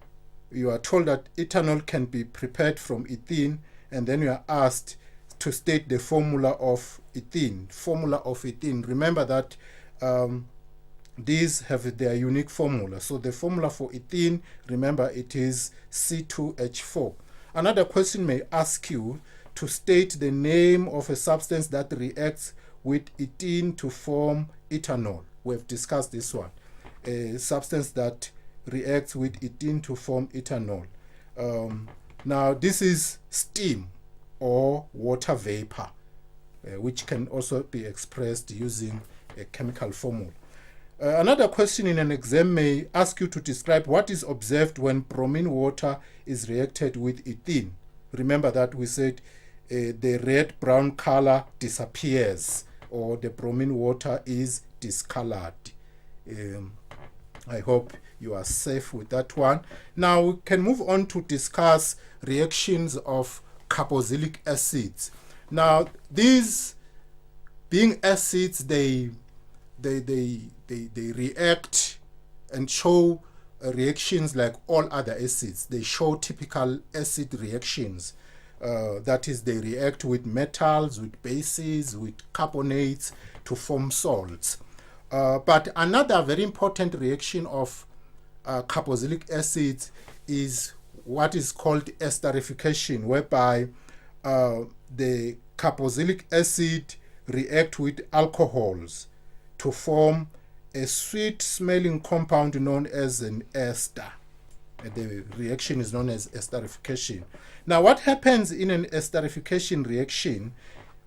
C: you are told that ethanol can be prepared from ethene, and then you are asked to state the formula of ethene. Remember that these have their unique formula. So the formula for ethene, remember, it is C2H4. Another question may ask you to state the name of a substance that reacts with ethene to form ethanol. We've discussed this one. A substance that reacts with ethene to form ethanol. Now, this is steam or water vapor, which can also be expressed using a chemical formula. Another question in an exam may ask you to describe what is observed when bromine water is reacted with ethene. Remember that we said the red-brown color disappears, or the bromine water is discolored. I hope you are safe with that one. Now we can move on to discuss reactions of carboxylic acids. Now these being acids, they react and show reactions like all other acids. They show typical acid reactions. That is, they react with metals, with bases, with carbonates to form salts. But another very important reaction of carboxylic acids is what is called esterification, whereby the carboxylic acid react with alcohols to form a sweet-smelling compound known as an ester. The reaction is known as esterification. Now, what happens in an esterification reaction,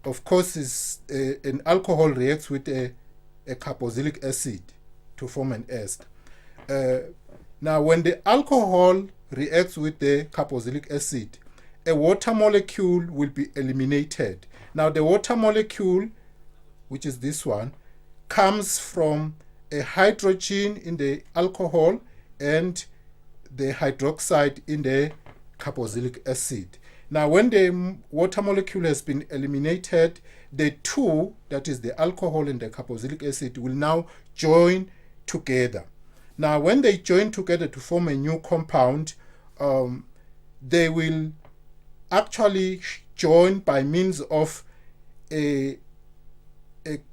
C: of course, is an alcohol reacts with a carboxylic acid to form an ester. Now, when the alcohol reacts with the carboxylic acid, a water molecule will be eliminated. Now, the water molecule, which is this one, comes from a hydrogen in the alcohol and the hydroxide in the carboxylic acid. Now, when the water molecule has been eliminated, the two, that is the alcohol and the carboxylic acid, will now join together. Now, when they join together to form a new compound, they will actually join by means of a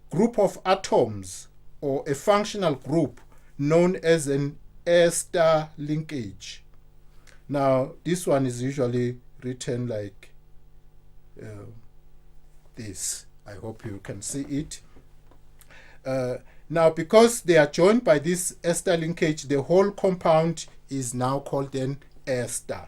C: group of atoms or a functional group known as an ester linkage. Now, this one is usually written like this. I hope you can see it. Now, because they are joined by this ester linkage, the whole compound is now called an ester.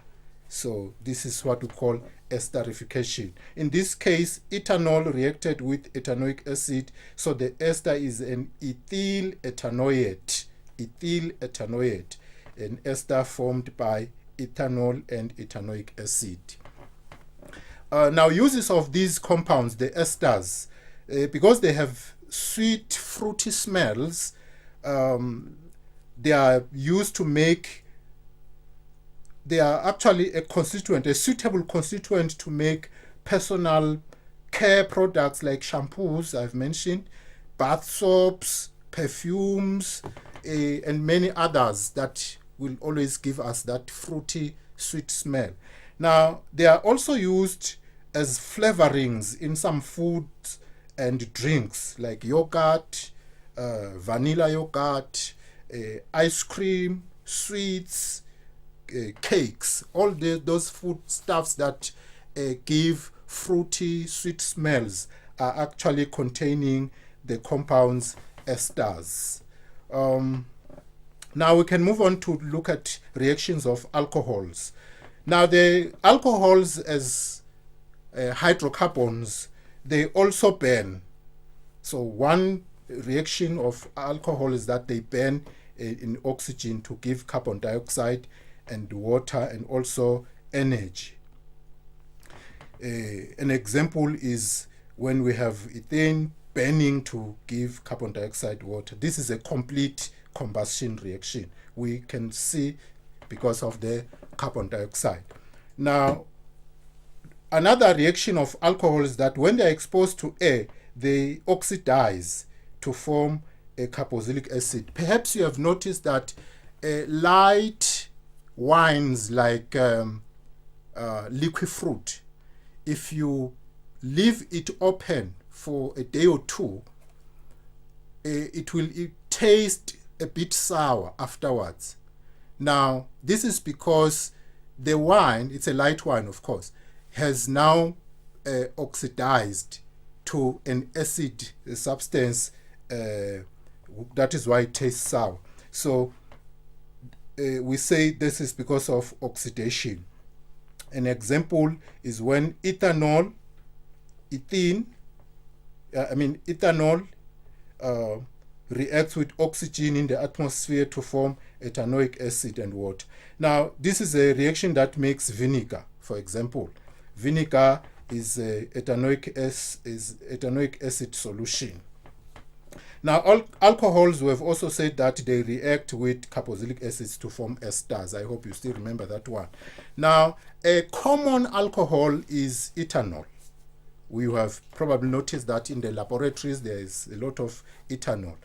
C: So this is what we call esterification. In this case, ethanol reacted with ethanoic acid, so the ester is an ethyl ethanoate. Ethyl ethanoate, an ester formed by ethanol and ethanoic acid. Now, uses of these compounds, the esters, because they have sweet, fruity smells, they are used to make, they are actually a constituent, a suitable constituent to make personal care products like shampoos, I've mentioned, bath soaps, perfumes, and many others that will always give us that fruity, sweet smell. Now, they are also used as flavorings in some foods and drinks like yogurt, vanilla yogurt, ice cream, sweets, cakes, all those foodstuffs that give fruity, sweet smells are actually containing the compounds esters. Now we can move on to look at reactions of alcohols. Now the alcohols as hydrocarbons, they also burn. So one reaction of alcohol is that they burn in oxygen to give carbon dioxide and water and also energy. An example is when we have ethane burning to give carbon dioxide, water. This is a complete combustion reaction. We can see because of the carbon dioxide. Now, another reaction of alcohol is that when they are exposed to air, they oxidize to form a carboxylic acid. Perhaps you have noticed that light wines like liquid fruit, if you leave it open for a day or two, it will taste a bit sour afterwards. Now, this is because the wine, it's a light wine of course, has now oxidized to an acid substance. That is why it tastes sour. So we say this is because of oxidation. An example is when ethanol reacts with oxygen in the atmosphere to form ethanoic acid and water. Now, this is a reaction that makes vinegar, for example. Vinegar is ethanoic acid solution. Now, alcohols, we have also said that they react with carboxylic acids to form esters. I hope you still remember that one. Now, a common alcohol is ethanol. We have probably noticed that in the laboratories there is a lot of ethanol.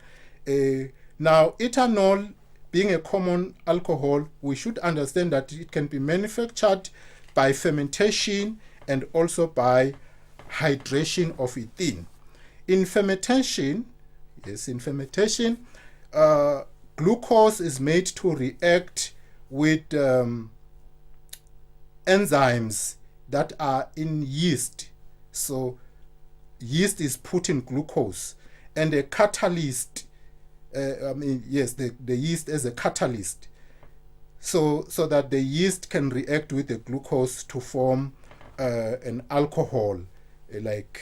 C: Now, ethanol being a common alcohol, we should understand that it can be manufactured by fermentation and also by hydration of ethene. In fermentation, glucose is made to react with enzymes that are in yeast. So yeast is put in glucose, and a catalyst, the yeast as a catalyst, so that the yeast can react with the glucose to form an alcohol like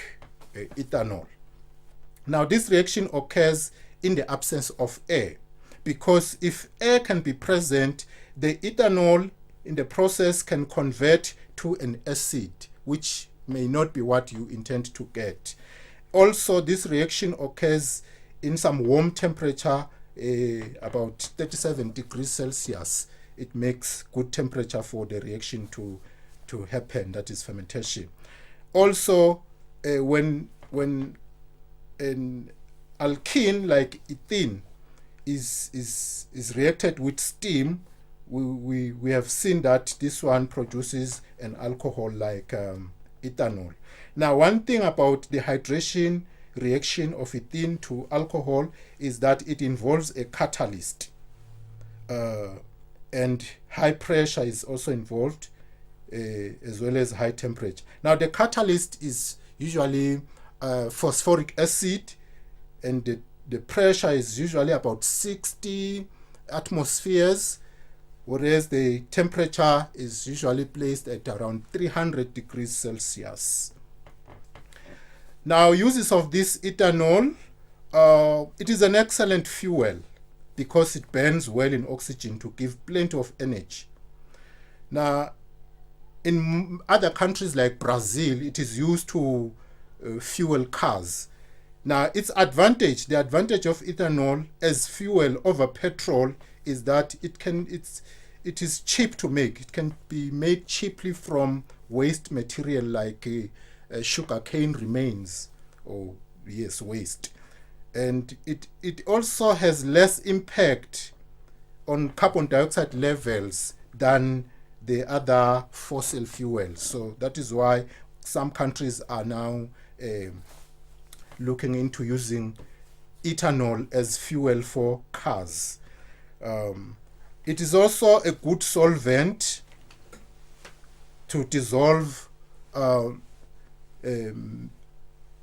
C: ethanol. Now, this reaction occurs in the absence of air, because if air can be present, the ethanol in the process can convert to an acid, which may not be what you intend to get. Also, this reaction occurs in some warm temperature, about 37 degrees Celsius. It makes good temperature for the reaction to happen, that is fermentation. Also, when an alkene like ethene is reacted with steam, we have seen that this one produces an alcohol like ethanol. Now, one thing about the hydration reaction of ethene to alcohol is that it involves a catalyst, and high pressure is also involved, as well as high temperature. Now, the catalyst is usually phosphoric acid, and the pressure is usually about 60 atmospheres, whereas the temperature is usually placed at around 300 degrees Celsius. Now, uses of this ethanol, it is an excellent fuel because it burns well in oxygen to give plenty of energy. Now, in other countries like Brazil, it is used to fuel cars. Now, the advantage of ethanol as fuel over petrol is that it is cheap to make. It can be made cheaply from waste material like sugarcane remains, or waste. And it also has less impact on carbon dioxide levels than the other fossil fuels. So that is why some countries are now looking into using ethanol as fuel for cars. It is also a good solvent to dissolve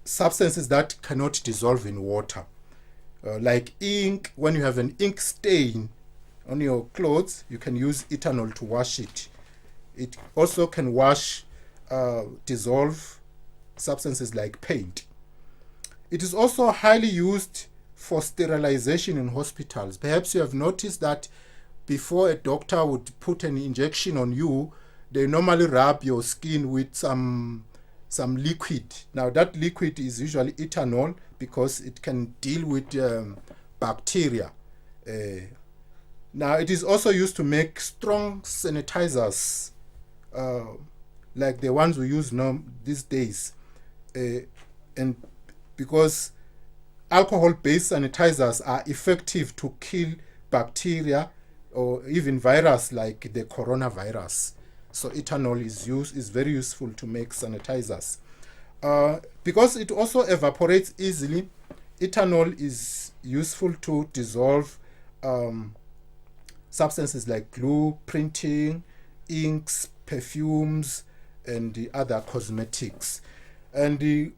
C: substances that cannot dissolve in water. Like ink, when you have an ink stain on your clothes, you can use ethanol to wash it. It also can dissolve substances like paint. It is also highly used for sterilization in hospitals. Perhaps you have noticed that before a doctor would put an injection on you, they normally rub your skin with some liquid. Now, that liquid is usually ethanol because it can deal with bacteria. Now, it is also used to make strong sanitizers, like the ones we use now these days. And because alcohol-based sanitizers are effective to kill bacteria or even virus like the coronavirus. So ethanol is very useful to make sanitizers. Because it also evaporates easily, ethanol is useful to dissolve substances like glue, printing, inks, perfumes, and the other cosmetics. And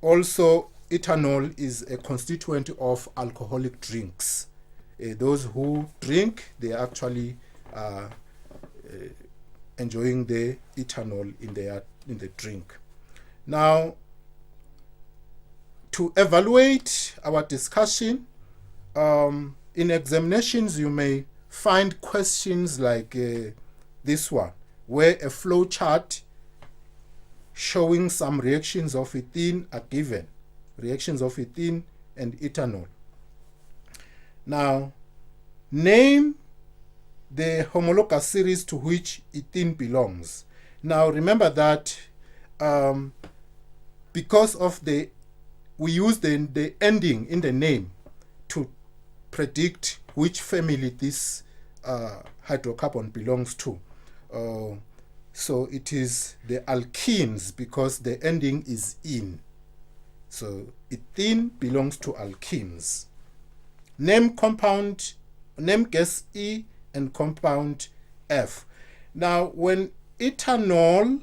C: also, ethanol is a constituent of alcoholic drinks. Those who drink, they actually enjoying the ethanol in the drink. Now, to evaluate our discussion, in examinations you may find questions like this one, where a flow chart showing some reactions of ethene are given, reactions of ethene and ethanol. Now, name the homologous series to which ethene belongs. Now, remember that because of we use the ending in the name to predict which family this hydrocarbon belongs to. So it is the alkenes because the ending is in. So ethene belongs to alkenes. Name gas E and compound F. Now, when ethanol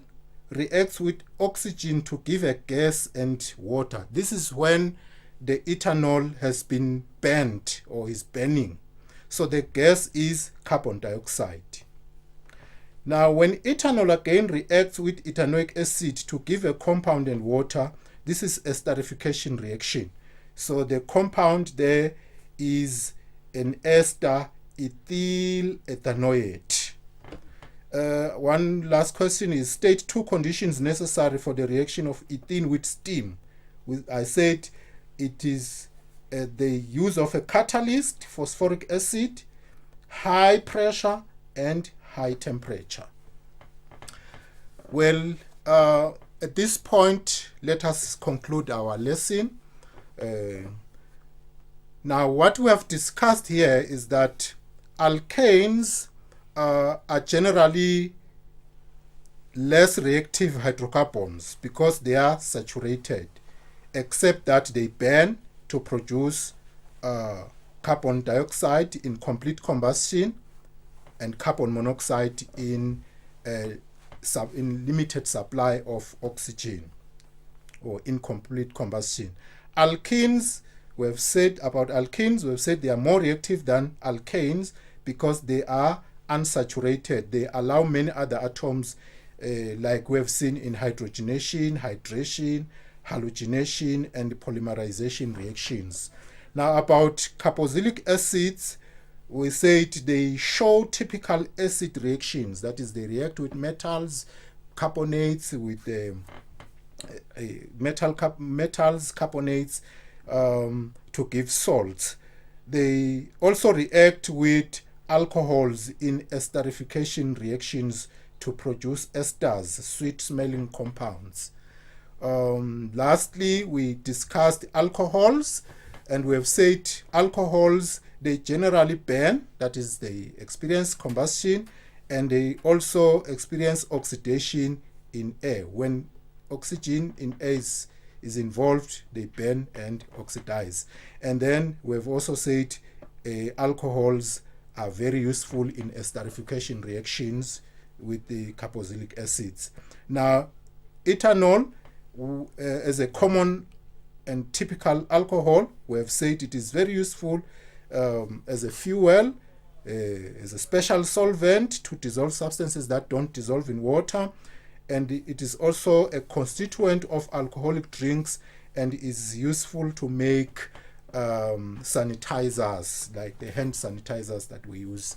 C: reacts with oxygen to give a gas and water, this is when the ethanol has been burnt or is burning. So the gas is carbon dioxide. Now, when ethanol again reacts with ethanoic acid to give a compound and water, this is a esterification reaction. So the compound there is an ester ethyl ethanoate. One last question is, state two conditions necessary for the reaction of ethene with steam. I said it is the use of a catalyst, phosphoric acid, high pressure, and high temperature. Well, at this point, let us conclude our lesson. Now, what we have discussed here is that alkanes are generally less reactive hydrocarbons because they are saturated, except that they burn to produce carbon dioxide in complete combustion and carbon monoxide in limited supply of oxygen or incomplete combustion. Alkenes, we have said about alkenes, we have said they are more reactive than alkanes because they are unsaturated. They allow many other atoms, like we have seen in hydrogenation, hydration, halogenation, and polymerization reactions. Now, about carboxylic acids, we said they show typical acid reactions. That is, they react with metals, carbonates, with metals, carbonates, to give salts. They also react with alcohols in esterification reactions to produce esters, sweet-smelling compounds. Lastly, we discussed alcohols, and we have said alcohols, they generally burn, that is, they experience combustion, and they also experience oxidation in air. When oxygen in air is involved, they burn and oxidize. And then we have also said alcohols are very useful in esterification reactions with the carboxylic acids. Now, ethanol, as a common and typical alcohol, we have said it is very useful as a fuel, as a special solvent to dissolve substances that don't dissolve in water, and it is also a constituent of alcoholic drinks and is useful to make sanitizers, like the hand sanitizers that we use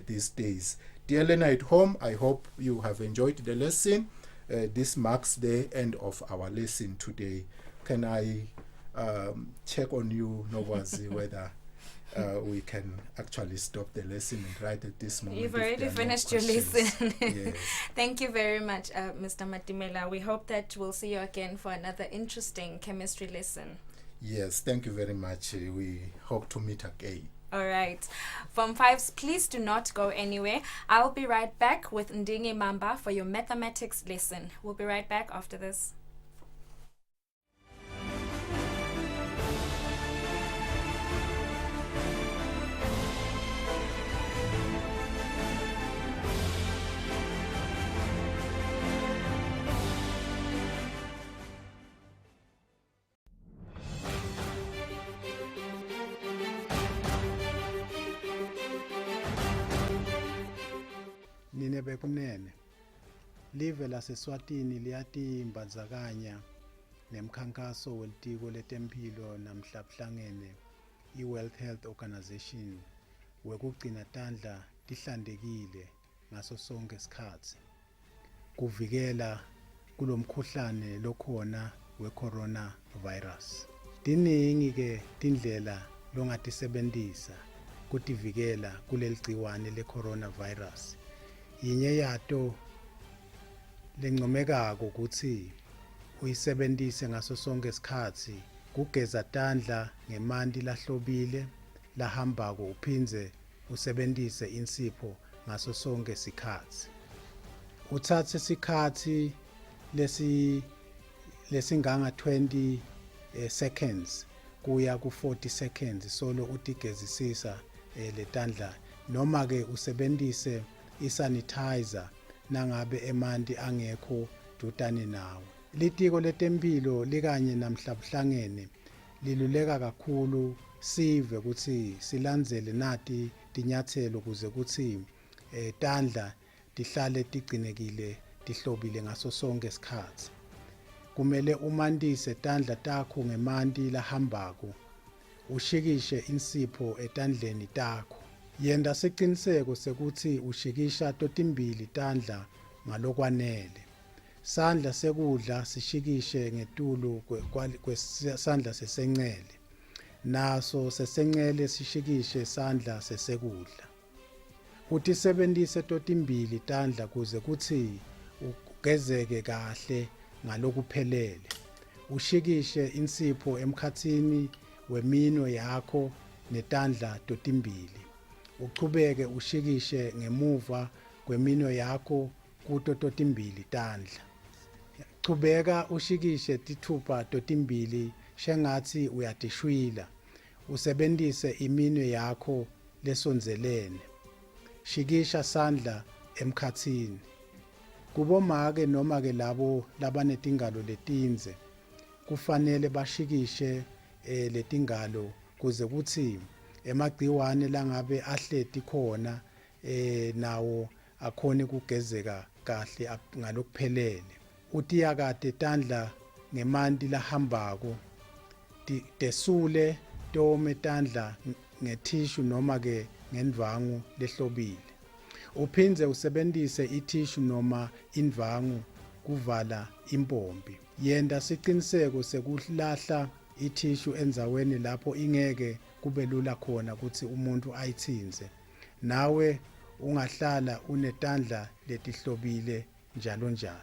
C: these days. Dear learner at home, I hope you have enjoyed the lesson. This marks the end of our lesson today. Can I check on you, Nowazi, whether we can actually stop the lesson and write at this moment?
N: You've already finished your lesson.
C: Yes.
N: Thank you very much, Mr. Matimela. We hope that we'll see you again for another interesting chemistry lesson.
C: Yes, thank you very much. We hope to meet again.
N: All right. Form 5s, please do not go anywhere. I'll be right back with Ndingi Mamba for your mathematics lesson. We'll be right back after this.
Q: Nine bekunene
C: live laseswatini liyatimbandzakanya nemkhankaso welitiko letempilo namhlabuhlangene i-World Health Organization wekugcina tandla tihlantekile ngaso sonke isikhathi kuvikela kulomkhuhlane lokhona we-coronavirus. Tiningi ke tindlela longatisebentisa kutivikela kuleli gciwane le-coronavirus. Yinye yato lencomekako ukuthi uyisebentise ngaso sonke isikhathi kugeza tandla ngemanti lahlobile lahambako uphindze usebentise insipho ngaso sonke isikhathi. Uthathe isikhathi lesinganga 20 seconds kuya ku 40 seconds solo utigezisisa letandla noma ke usebentise isanitizer nangabe emanti angekho dutane nawe. Litiko letempilo likanye namhlabuhlangene liluleka kakhulu sive ukuthi silandzele nati tinyathelo kuze ukuthi tandla tihlale tigcinekile tihlobile ngaso sonke isikhathi. Kumele umandise tandla takho ngemanti lahambako ushikishe insipho etandleni takho. Yenda siciniseko sekuthi ushikisha totimbili tandla ngalokwanele. Sandla sekudla sishikishe ngetulu kwesandla sesencele. Naso sesencele sishikishe sandla sesekudla. Utisebentise totimbili tandla kuze kuthi ugezeke kahle ngalokuphelele. Ushikishe insipho emkhathini weminwe yakho netandla totimbili. Uchubeke ushikishe ngemuva kweminwe yakho kuto totimbili tandla. Chubeka ushikishe tithupha totimbili shengathi uyatishwila. Usebentise iminwe yakho lesonzelene. Shikisha sandla emkhathini. Kubomake noma ke labo labanetingalo letinze kufanele bashikishe letingalo kuze kuthi emagciwane langabe ahleti khona nawo akhone kugezeka kahle ngalokuphelele. Utiyakade tandla ngemanti lahambako tesule tome tandla ngetissue noma ke ngendvangu lehlobile. Uphindze usebentise itissue noma indvangu kuvala impompi. Yenda siqiniseko sekulahla itissue endzaweni lapho ingeke kube lula khona ukuthi umuntu ayithinze. Nawe ungahlala unetandla letihlobile njalo njalo.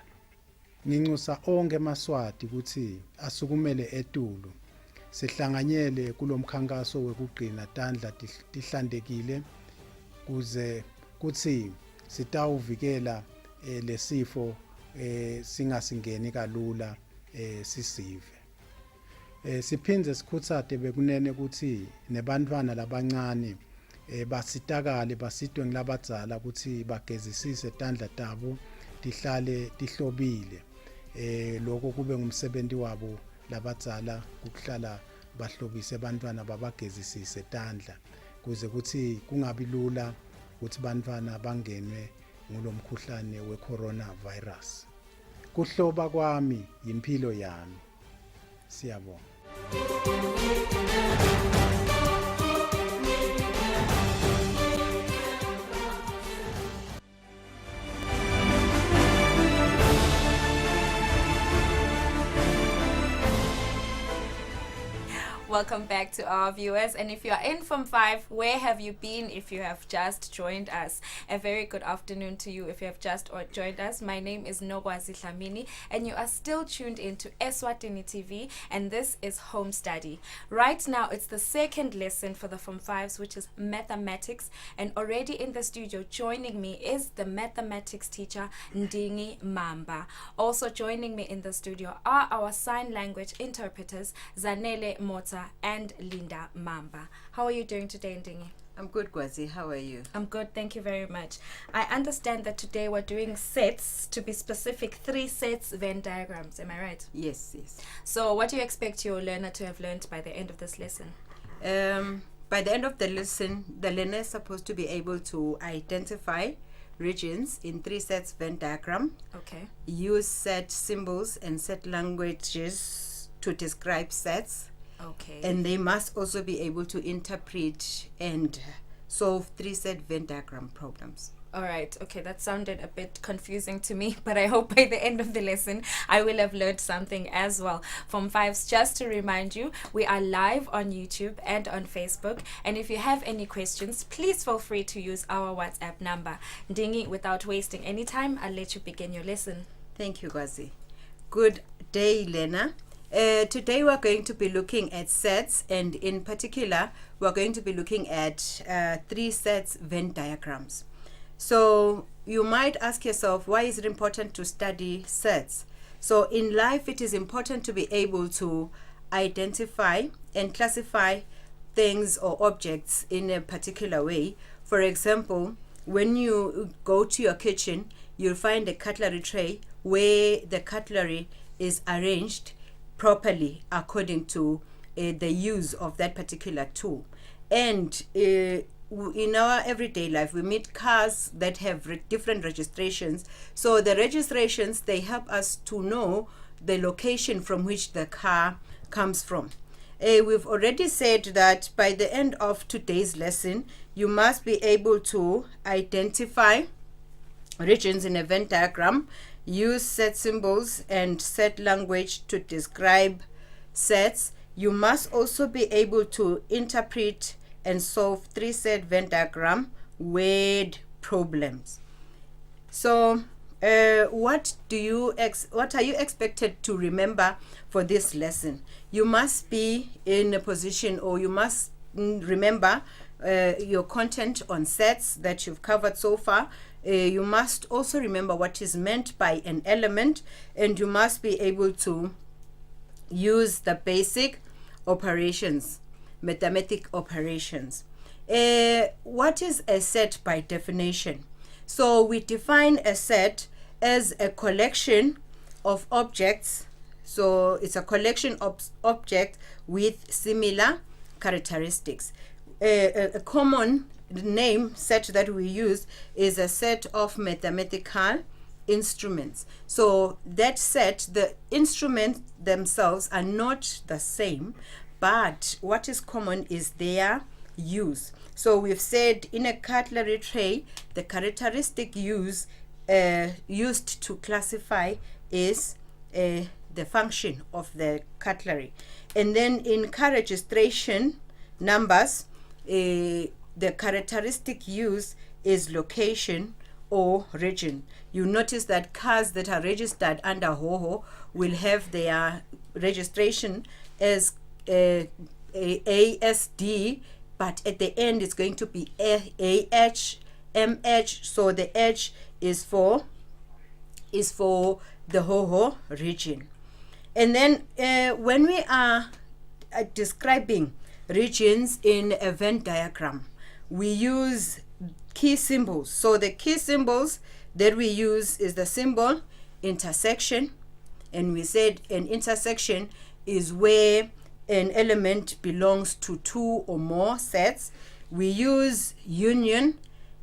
C: Nginxusa onke emaswati ukuthi asukumele etulu. Sihlanganyele kulomkhankaso wekugcina tandla tihlantekile kuze kuthi sitawuvikela lesifo singasingeni kalula sisive. Siphindze sikhutsate bekunene ukuthi nebantwana labancane basitakale basitwe ngilabadzala ukuthi bagezisise tandla tabo tihlale tihlobile. Lokho kube ngumsebenzi wabo labadzala ukuhlala bahlobise abantwana babagezisise tandla kuze kuthi kungabi lula ukuthi bantwana bangenwe ngulomkhuhlane we-coronavirus. Kuhloba kwami yimpilo yami. Siyabonga.
N: Welcome back to our viewers, and if you are in from 5, where have you been if you have just joined us? A very good afternoon to you if you have just joined us. My name is Nogwazi Dlamini, and you are still tuned into Eswatini TV, and this is Home Study. Right now it's the second lesson for the Form 5s, which is mathematics, and already in the studio joining me is the mathematics teacher Ndingi Mamba. Also joining me in the studio are our sign language interpreters Zanele Mota and Linda Mamba. How are you doing today, Ndingi?
D: I'm good, Gwazi. How are you?
N: I'm good, thank you very much. I understand that today we're doing sets, to be specific, 3 sets Venn diagrams. Am I right?
D: Yes, yes.
N: So what do you expect your learner to have learned by the end of this lesson?
D: By the end of the lesson, the learner is supposed to be able to identify
U: regions in 3 sets Venn diagram.
N: Okay.
U: Use set symbols and set languages to describe sets.
N: Okay.
U: And they must also be able to interpret and solve 3 set Venn diagram problems.
N: All right. Okay, that sounded a bit confusing to me, but I hope by the end of the lesson, I will have learned something as well. From Fives, just to remind you, we are live on YouTube and on Facebook. And if you have any questions, please feel free to use our WhatsApp number. Dingy, without wasting any time, I'll let you begin your lesson.
U: Thank you, Gwazi. Good day, Lena. Today we're going to be looking at sets, and in particular, we're going to be looking at 3 sets Venn diagrams. So you might ask yourself, why is it important to study sets? So in life, it is important to be able to identify and classify things or objects in a particular way. For example, when you go to your kitchen, you'll find a cutlery tray where the cutlery is arranged properly according to the use of that particular tool. And in our everyday life, we meet cars that have different registrations. So the registrations, they help us to know the location from which the car comes from. We've already said that by the end of today's lesson, you must be able to identify regions in a Venn diagram, use set symbols and set language to describe sets. You must also be able to interpret and solve 3 set Venn diagram word problems. So what are you expected to remember for this lesson? You must be in a position, or you must remember your content on sets that you've covered so far. You must also remember what is meant by an element, and you must be able to use the basic operations, mathematic operations. What is a set by definition? So we define a set as a collection of objects. So it's a collection of objects with similar characteristics. A common name set that we use is a set of mathematical instruments. So that set, the instruments themselves are not the same, but what is common is their use. So we've said in a cutlery tray, the characteristic used to classify is the function of the cutlery. And then in car registration numbers, the characteristic use is location or region. You notice that cars that are registered under HOHO will have their registration as ASD, but at the end it's going to be AH, MH. So the H is for the HOHO region. And then when we are describing regions in a Venn diagram, we use key symbols. So the key symbols that we use is the symbol intersection, and we said an intersection is where an element belongs to 2 or more sets. We use union,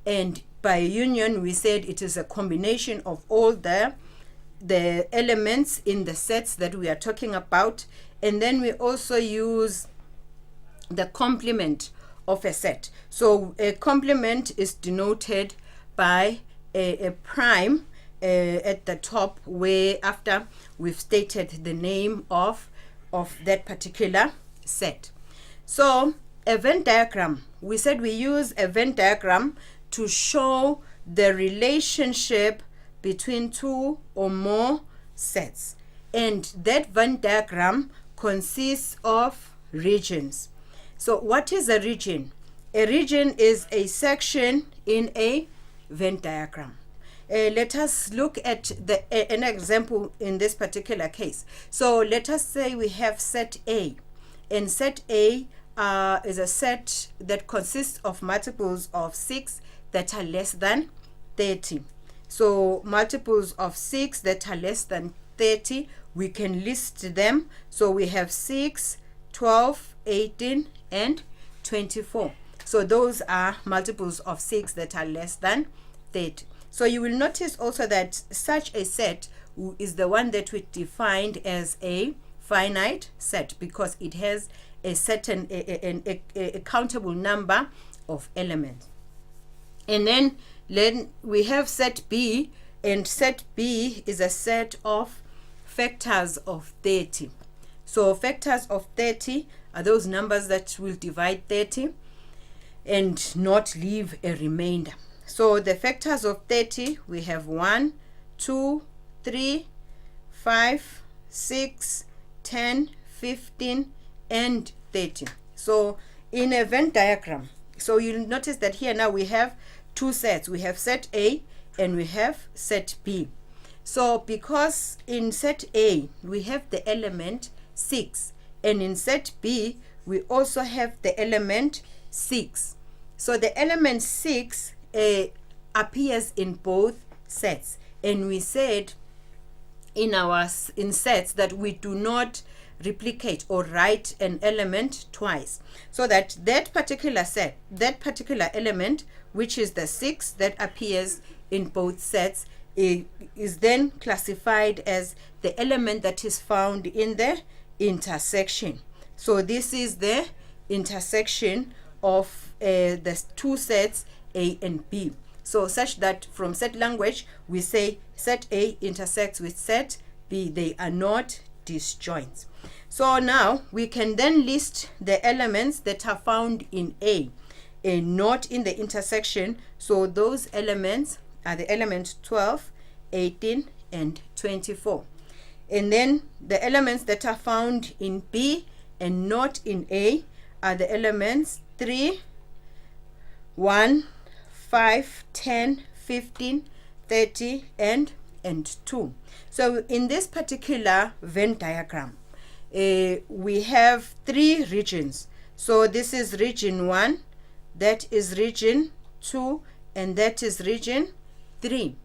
U: and by union we said it is a combination of all the elements in the sets that we are talking about. And then we also use the complement of a set. So a complement is denoted by a prime at the top, where after we've stated the name of that particular set. So a Venn diagram, we said we use a Venn diagram to show the relationship between 2 or more sets, and that Venn diagram consists of regions. So what is a region? A region is a section in a Venn diagram. Let us look at an example in this particular case. So let us say we have set A, and set A is a set that consists of multiples of 6 that are less than 30. So multiples of 6 that are less than 30, we can list them. So we have 6, 12, 18, and 24. So those are multiples of 6 that are less than 30. So you will notice also that such a set is the one that we defined as a finite set because it has a certain a countable number of elements. And then we have set B, and set B is a set of factors of 30. So factors of 30 are those numbers that will divide 30 and not leave a remainder. So the factors of 30, we have 1, 2, 3, 5, 6, 10, 15, and 30. So in a Venn diagram, so you'll notice that here now we have two sets. We have set A and we have set B. So because in set A we have the element 6 and in set B we also have the element 6. So the element 6 appears in both sets, and we said in sets that we do not replicate or write an element twice, so that particular set, that particular element, which is the 6 that appears in both sets, is then classified as the element that is found in the intersection. So this is the intersection of the two sets A and B. So such that from set language we say set A intersects with set B. They are not disjoints. So now we can then list the elements that are found in A and not in the intersection. So those elements are the elements 12, 18, and 24. And then the elements that are found in B and not in A are the elements 3, 1, 5, 10, 15, 30, and 2. So in this particular Venn diagram, we have 3 regions. So this is region 1, that is region 2, and that is region 3.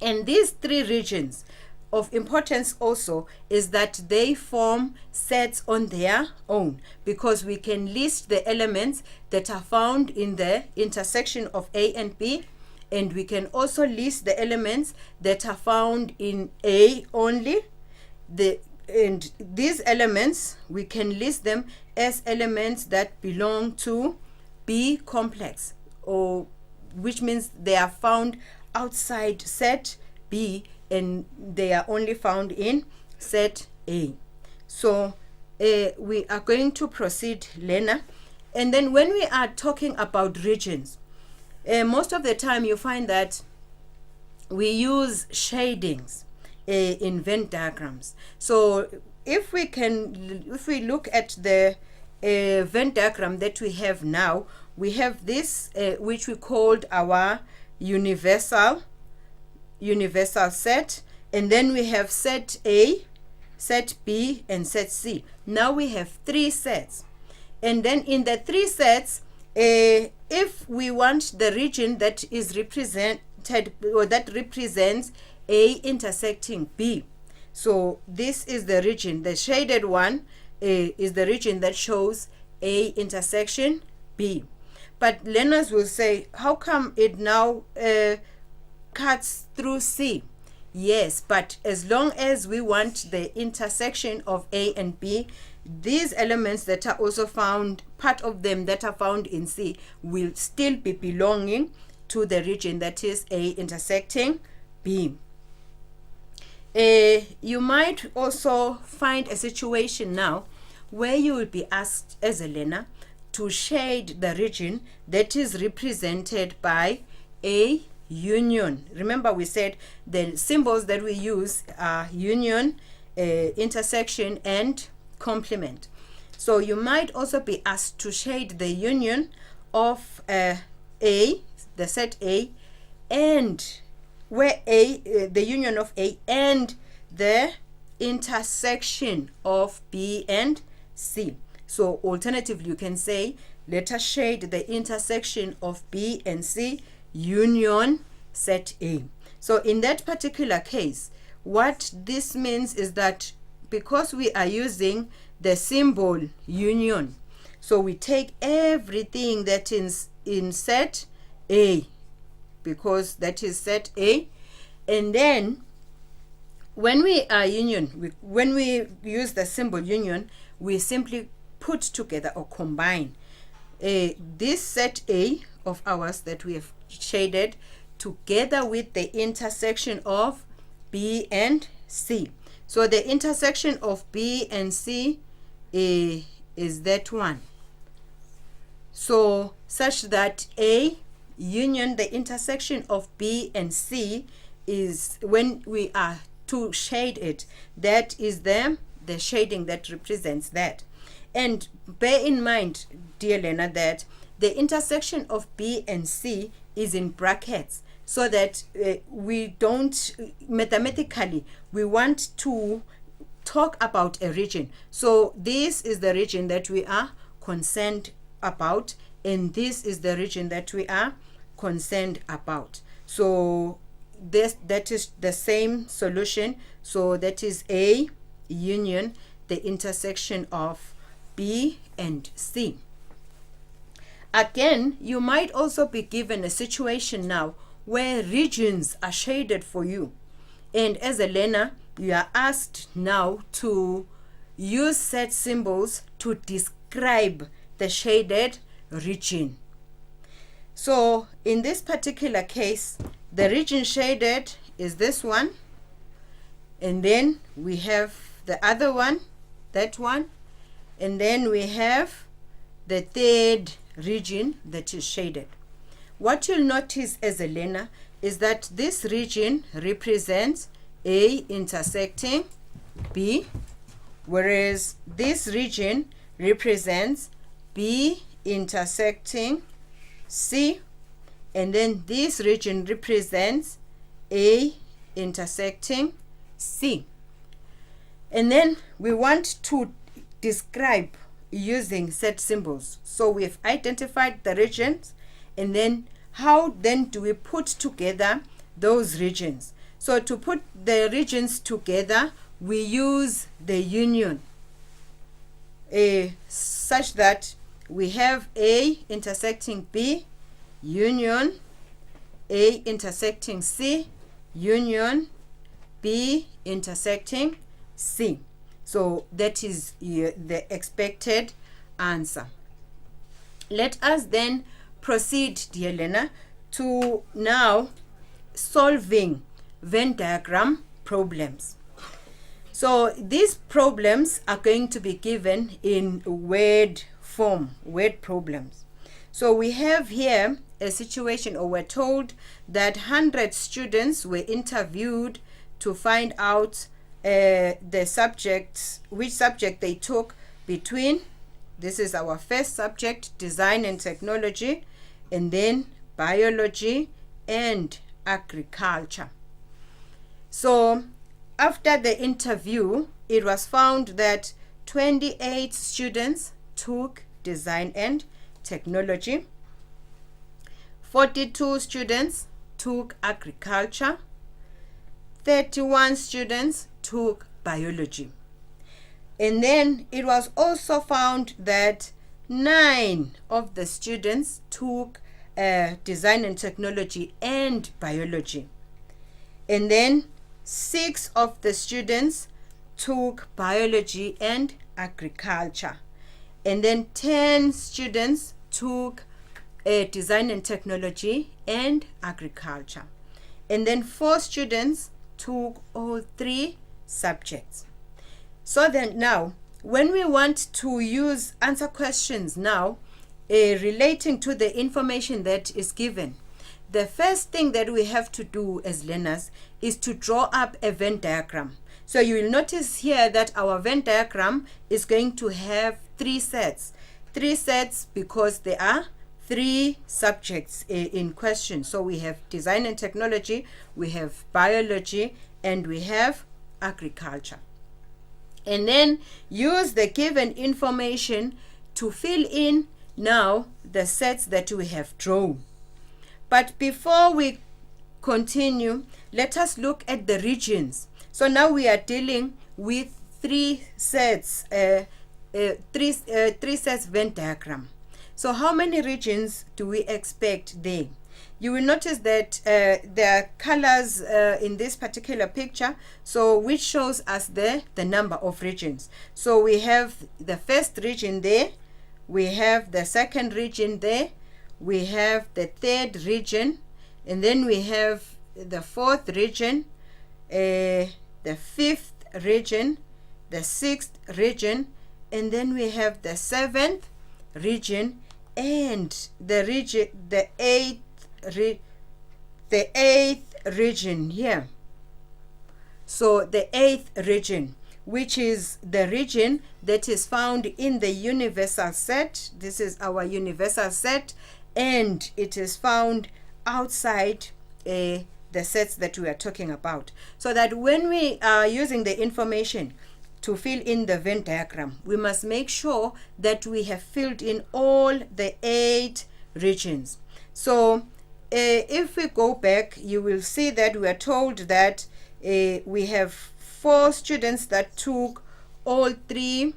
U: And these 3 regions of importance also is that they form sets on their own, because we can list the elements that are found in the intersection of A and B, and we can also list the elements that are found in A only. And these elements, we can list them as elements that belong to B complex, or which means they are found outside set B and they are only found in set A. So we are going to proceed, Lena. And then when we are talking about regions, most of the time you find that we use shadings in Venn diagrams. So if we look at the Venn diagram that we have now, we have this which we called our universal set, and then we have set A, set B, and set C. Now we have 3 sets, and then in the 3 sets, if we want the region that is represented or that represents A intersecting B, so this is the region. The shaded one is the region that shows A intersection B. But learners will say, how come it now cuts through C? Yes, but as long as we want the intersection of A and B, these elements that are also found, part of them that are found in C, will still be belonging to the region that is A intersecting B. You might also find a situation now where you will be asked as a learner to shade the region that is represented by a union. Remember, we said the symbols that we use are union, intersection, and complement. So you might also be asked to shade the union of A, the set A, and where A, the union of A and the intersection of B and C. So alternatively, you can say, let us shade the intersection of B and C, union set A. So in that particular case, what this means is that because we are using the symbol union, so we take everything that is in set A
D: because that is set A. And then when we are when we use the symbol union, we simply put together or combine this set A of ours that we have shaded together with the intersection of B and C. So the intersection of B and C is that one. So such that A union the intersection of B and C is, when we are to shade it, that is the shading that represents that. And bear in mind, dear learner, that the intersection of B and C is in brackets, so that we don't, mathematically, we want to talk about a region. So this is the region that we are concerned about, and this is the region that we are concerned about. So that is the same solution. So that is A union the intersection of B and C. Again, you might also be given a situation now where regions are shaded for you, and as a learner you are asked now to use set symbols to describe the shaded region. So in this particular case, the region shaded is this one, and then we have the other one, that one, and then we have the third region that is shaded. What you'll notice as a learner is that this region represents A intersecting B, whereas this region represents B intersecting C, and then this region represents A intersecting C. And then we want to describe using set symbols. So we've identified the regions, and then how then do we put together those regions? So to put the regions together, we use the union, such that we have A intersecting B, union A intersecting C, union B intersecting C. So that is the expected answer. Let us then proceed, dear learner, to now solving Venn diagram problems. So these problems are going to be given in word form, word problems. So we have here a situation, or we're told that 100 students were interviewed to find out the subjects, which subject they took between, this is our first subject, design and technology, and then biology and agriculture. So after the interview, it was found that 28 students took design and technology, 42 students took agriculture, 31 students took biology. And then it was also found that 9 of the students took design and technology and biology. And then 6 of the students took biology and agriculture. And then 10 students took design and technology and agriculture. And then 4 students took all 3 subjects. So then now, when we want to answer questions now relating to the information that is given, the first thing that we have to do as learners is to draw up a Venn diagram. So you will notice here that our Venn diagram is going to have 3 sets. 3 sets because there are 3 subjects in question. So we have design and technology, we have biology, and we have agriculture. And then use the given information to fill in now the sets that we have drawn. But before we continue, let us look at the regions. So now we are dealing with 3 sets, 3 sets Venn diagram. So how many regions do we expect there? You will notice that there are colors in this particular picture, so which shows us the number of regions. So we have the first region there, we have the second region there, we have the third region, and then we have the fourth region, the fifth region, the sixth region, and then we have the seventh region, and the eighth region here. So the eighth region, which is the region that is found in the universal set. This is our universal set, and it is found outside the sets that we are talking about. So that when we are using the information to fill in the Venn diagram, we must make sure that we have filled in all the 8 regions. So if we go back, you will see that we are told that we have 4 students that took all 3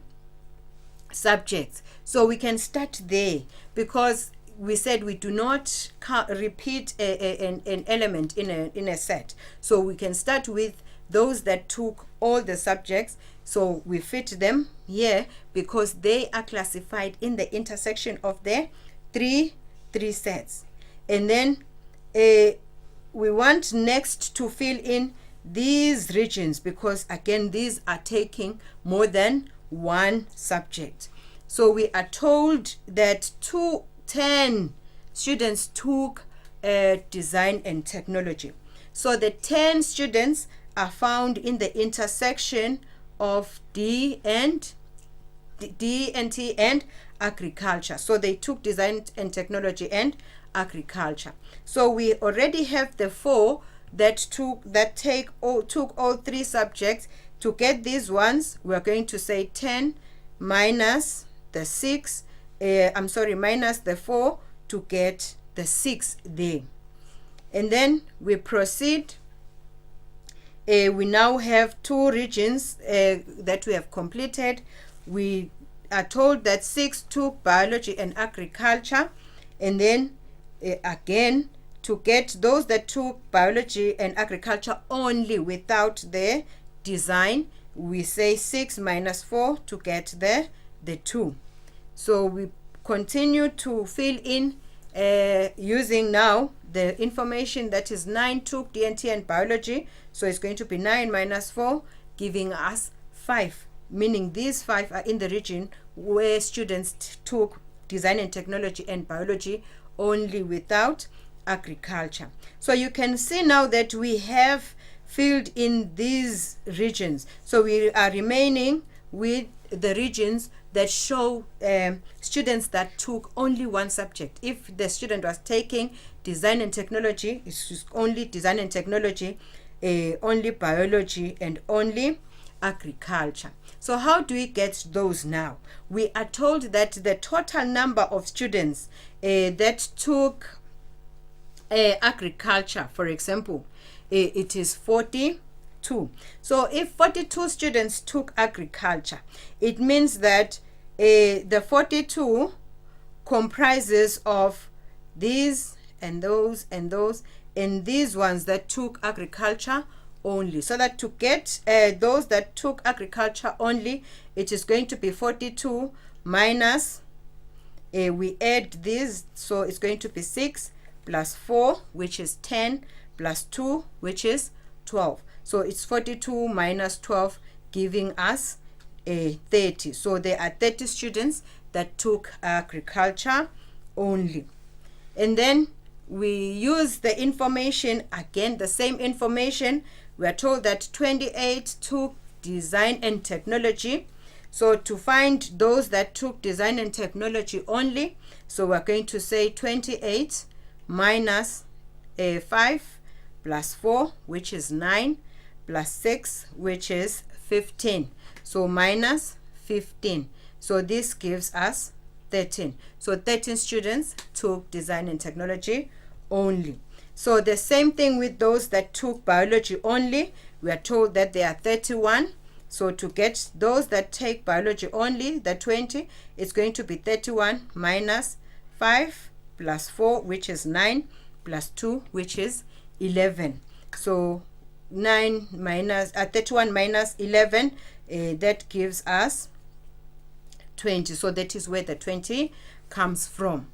D: subjects. So we can start there, because we said we do not repeat an element in a set. So we can start with those that took all the subjects. So we fit them here because they are classified in the intersection of the three sets. And then we want next to fill in these regions, because again these are taking more than 1 subject. So we are told that 10 students took design and technology. So the 10 students are found in the intersection of D and T and agriculture. So they took design and technology and agriculture. So we already have the 4 that took all 3 subjects. To get these ones, we're going to say 10 minus the 6, minus the 4 to get the 6 there. And then we proceed. We now have 2 regions that we have completed. We are told that 6 took biology and agriculture, and then again to get those that took biology and agriculture only without the design, we say 6 minus 4 to get the 2. So we continue to fill in using now the information that is 9 took D&T and biology. So it's going to be 9 minus 4, giving us 5, meaning these 5 are in the region where students took design and technology and biology only without agriculture. So you can see now that we have filled in these regions. So we are remaining with the regions that show students that took only 1 subject. If the student was taking design and technology, it's only design and technology, only biology, and only agriculture. So how do we get those now? We are told that the total number of students that took agriculture, for example, it is 42. So if 42 students took agriculture, it means that the 42 comprises of these and those and those and these ones that took agriculture only. So that to get those that took agriculture only, it is going to be 42 minus, we add this, so it's going to be 6 plus 4, which is 10, plus 2, which is 12. So it's 42 minus 12, giving us 30. So there are 30 students that took agriculture only. And then we use the information, again the same information. We are told that 28 took design and technology. So to find those that took design and technology only, so we're going to say 28 minus 5 plus 4, which is 9, plus 6, which is 15. So minus 15. So this gives us 13. So 13 students took design and technology only. So the same thing with those that took biology only. We are told that there are 31. So to get those that take biology only, the 20, it's going to be 31 minus 5 plus 4, which is 9, plus 2, which is 11. So 31 minus 11, that gives us 20. So that is where the 20 comes from.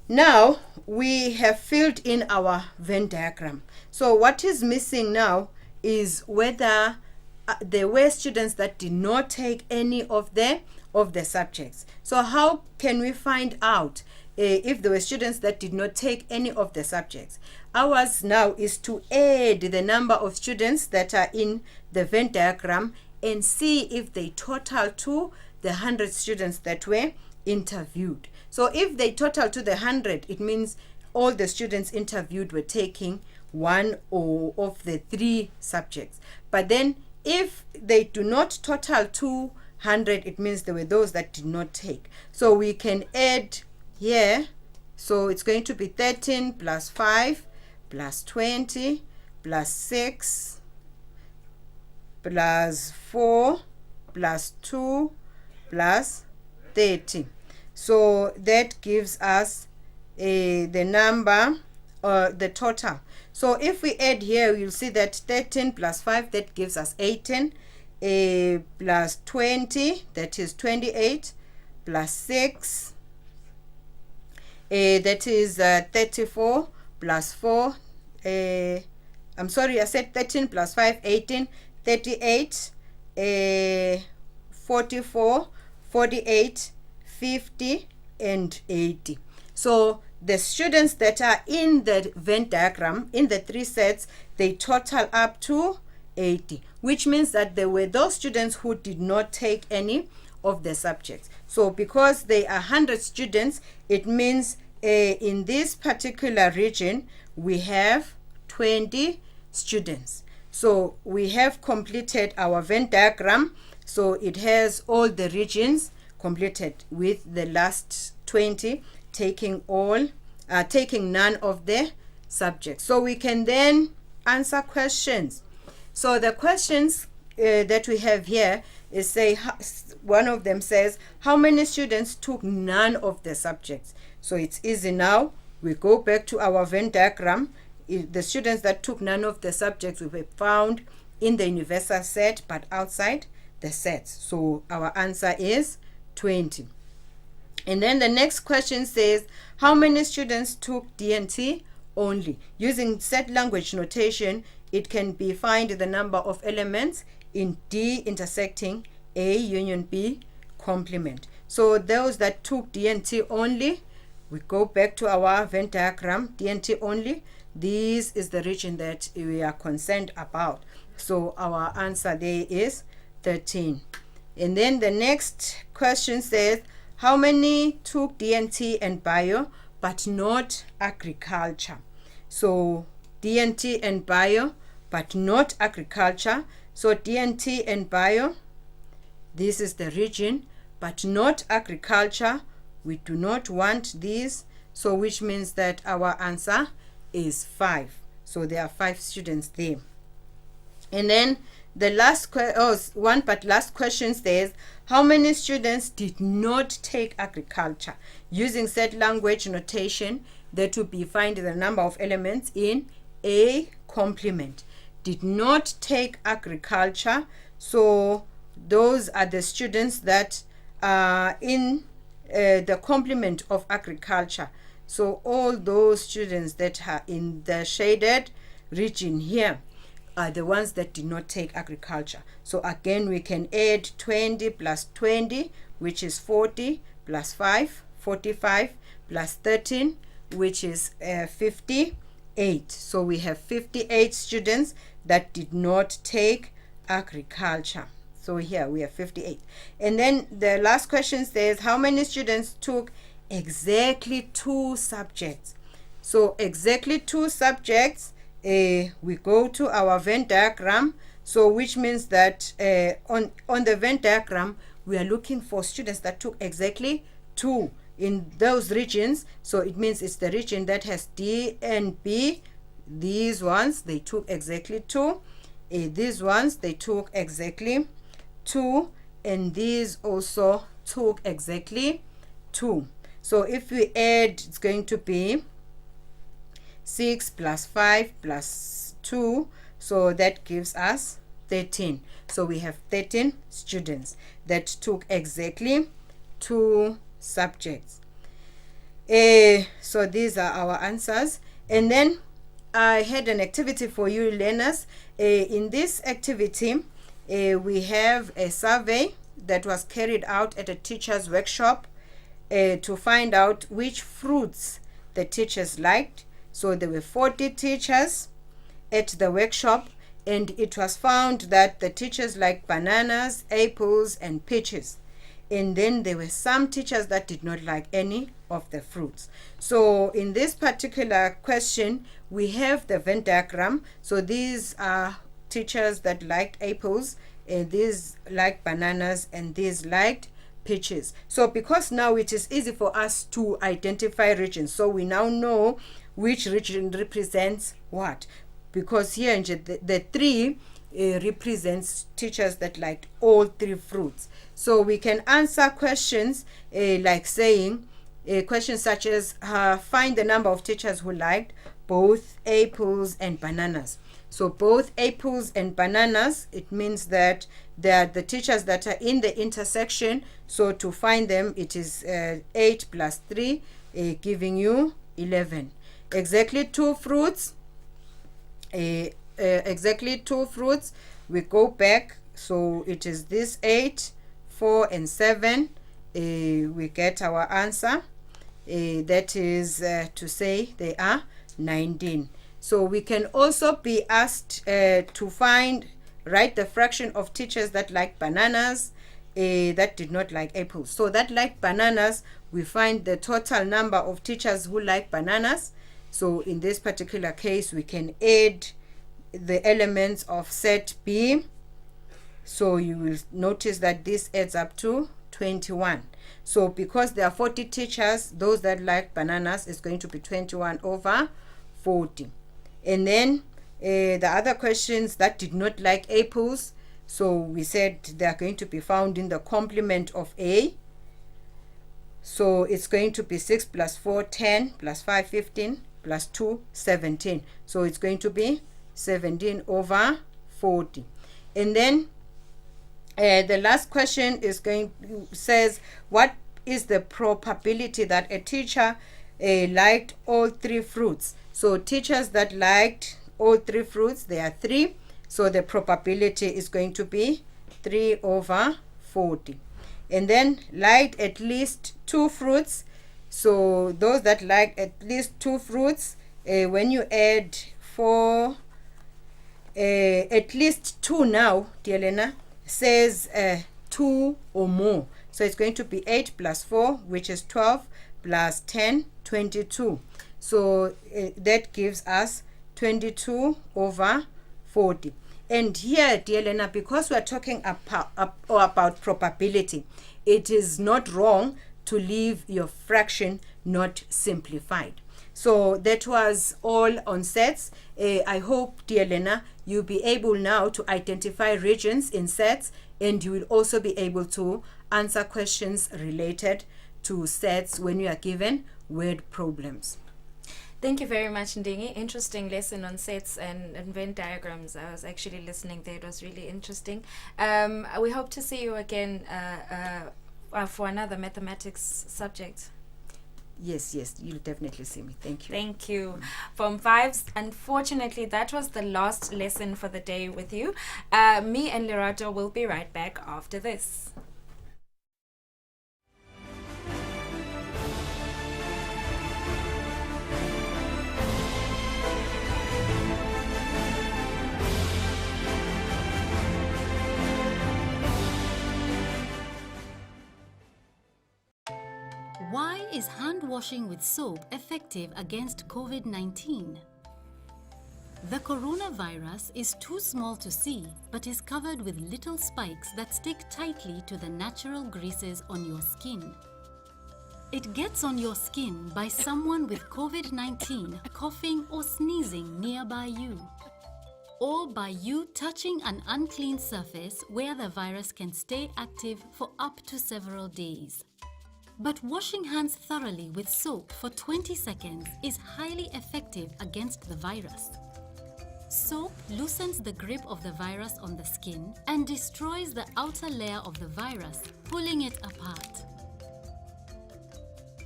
D: Now we have filled in our Venn diagram. So what is missing now is whether there were students that did not take any of the subjects. So how can we find out if there were students that did not take any of the subjects? Ours now is to add the number of students that are in the Venn diagram and see if they total to the 100 students that were interviewed. So if they total to the 100, it means all the students interviewed were taking one or of the 3 subjects. But then if they do not total to 100, it means there were those that did not take. So we can add here. So it's going to be 13 plus 5 plus 20 plus 6 plus 4 plus 2 plus 30. So that gives us the number, the total. So if we add here, you'll see that 13 plus 5, that gives us 18, plus 20, that is 28, plus 6, that is 34, plus 4, I'm sorry, I said 13 plus 5, 18, 38, 44, 48, 50, and 80. So the students that are in the Venn diagram, in the 3 sets, they total up to 80, which means that there were those students who did not take any of the subjects. So because they are 100 students, it means in this particular region, we have 20 students. So we have completed our Venn diagram. So it has all the regions completed with the last 20 taking none of the subjects. So we can then answer questions. So the questions that we have here is, say, one of them says, how many students took none of the subjects? So it's easy now. We go back to our Venn diagram. The students that took none of the subjects will be found in the universal set but outside the sets. So our answer is 20. And then the next question says, how many students took D&T only? Using set language notation, it can be find the number of elements in D intersecting A union B complement. So those that took D&T only, we go back to our Venn diagram, D&T only. This is the region that we are concerned about. So our answer there is 13. And then the next question says, how many took D&T and bio but not agriculture? So D&T and bio but not agriculture. So D&T and bio, this is the region, but not agriculture. We do not want this. So which means that our answer is 5. So there are 5 students there. And then the last last question says, how many students did not take agriculture? Using set language notation, that would be find the number of elements in A complement. Did not take agriculture. So those are the students that are in the complement of agriculture. So all those students that are in the shaded region here are the ones that did not take agriculture. So again, we can add 20 plus 20, which is 40, plus 5, 45, plus 13, which is 58. So we have 58 students that did not take agriculture. So here we have 58. And then the last question says, how many students took exactly 2 subjects? So exactly 2 subjects, we go to our Venn diagram. So which means that on the Venn diagram, we are looking for students that took exactly 2 in those regions. So it means it's the region that has D and B. These ones, they took exactly 2. These ones, they took exactly 2. And these also took exactly 2. So if we add, it's going to be 6 plus 5 plus 2, so that gives us 13. So we have 13 students that took exactly 2 subjects. So these are our answers. And then I had an activity for you learners. In this activity, we have a survey that was carried out at a teacher's workshop to find out which fruits the teachers liked. So there were 40 teachers at the workshop, and it was found that the teachers liked bananas, apples, and peaches. And then there were some teachers that did not like any of the fruits. So in this particular question, we have the Venn diagram. So these are teachers that liked apples, and these liked bananas, and these liked peaches. So because now it is easy for us to identify regions, so we now know which region represents what. Because here in the 3 represents teachers that liked all 3 fruits. So we can answer questions like saying, questions such as find the number of teachers who liked both apples and bananas. So both apples and bananas, it means that they are the teachers that are in the intersection. So to find them, it is 8 plus 3, giving you 11. Exactly 2 fruits. Exactly 2 fruits. We go back, so it is this 8, 4, and 7. We get our answer. That is to say they are 19. So we can also be asked to write the fraction of teachers that like bananas, that did not like apples. So that like bananas, we find the total number of teachers who like bananas. So in this particular case, we can add the elements of set B. So you will notice that this adds up to 21. So because there are 40 teachers, those that like bananas is going to be 21 over 40. And then the other questions that did not like apples, so we said they are going to be found in the complement of A. So it's going to be 6 plus 4, 10, plus 5, 15, plus 2, 17. So it's going to be 17 over 40. And then the last question is says, what is the probability that a teacher liked all 3 fruits? So teachers that liked all 3 fruits, there are 3. So the probability is going to be 3 over 40. And then liked at least 2 fruits. So those that liked at least 2 fruits, when you add 4, at least 2 now, dear Lena, says 2 or more. So it's going to be 8 plus 4, which is 12, plus 10, 22. So that gives us 22 over 40. And here, dear Lena, because we are talking about probability, it is not wrong to leave your fraction not simplified. So that was all on sets. I hope, dear Lena, you'll be able now to identify regions in sets, and you will also be able to answer questions related to sets when you are given word problems.
N: Thank you very much, Ndingi. Interesting lesson on sets and Venn diagrams. I was actually listening there. It was really interesting. We hope to see you again for another mathematics subject.
D: Yes, you'll definitely see me. Thank you.
N: Thank you. From Vibes, unfortunately, that was the last lesson for the day with you. Me and Lerato will be right back after this.
K: Why is hand washing with soap effective against COVID-19? The coronavirus is too small to see, but is covered with little spikes that stick tightly to the natural greases on your skin. It gets on your skin by someone with COVID-19 coughing or sneezing nearby you, or by you touching an unclean surface where the virus can stay active for up to several days. But washing hands thoroughly with soap for 20 seconds is highly effective against the virus. Soap loosens the grip of the virus on the skin and destroys the outer layer of the virus, pulling it apart.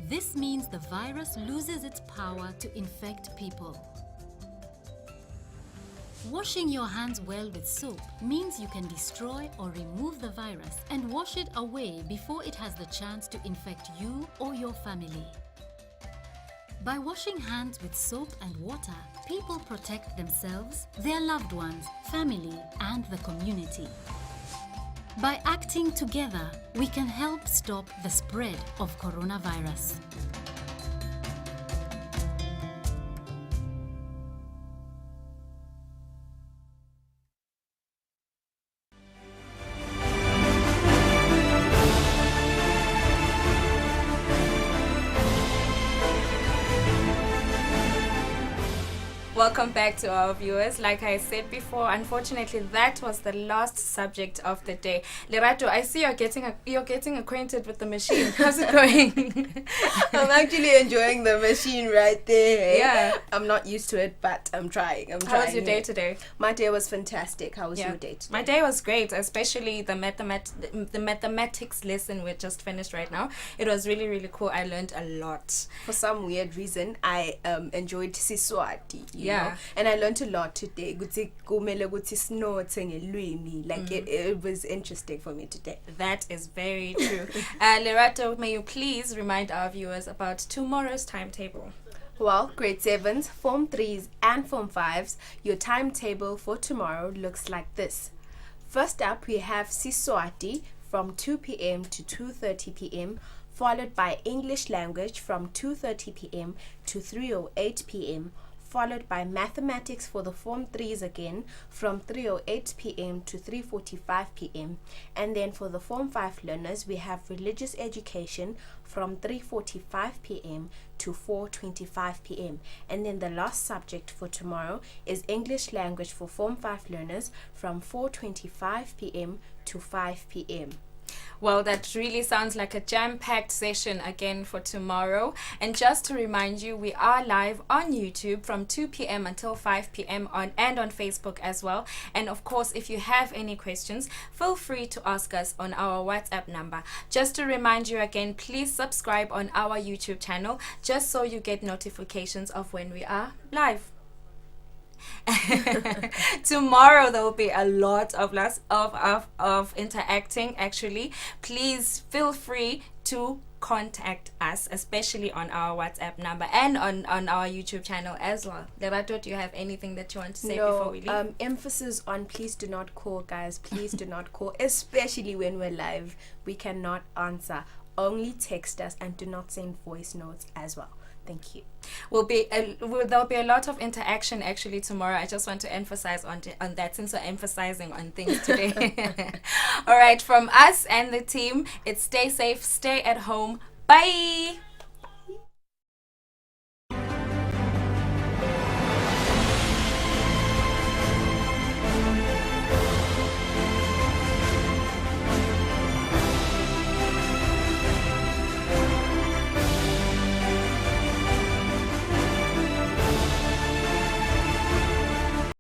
K: This means the virus loses its power to infect people. Washing your hands well with soap means you can destroy or remove the virus and wash it away before it has the chance to infect you or your family. By washing hands with soap and water, people protect themselves, their loved ones, family, and the community. By acting together, we can help stop the spread of coronavirus.
N: Welcome back to our viewers. Like I said before, unfortunately, that was the last subject of the day. Lerato, I see you're getting acquainted with the machine. How's it going?
A: I'm actually enjoying the machine right there.
N: Yeah.
A: I'm not used to it, but I'm trying.
N: How was your day today?
A: My day was fantastic. How was your day today?
N: My day was great, especially the mathematics lesson we just finished right now. It was really, really cool. I learned a lot.
A: For some weird reason, I enjoyed Siswati. You
N: Yeah.
A: know? And I learned a lot today. Like it was interesting for me today.
N: That is very true. Lerato, may you please remind our viewers about tomorrow's timetable?
A: Well, grade 7s, Form 3s and Form 5s, your timetable for tomorrow looks like this. First up, we have Siswati from 2 p.m. to 2:30 p.m., followed by English language from 2:30 p.m. to 3:08 p.m., followed by mathematics for the Form 3s again from 3:08 p.m. to 3:45 p.m. And then for the Form 5 learners, we have religious education from 3:45 p.m. to 4:25 p.m. And then the last subject for tomorrow is English language for Form 5 learners from 4:25 p.m. to 5 p.m.
N: Well, that really sounds like a jam-packed session again for tomorrow. And just to remind you, we are live on YouTube from 2 p.m. until 5 p.m. on Facebook as well. And of course, if you have any questions, feel free to ask us on our WhatsApp number. Just to remind you again, please subscribe on our YouTube channel just so you get notifications of when we are live. Tomorrow there will be a lot of interacting. Actually, please feel free to contact us, especially on our WhatsApp number and on our YouTube channel as well. Lerato, do you have anything that you want to say before we leave?
A: Emphasis on please do not call, guys. Please do not call, especially when we're live. We cannot answer. Only text us and do not send voice notes as well. Thank you.
N: There'll be a lot of interaction actually tomorrow. I just want to emphasize on that since we're emphasizing on things today. All right, from us and the team, it's stay safe, stay at home. Bye.